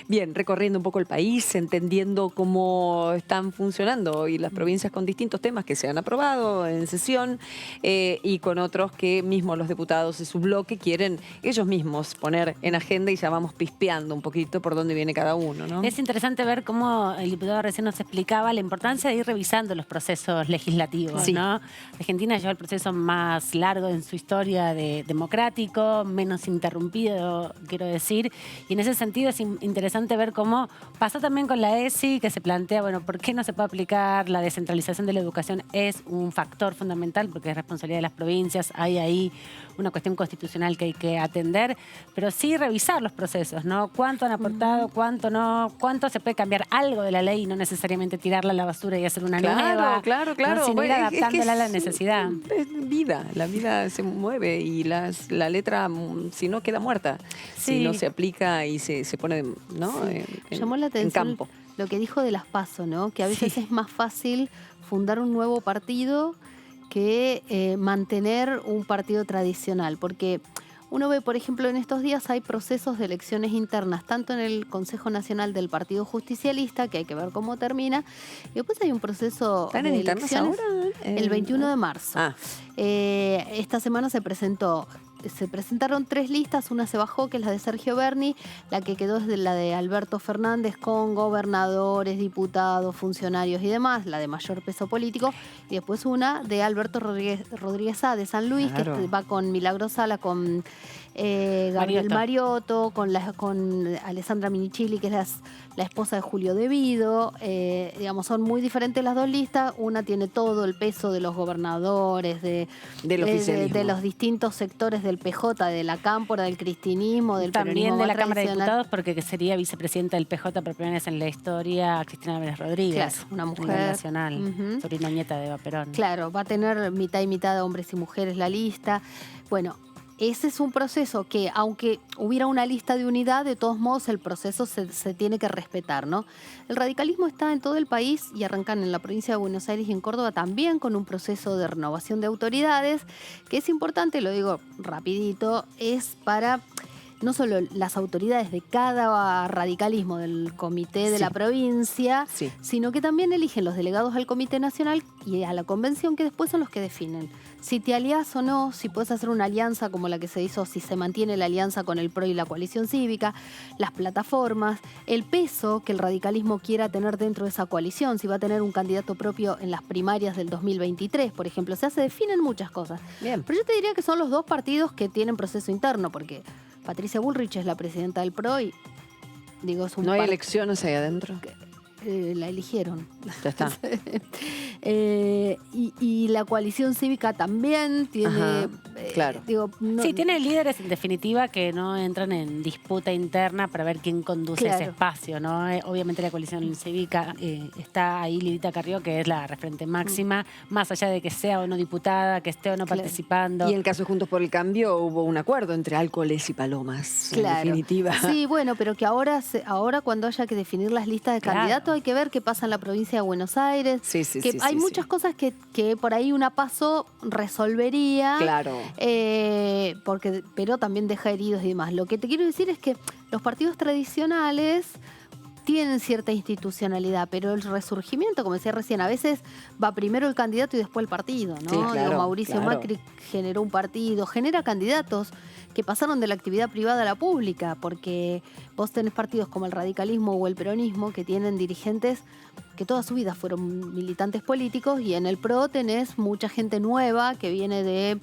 Speaker 1: Bien, recorriendo un poco el país, entendiendo cómo están funcionando hoy las provincias con distintos temas que se han aprobado en sesión y con otros que mismos los diputados de su bloque quieren ellos mismos poner en agenda, y ya vamos pispeando un poquito por dónde viene cada uno, ¿no?
Speaker 2: Es interesante ver cómo el diputado recién nos explicaba la importancia de ir revisando los procesos legislativos, ¿no? Argentina lleva el proceso más largo en su historia democrático, menos interrumpido, quiero decir, y en ese sentido es interesante ver cómo pasó también con la ESI, que se plantea, bueno, ¿por qué no se puede aplicar? La descentralización de la educación es un factor fundamental porque es responsabilidad de las provincias, hay ahí una cuestión constitucional que hay que atender, pero sí revisar los procesos, ¿no? ¿Cuánto han aportado, cuánto no, cuánto se puede cambiar algo de la ley y no necesariamente tirarla a la basura y hacer una nueva?
Speaker 1: Claro.
Speaker 2: ¿no? Sino ir adaptándola a la necesidad.
Speaker 1: Es vida, la vida se mueve y la letra, si no, queda muerta. Si no se aplica y se pone, ¿no?
Speaker 5: Llamó la atención
Speaker 1: en campo.
Speaker 5: Lo que dijo de las PASO, ¿no? Que a veces es más fácil fundar un nuevo partido que mantener un partido tradicional, porque uno ve, por ejemplo, en estos días hay procesos de elecciones internas, tanto en el Consejo Nacional del Partido Justicialista, que hay que ver cómo termina, y después hay un proceso de elecciones ahora, el 21 de marzo. Esta semana se presentaron 3 listas, una se bajó, que es la de Sergio Berni, la que quedó es la de Alberto Fernández, con gobernadores, diputados, funcionarios y demás, la de mayor peso político, y después una de Alberto Rodríguez A de San Luis, que va con Milagro Sala, con Gabriel Mariotto, con Alessandra Minichilli, que es la esposa de Julio De Vido. Digamos, son muy diferentes las dos listas. Una tiene todo el peso de los gobernadores, de los distintos sectores del PJ, de la cámpora, del cristinismo, del peronismo.
Speaker 2: También de la Cámara de Diputados, porque sería vicepresidenta del PJ por primera vez en la historia, Cristina Álvarez Rodríguez.
Speaker 5: Claro, una mujer
Speaker 2: nacional, sobrina nieta de Eva Perón.
Speaker 5: Claro, va a tener mitad y mitad de hombres y mujeres la lista. Bueno, ese es un proceso que, aunque hubiera una lista de unidad, de todos modos el proceso se tiene que respetar, ¿no? El radicalismo está en todo el país y arrancan en la provincia de Buenos Aires y en Córdoba también con un proceso de renovación de autoridades, que es importante, lo digo rapidito, es para no solo las autoridades de cada radicalismo del comité de la provincia, sino que también eligen los delegados al Comité Nacional y a la convención, que después son los que definen si te aliás o no, si puedes hacer una alianza como la que se hizo, si se mantiene la alianza con el PRO y la coalición cívica, las plataformas, el peso que el radicalismo quiera tener dentro de esa coalición, si va a tener un candidato propio en las primarias del 2023, por ejemplo. O sea, se definen muchas cosas. Bien. Pero yo te diría que son los dos partidos que tienen proceso interno, porque Patricia Bullrich es la presidenta del PRO y, digo, es un
Speaker 1: ¿No hay elecciones ahí adentro?
Speaker 5: la eligieron.
Speaker 1: Ya está.
Speaker 5: Y la coalición cívica también tiene...
Speaker 1: claro.
Speaker 2: Sí, tiene líderes en definitiva que no entran en disputa interna para ver quién conduce ese espacio, ¿no? Obviamente la coalición cívica está ahí Lidita Carrió, que es la referente máxima, más allá de que sea o no diputada, que esté o no participando.
Speaker 1: Y en el caso de Juntos por el Cambio hubo un acuerdo entre Álcoles y Palomas, en definitiva.
Speaker 5: Sí, bueno, pero que ahora cuando haya que definir las listas de candidatos hay que ver qué pasa en la provincia de Buenos Aires. Hay muchas cosas que por ahí una PASO resolvería.
Speaker 1: Claro.
Speaker 5: Pero también deja heridos y demás. Lo que te quiero decir es que los partidos tradicionales tienen cierta institucionalidad, pero el resurgimiento, como decía recién, a veces va primero el candidato y después el partido, ¿no?
Speaker 1: Sí, claro,
Speaker 5: Mauricio Macri generó un partido, genera candidatos que pasaron de la actividad privada a la pública, porque vos tenés partidos como el radicalismo o el peronismo que tienen dirigentes que toda su vida fueron militantes políticos, y en el PRO tenés mucha gente nueva que viene de,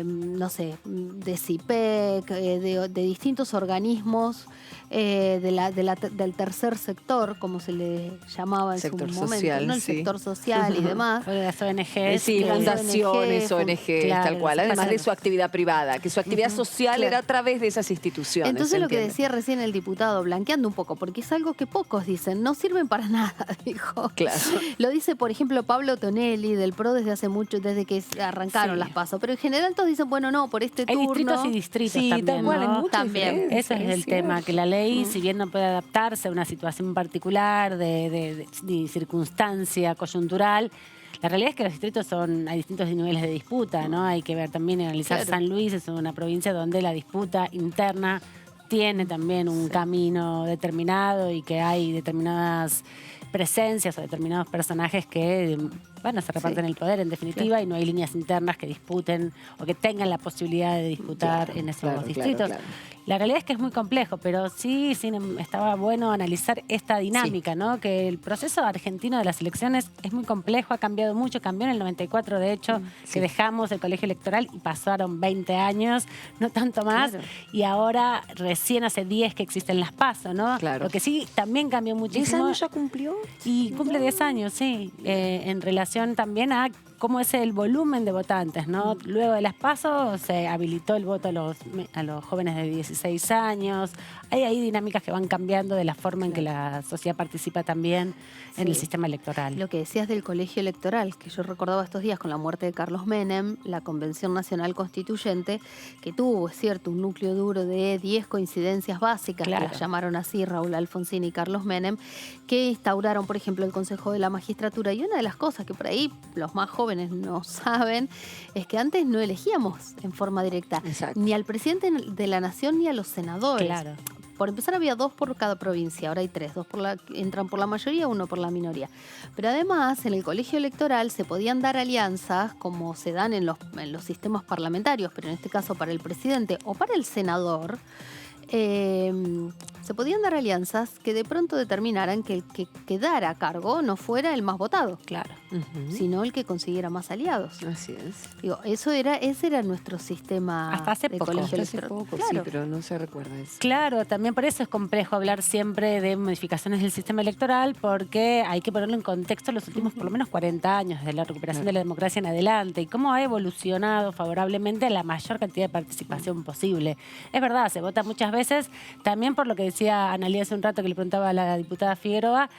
Speaker 5: no sé, de CIPEC, de distintos organismos, del tercer sector, como se le llamaba en
Speaker 1: sector
Speaker 5: su momento,
Speaker 1: social,
Speaker 5: ¿no? El sector social y demás.
Speaker 2: De las ONGs.
Speaker 1: Sí, fundaciones, ONGs, tal cual. Además de su actividad privada, que su actividad social era a través de esas instituciones.
Speaker 5: Entonces lo que decía recién el diputado, blanqueando un poco, porque es algo que pocos dicen, no sirven para nada, dijo.
Speaker 1: Claro.
Speaker 5: Lo dice, por ejemplo, Pablo Tonelli del PRO desde hace mucho, desde que arrancaron las PASO. Pero en general todos dicen, bueno, no, por este turno.
Speaker 2: Hay distritos y distritos también,
Speaker 1: tal cual,
Speaker 2: ¿no?
Speaker 5: También.
Speaker 2: Ese es el tema, que la ley, si bien no puede adaptarse a una situación particular de circunstancia coyuntural, la realidad es que los distritos hay distintos niveles de disputa, ¿no? Hay que ver también y analizar. San Luis es una provincia donde la disputa interna tiene también un camino determinado y que hay determinadas presencias o determinados personajes que se reparten el poder en definitiva y no hay líneas internas que disputen o que tengan la posibilidad de disputar en esos distritos. La realidad es que es muy complejo, pero sí estaba bueno analizar esta dinámica, ¿no? Que el proceso argentino de las elecciones es muy complejo, ha cambiado mucho, cambió en el 94 de hecho, que dejamos el colegio electoral y pasaron 20 años, no tanto más, y ahora recién hace 10 que existen las PASO, ¿no?
Speaker 1: Claro.
Speaker 2: Lo que sí también cambió muchísimo.
Speaker 1: ¿10 años ya cumplió?
Speaker 2: Y cumple 10 años, sí, en relación también a cómo es el volumen de votantes, ¿no? Luego de las PASO se habilitó el voto a los jóvenes de 16 años. Hay ahí dinámicas que van cambiando de la forma en que la sociedad participa también en el sistema electoral.
Speaker 5: Lo que decías del colegio electoral, que yo recordaba estos días con la muerte de Carlos Menem, la Convención Nacional Constituyente, que tuvo, es cierto, un núcleo duro de 10 coincidencias básicas, que las llamaron así Raúl Alfonsín y Carlos Menem, que instauraron, por ejemplo, el Consejo de la Magistratura. Y una de las cosas que por ahí los más jóvenes no saben es que antes no elegíamos en forma directa ni al presidente de la Nación ni a los senadores.
Speaker 2: Claro.
Speaker 5: Por empezar había 2 por cada provincia, ahora hay 3, 2 entran por la mayoría, 1 por la minoría. Pero además en el colegio electoral se podían dar alianzas como se dan en los sistemas parlamentarios, pero en este caso para el presidente o para el senador. Se podían dar alianzas que de pronto determinaran que el que quedara a cargo no fuera el más votado, sino el que consiguiera más aliados.
Speaker 1: Así es.
Speaker 5: Digo, ese era nuestro sistema
Speaker 2: hasta hace
Speaker 5: de
Speaker 2: poco.
Speaker 5: colegio
Speaker 1: Hasta hace poco, sí, pero no se recuerda eso.
Speaker 2: Claro, también por eso es complejo hablar siempre de modificaciones del sistema electoral, porque hay que ponerlo en contexto los últimos por lo menos 40 años de la recuperación de la democracia en adelante y cómo ha evolucionado favorablemente a la mayor cantidad de participación posible. Es verdad, se vota muchas veces, también por lo que decía Analía hace un rato que le preguntaba a la diputada Figueroa,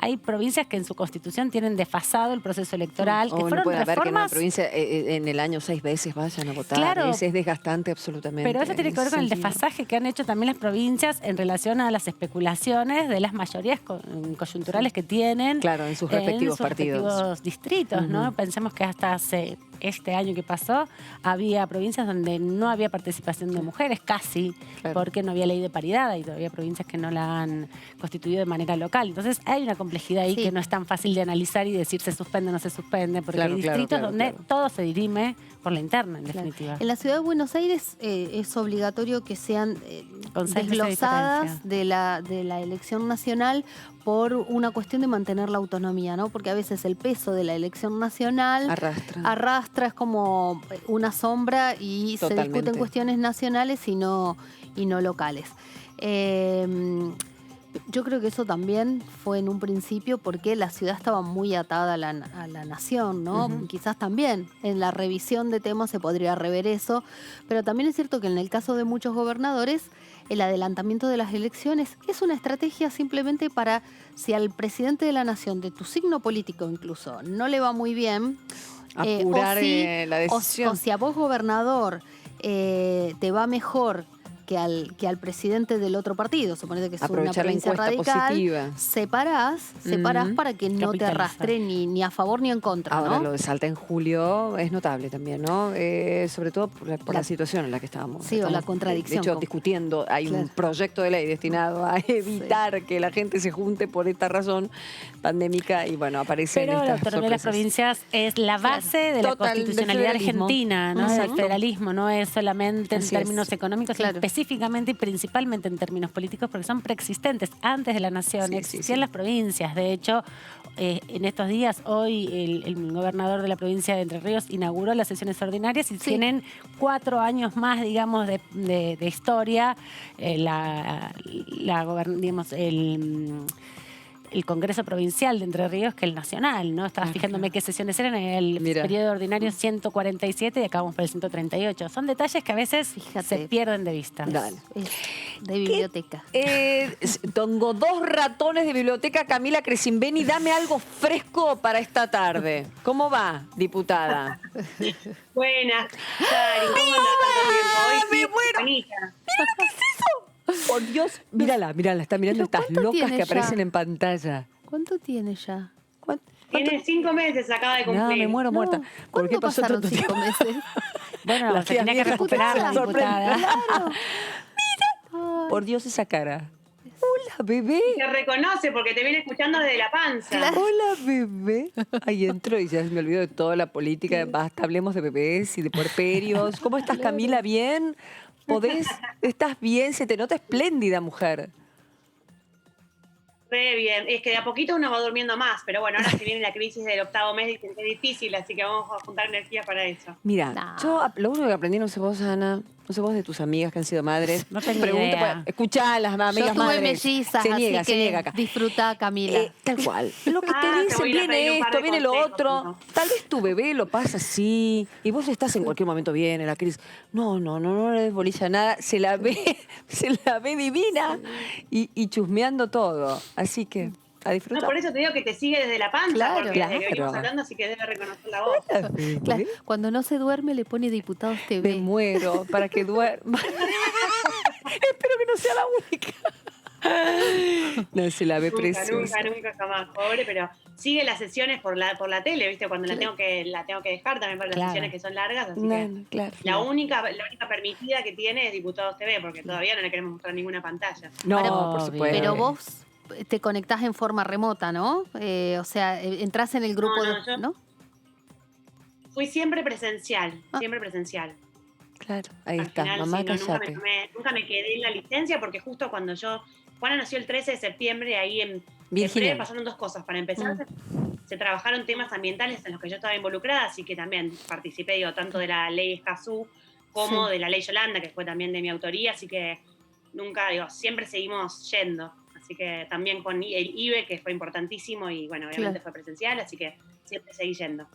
Speaker 2: hay provincias que en su constitución tienen desfasado el proceso electoral. Que fueron
Speaker 1: no puede haber que en una
Speaker 2: reformas.
Speaker 1: provincia en el año 6 veces vayan a votar.
Speaker 2: Claro.
Speaker 1: Es desgastante absolutamente.
Speaker 2: Pero eso tiene que ver con el desfasaje que han hecho también las provincias en relación a las especulaciones de las mayorías coyunturales que tienen.
Speaker 1: Claro, en sus respectivos partidos.
Speaker 2: Respectivos distritos, ¿no? Pensemos que hasta este año que pasó había provincias donde no había participación de mujeres, casi, porque no había ley de paridad y todavía provincias que no la han constituido de manera local. Entonces hay una complejidad ahí que no es tan fácil de analizar y decir se suspende o no se suspende, porque hay distritos donde todo se dirime por la interna, en definitiva.
Speaker 5: En la ciudad de Buenos Aires es obligatorio que sean desglosadas de la elección nacional por una cuestión de mantener la autonomía, ¿no? Porque a veces el peso de la elección nacional arrastra, es como una sombra y se discuten cuestiones nacionales y no locales. Yo creo que eso también fue en un principio porque la ciudad estaba muy atada a la nación, ¿no? Quizás también en la revisión de temas se podría rever eso, pero también es cierto que en el caso de muchos gobernadores, el adelantamiento de las elecciones es una estrategia simplemente para, si al presidente de la nación, de tu signo político incluso, no le va muy bien,
Speaker 1: apurar la decisión.
Speaker 5: O si a vos, gobernador, te va mejor que al presidente del otro partido, suponete que es una provincia radical, positiva. Separás para que no te arrastre ni a favor ni en contra.
Speaker 1: Ahora,
Speaker 5: ¿no?
Speaker 1: lo de Salta en julio es notable también, ¿no? Sobre todo por la situación en la que estábamos.
Speaker 5: Sí, o la contradicción.
Speaker 1: De hecho, discutiendo, hay un proyecto de ley destinado a evitar que la gente se junte por esta razón pandémica y bueno, aparece
Speaker 2: Pero la autonomía de las provincias es la base de la constitucionalidad argentina, ¿no? El federalismo no es solamente en términos económicos, sino específicamente y principalmente en términos políticos, porque son preexistentes. Antes de la nación existían las provincias. De hecho, en estos días, hoy el gobernador de la provincia de Entre Ríos inauguró las sesiones ordinarias y tienen 4 años más, digamos, de historia. El Congreso Provincial de Entre Ríos que el nacional, ¿no? Estaba fijándome qué sesiones eran en el periodo ordinario 147 y acabamos por el 138. Son detalles que a veces se pierden de vista.
Speaker 5: Dale. De biblioteca.
Speaker 1: Tengo 2 ratones de biblioteca. Camila Crescimbeni, dame algo fresco para esta tarde. ¿Cómo va, diputada?
Speaker 9: Buenas, Cari, ¿cómo andás tanto tiempo? Hoy
Speaker 1: me muero. Mira lo que es eso. Por Dios, mírala, está mirando estas locas que aparecen en pantalla.
Speaker 5: ¿Cuánto tiene ya?
Speaker 9: Tiene 5 meses, acaba de cumplir.
Speaker 1: No, me muero muerta. ¿Por qué pasó
Speaker 5: pasaron
Speaker 1: tanto
Speaker 5: 5 meses?
Speaker 2: Bueno, la tenía que recuperar la diputada.
Speaker 1: Mira, por Dios, esa cara. Hola, bebé.
Speaker 9: Te reconoce porque te viene escuchando desde la panza.
Speaker 1: Hola, bebé. Ahí entro y ya me olvido de toda la política. Basta, hablemos de bebés y de puerperios. ¿Cómo estás, Camila? ¿Bien? ¿Estás bien? Se te nota espléndida, mujer.
Speaker 9: Re bien. Es que de a poquito uno va durmiendo más, pero bueno, ahora se viene la crisis del 8º mes, dicen que es difícil, así que vamos a juntar energía para eso.
Speaker 1: Mira, yo lo único que aprendí, no sé vos, Ana, no sé vos de tus amigas que han sido madres.
Speaker 2: No tengo idea.
Speaker 1: Escuchá a las amigas madres.
Speaker 5: Yo tuve mellizas, se niega acá. Disfruta, Camila.
Speaker 1: Tal cual. Lo que te dicen, viene esto, viene lo otro. ¿No? Tal vez tu bebé lo pasa así y vos estás en cualquier momento bien en la crisis. No le des bolilla a nada. Se la ve divina y chusmeando todo. Así que a disfrutar.
Speaker 9: No, por eso te digo que te sigue desde la panza, porque desde que venimos hablando, así que debe reconocer la voz.
Speaker 5: Claro. Cuando no se duerme le pone Diputados TV.
Speaker 1: Me muero para que duerma. Espero que no sea la única. No, se la ve preciosa.
Speaker 9: Nunca jamás, pobre, pero sigue las sesiones por la tele, ¿viste? Cuando la tengo que dejar también para las sesiones que son largas, así que la única permitida que tiene es Diputados TV, porque todavía no le queremos mostrar ninguna pantalla.
Speaker 1: No, por supuesto.
Speaker 5: Pero vos te conectás en forma remota, ¿no? O sea, entrás en el grupo ¿no?
Speaker 9: Fui siempre presencial, siempre presencial.
Speaker 1: Claro, ahí está,
Speaker 9: final,
Speaker 1: mamá,
Speaker 9: cállate. Nunca me quedé en la licencia porque justo cuando Juana nació el 13 de septiembre, ahí en Virginia pasaron 2 cosas. Para empezar, se trabajaron temas ambientales en los que yo estaba involucrada, así que también participé, tanto de la ley Escazú como de la ley Yolanda, que fue también de mi autoría, así que siempre seguimos yendo. Así que también con el IBE, que fue importantísimo y bueno, obviamente fue presencial, así que siempre seguí yendo.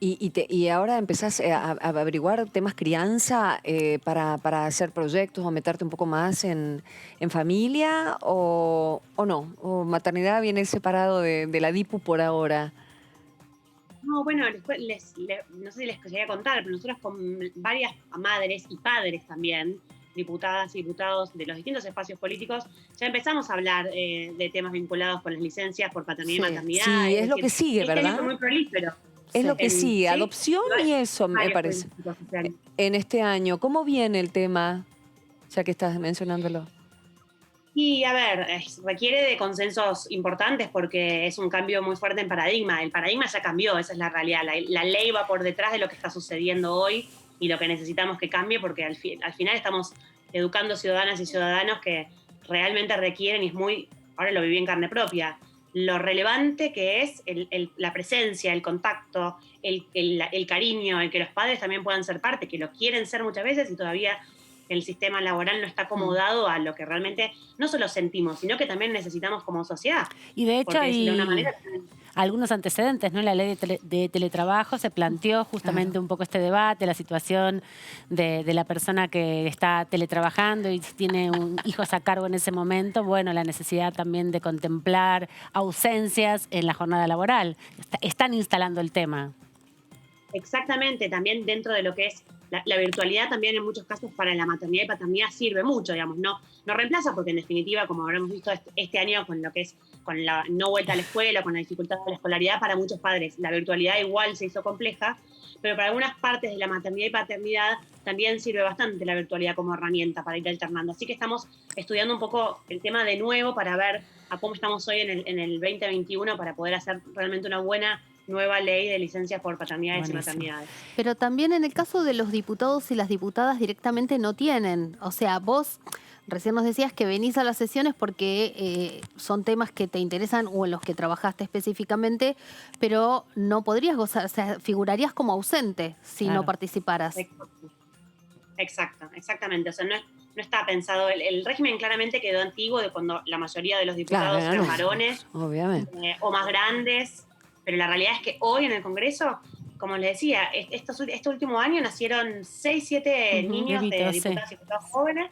Speaker 1: ¿Y ahora empezás a averiguar temas crianza para hacer proyectos o meterte un poco más en familia o no? ¿O maternidad viene separado de la DIPU por ahora?
Speaker 9: No, bueno, no sé si les quería contar, pero nosotros con varias madres y padres también, diputadas y diputados de los distintos espacios políticos, ya empezamos a hablar de temas vinculados con las licencias por paternidad y maternidad.
Speaker 1: Sí, es lo que sigue, ¿verdad?
Speaker 9: Es muy prolífero.
Speaker 1: Es lo que sigue, adopción y eso, me parece. En este año, ¿cómo viene el tema, ya que estás mencionándolo?
Speaker 9: Y a ver, requiere de consensos importantes porque es un cambio muy fuerte en paradigma. El paradigma ya cambió, esa es la realidad. La ley va por detrás de lo que está sucediendo hoy y lo que necesitamos que cambie, porque al final estamos educando ciudadanas y ciudadanos que realmente requieren, y es ahora lo viví en carne propia, lo relevante que es la presencia, el contacto, el cariño, el que los padres también puedan ser parte, que lo quieren ser muchas veces y todavía el sistema laboral no está acomodado a lo que realmente no solo sentimos, sino que también necesitamos como sociedad.
Speaker 2: Y de hecho hay
Speaker 9: de una manera
Speaker 2: algunos antecedentes, ¿no? En la ley de teletrabajo se planteó justamente un poco este debate, la situación de la persona que está teletrabajando y tiene hijos a cargo en ese momento, bueno, la necesidad también de contemplar ausencias en la jornada laboral. Están instalando el tema.
Speaker 9: Exactamente, también dentro de lo que es la virtualidad, también en muchos casos para la maternidad y paternidad sirve mucho, digamos, no reemplaza, porque en definitiva, como habremos visto este año con lo que es con la no vuelta a la escuela, con la dificultad de la escolaridad, para muchos padres la virtualidad igual se hizo compleja, pero para algunas partes de la maternidad y paternidad también sirve bastante la virtualidad como herramienta para ir alternando. Así que estamos estudiando un poco el tema de nuevo para ver a cómo estamos hoy en el 2021 para poder hacer realmente una buena nueva ley de licencias por paternidades y maternidades.
Speaker 5: Pero también en el caso de los diputados y las diputadas directamente no tienen. O sea, vos recién nos decías que venís a las sesiones porque son temas que te interesan o en los que trabajaste específicamente, pero no podrías gozar, o sea, figurarías como ausente si no participaras.
Speaker 9: Exactamente. O sea, no está pensado. El régimen claramente quedó antiguo de cuando la mayoría de los diputados eran varones,
Speaker 1: obviamente,
Speaker 9: o más grandes. Pero la realidad es que hoy en el Congreso, como les decía, este último año nacieron 6, 7 niños de diputados y diputados jóvenes,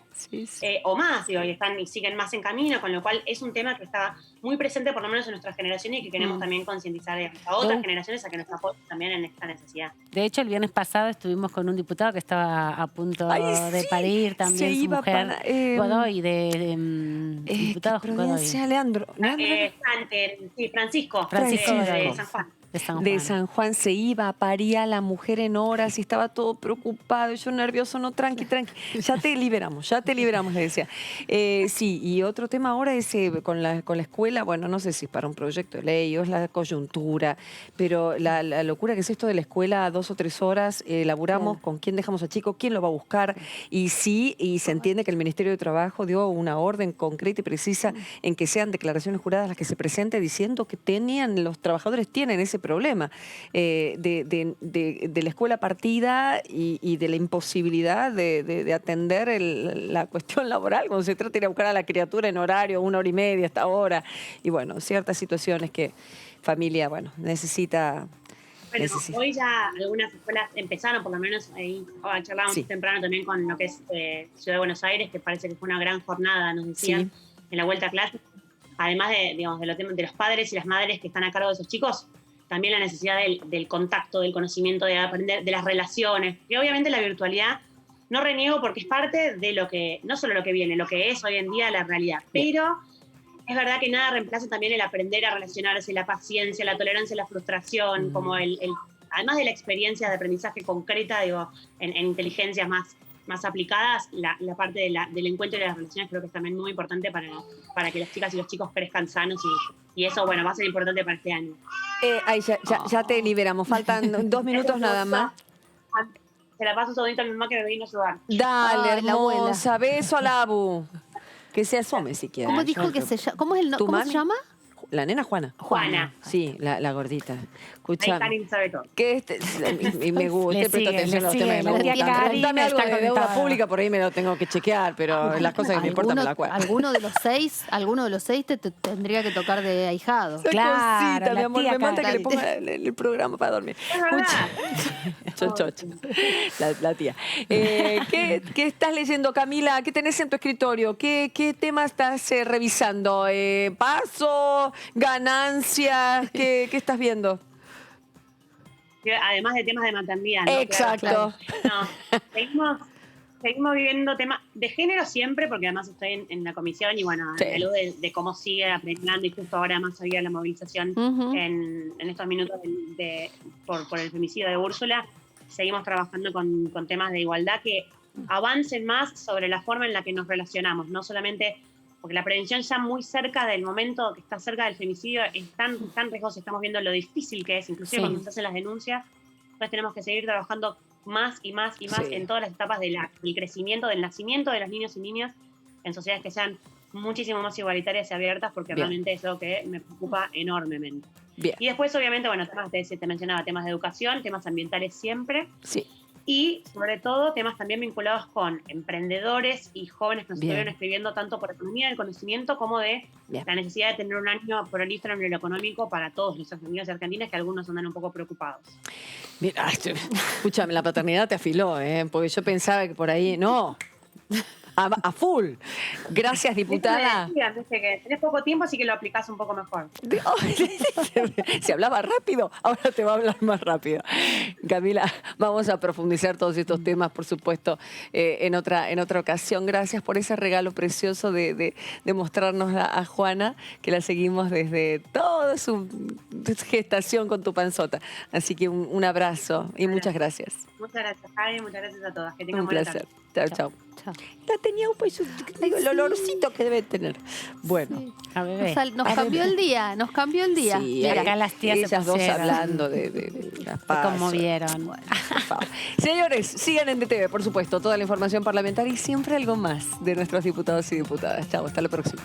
Speaker 9: o más, y siguen más en camino, con lo cual es un tema que está muy presente, por lo menos en nuestra generación, y que queremos también concientizar a otras generaciones a que nos apoyen también en esta necesidad.
Speaker 2: De hecho, el viernes pasado estuvimos con un diputado que estaba a punto de parir también, su mujer, Godoy, diputado Godoy.
Speaker 1: Leandro.
Speaker 9: Francisco de San Juan.
Speaker 1: De San Juan se iba, paría la mujer en horas y estaba todo preocupado. Yo nervioso, no, tranqui. Ya te liberamos, le decía. Sí, y otro tema ahora es con la escuela, bueno, no sé si es para un proyecto de ley o es la coyuntura, pero la locura que es esto de la escuela, 2 o 3 horas, laburamos, con quién dejamos al chico, quién lo va a buscar, y se entiende que el Ministerio de Trabajo dio una orden concreta y precisa en que sean declaraciones juradas las que se presenten diciendo que los trabajadores tienen ese problema de la escuela partida y de la imposibilidad de atender la cuestión laboral cuando se trata de ir a buscar a la criatura en horario, 1 hora y media hasta ahora, y bueno, ciertas situaciones que familia, bueno, necesita.
Speaker 9: Bueno, hoy ya algunas escuelas empezaron, por lo menos ahí charlábamos temprano también con lo que es Ciudad de Buenos Aires, que parece que fue una gran jornada, nos decían, en la vuelta a clase, además de los padres y las madres que están a cargo de esos chicos, también la necesidad del contacto, del conocimiento, de aprender, de las relaciones. Y obviamente la virtualidad, no reniego porque es parte de lo que, no solo lo que viene, lo que es hoy en día la realidad. Pero es verdad que nada reemplaza también el aprender a relacionarse, la paciencia, la tolerancia, la frustración, como además de la experiencia de aprendizaje concreta, en inteligencias más aplicadas, la parte del encuentro y de las relaciones creo que es también muy importante para que las chicas y los chicos crezcan sanos y eso, bueno, va a ser importante para este año.
Speaker 1: Ya te liberamos, faltan 2 minutos nada más.
Speaker 9: Se la paso solita a mi mamá que me vino a ayudar.
Speaker 1: Dale, hermosa, beso a la Abu. Que se asome si quiere.
Speaker 5: ¿Cómo dijo que se llama? ¿Cómo se llama?
Speaker 1: La nena Juana. Sí, la gordita. Escucha.
Speaker 9: Sabe todo.
Speaker 1: Y me gusta, presta atención a los temas. Pregúntame algo de deuda pública, por ahí me lo tengo que chequear, pero las cosas que me importan me la cuento.
Speaker 5: Alguno de los seis te tendría que tocar de ahijado.
Speaker 1: Claro, cosita, mi amor, me manda que le ponga el programa para dormir. Chocho. La tía. ¿Qué estás leyendo, Camila? ¿Qué tenés en tu escritorio? ¿Qué tema estás revisando? ¿Paso? ¿Ganancias? ¿Qué estás viendo?
Speaker 9: Además de temas de maternidad, ¿no?
Speaker 1: Exacto.
Speaker 9: No, seguimos viviendo temas de género siempre, porque además estoy en la comisión y bueno, a la luz de cómo sigue aprendiendo y justo ahora más había la movilización en estos minutos por el femicidio de Úrsula, seguimos trabajando con temas de igualdad que avancen más sobre la forma en la que nos relacionamos, no solamente porque la prevención ya muy cerca del momento que está cerca del femicidio es tan riesgoso, estamos viendo lo difícil que es, inclusive cuando se hacen las denuncias, entonces tenemos que seguir trabajando más y más en todas las etapas del crecimiento, del nacimiento de los niños y niñas en sociedades que sean muchísimo más igualitarias y abiertas, porque realmente es algo que me preocupa enormemente. Y después, obviamente, bueno, te mencionaba temas de educación, temas ambientales siempre. y sobre todo temas también vinculados con emprendedores y jóvenes que nos estuvieron escribiendo tanto por economía del conocimiento como de la necesidad de tener un año prolífero en lo económico para todos los argentinos y argentinas, que algunos andan un poco preocupados.
Speaker 1: Mira, escúchame, la paternidad te afiló, porque yo pensaba que por ahí, no, a full. Gracias, diputada.
Speaker 9: Dice que tenés poco tiempo, así que lo aplicás un poco mejor.
Speaker 1: Se hablaba rápido, ahora te va a hablar más rápido. Camila, vamos a profundizar todos estos temas, por supuesto, en otra ocasión. Gracias por ese regalo precioso de mostrarnos a Juana, que la seguimos desde toda su gestación con tu panzota. Así que un abrazo y muchas gracias.
Speaker 9: Muchas gracias, Javi, muchas gracias a todas. Que tengan
Speaker 1: buena tarde. Chao, chao. La tenía un poquito, el olorcito que debe tener. Bueno,
Speaker 5: a bebé. Nos cambió el día, nos cambió el día.
Speaker 1: Sí, acá las tías ellas dos hablando de las PASO.
Speaker 2: Se conmovieron.
Speaker 1: Bueno, señores, sigan en DTV, por supuesto, toda la información parlamentaria y siempre algo más de nuestros diputados y diputadas. Chao, hasta la próxima.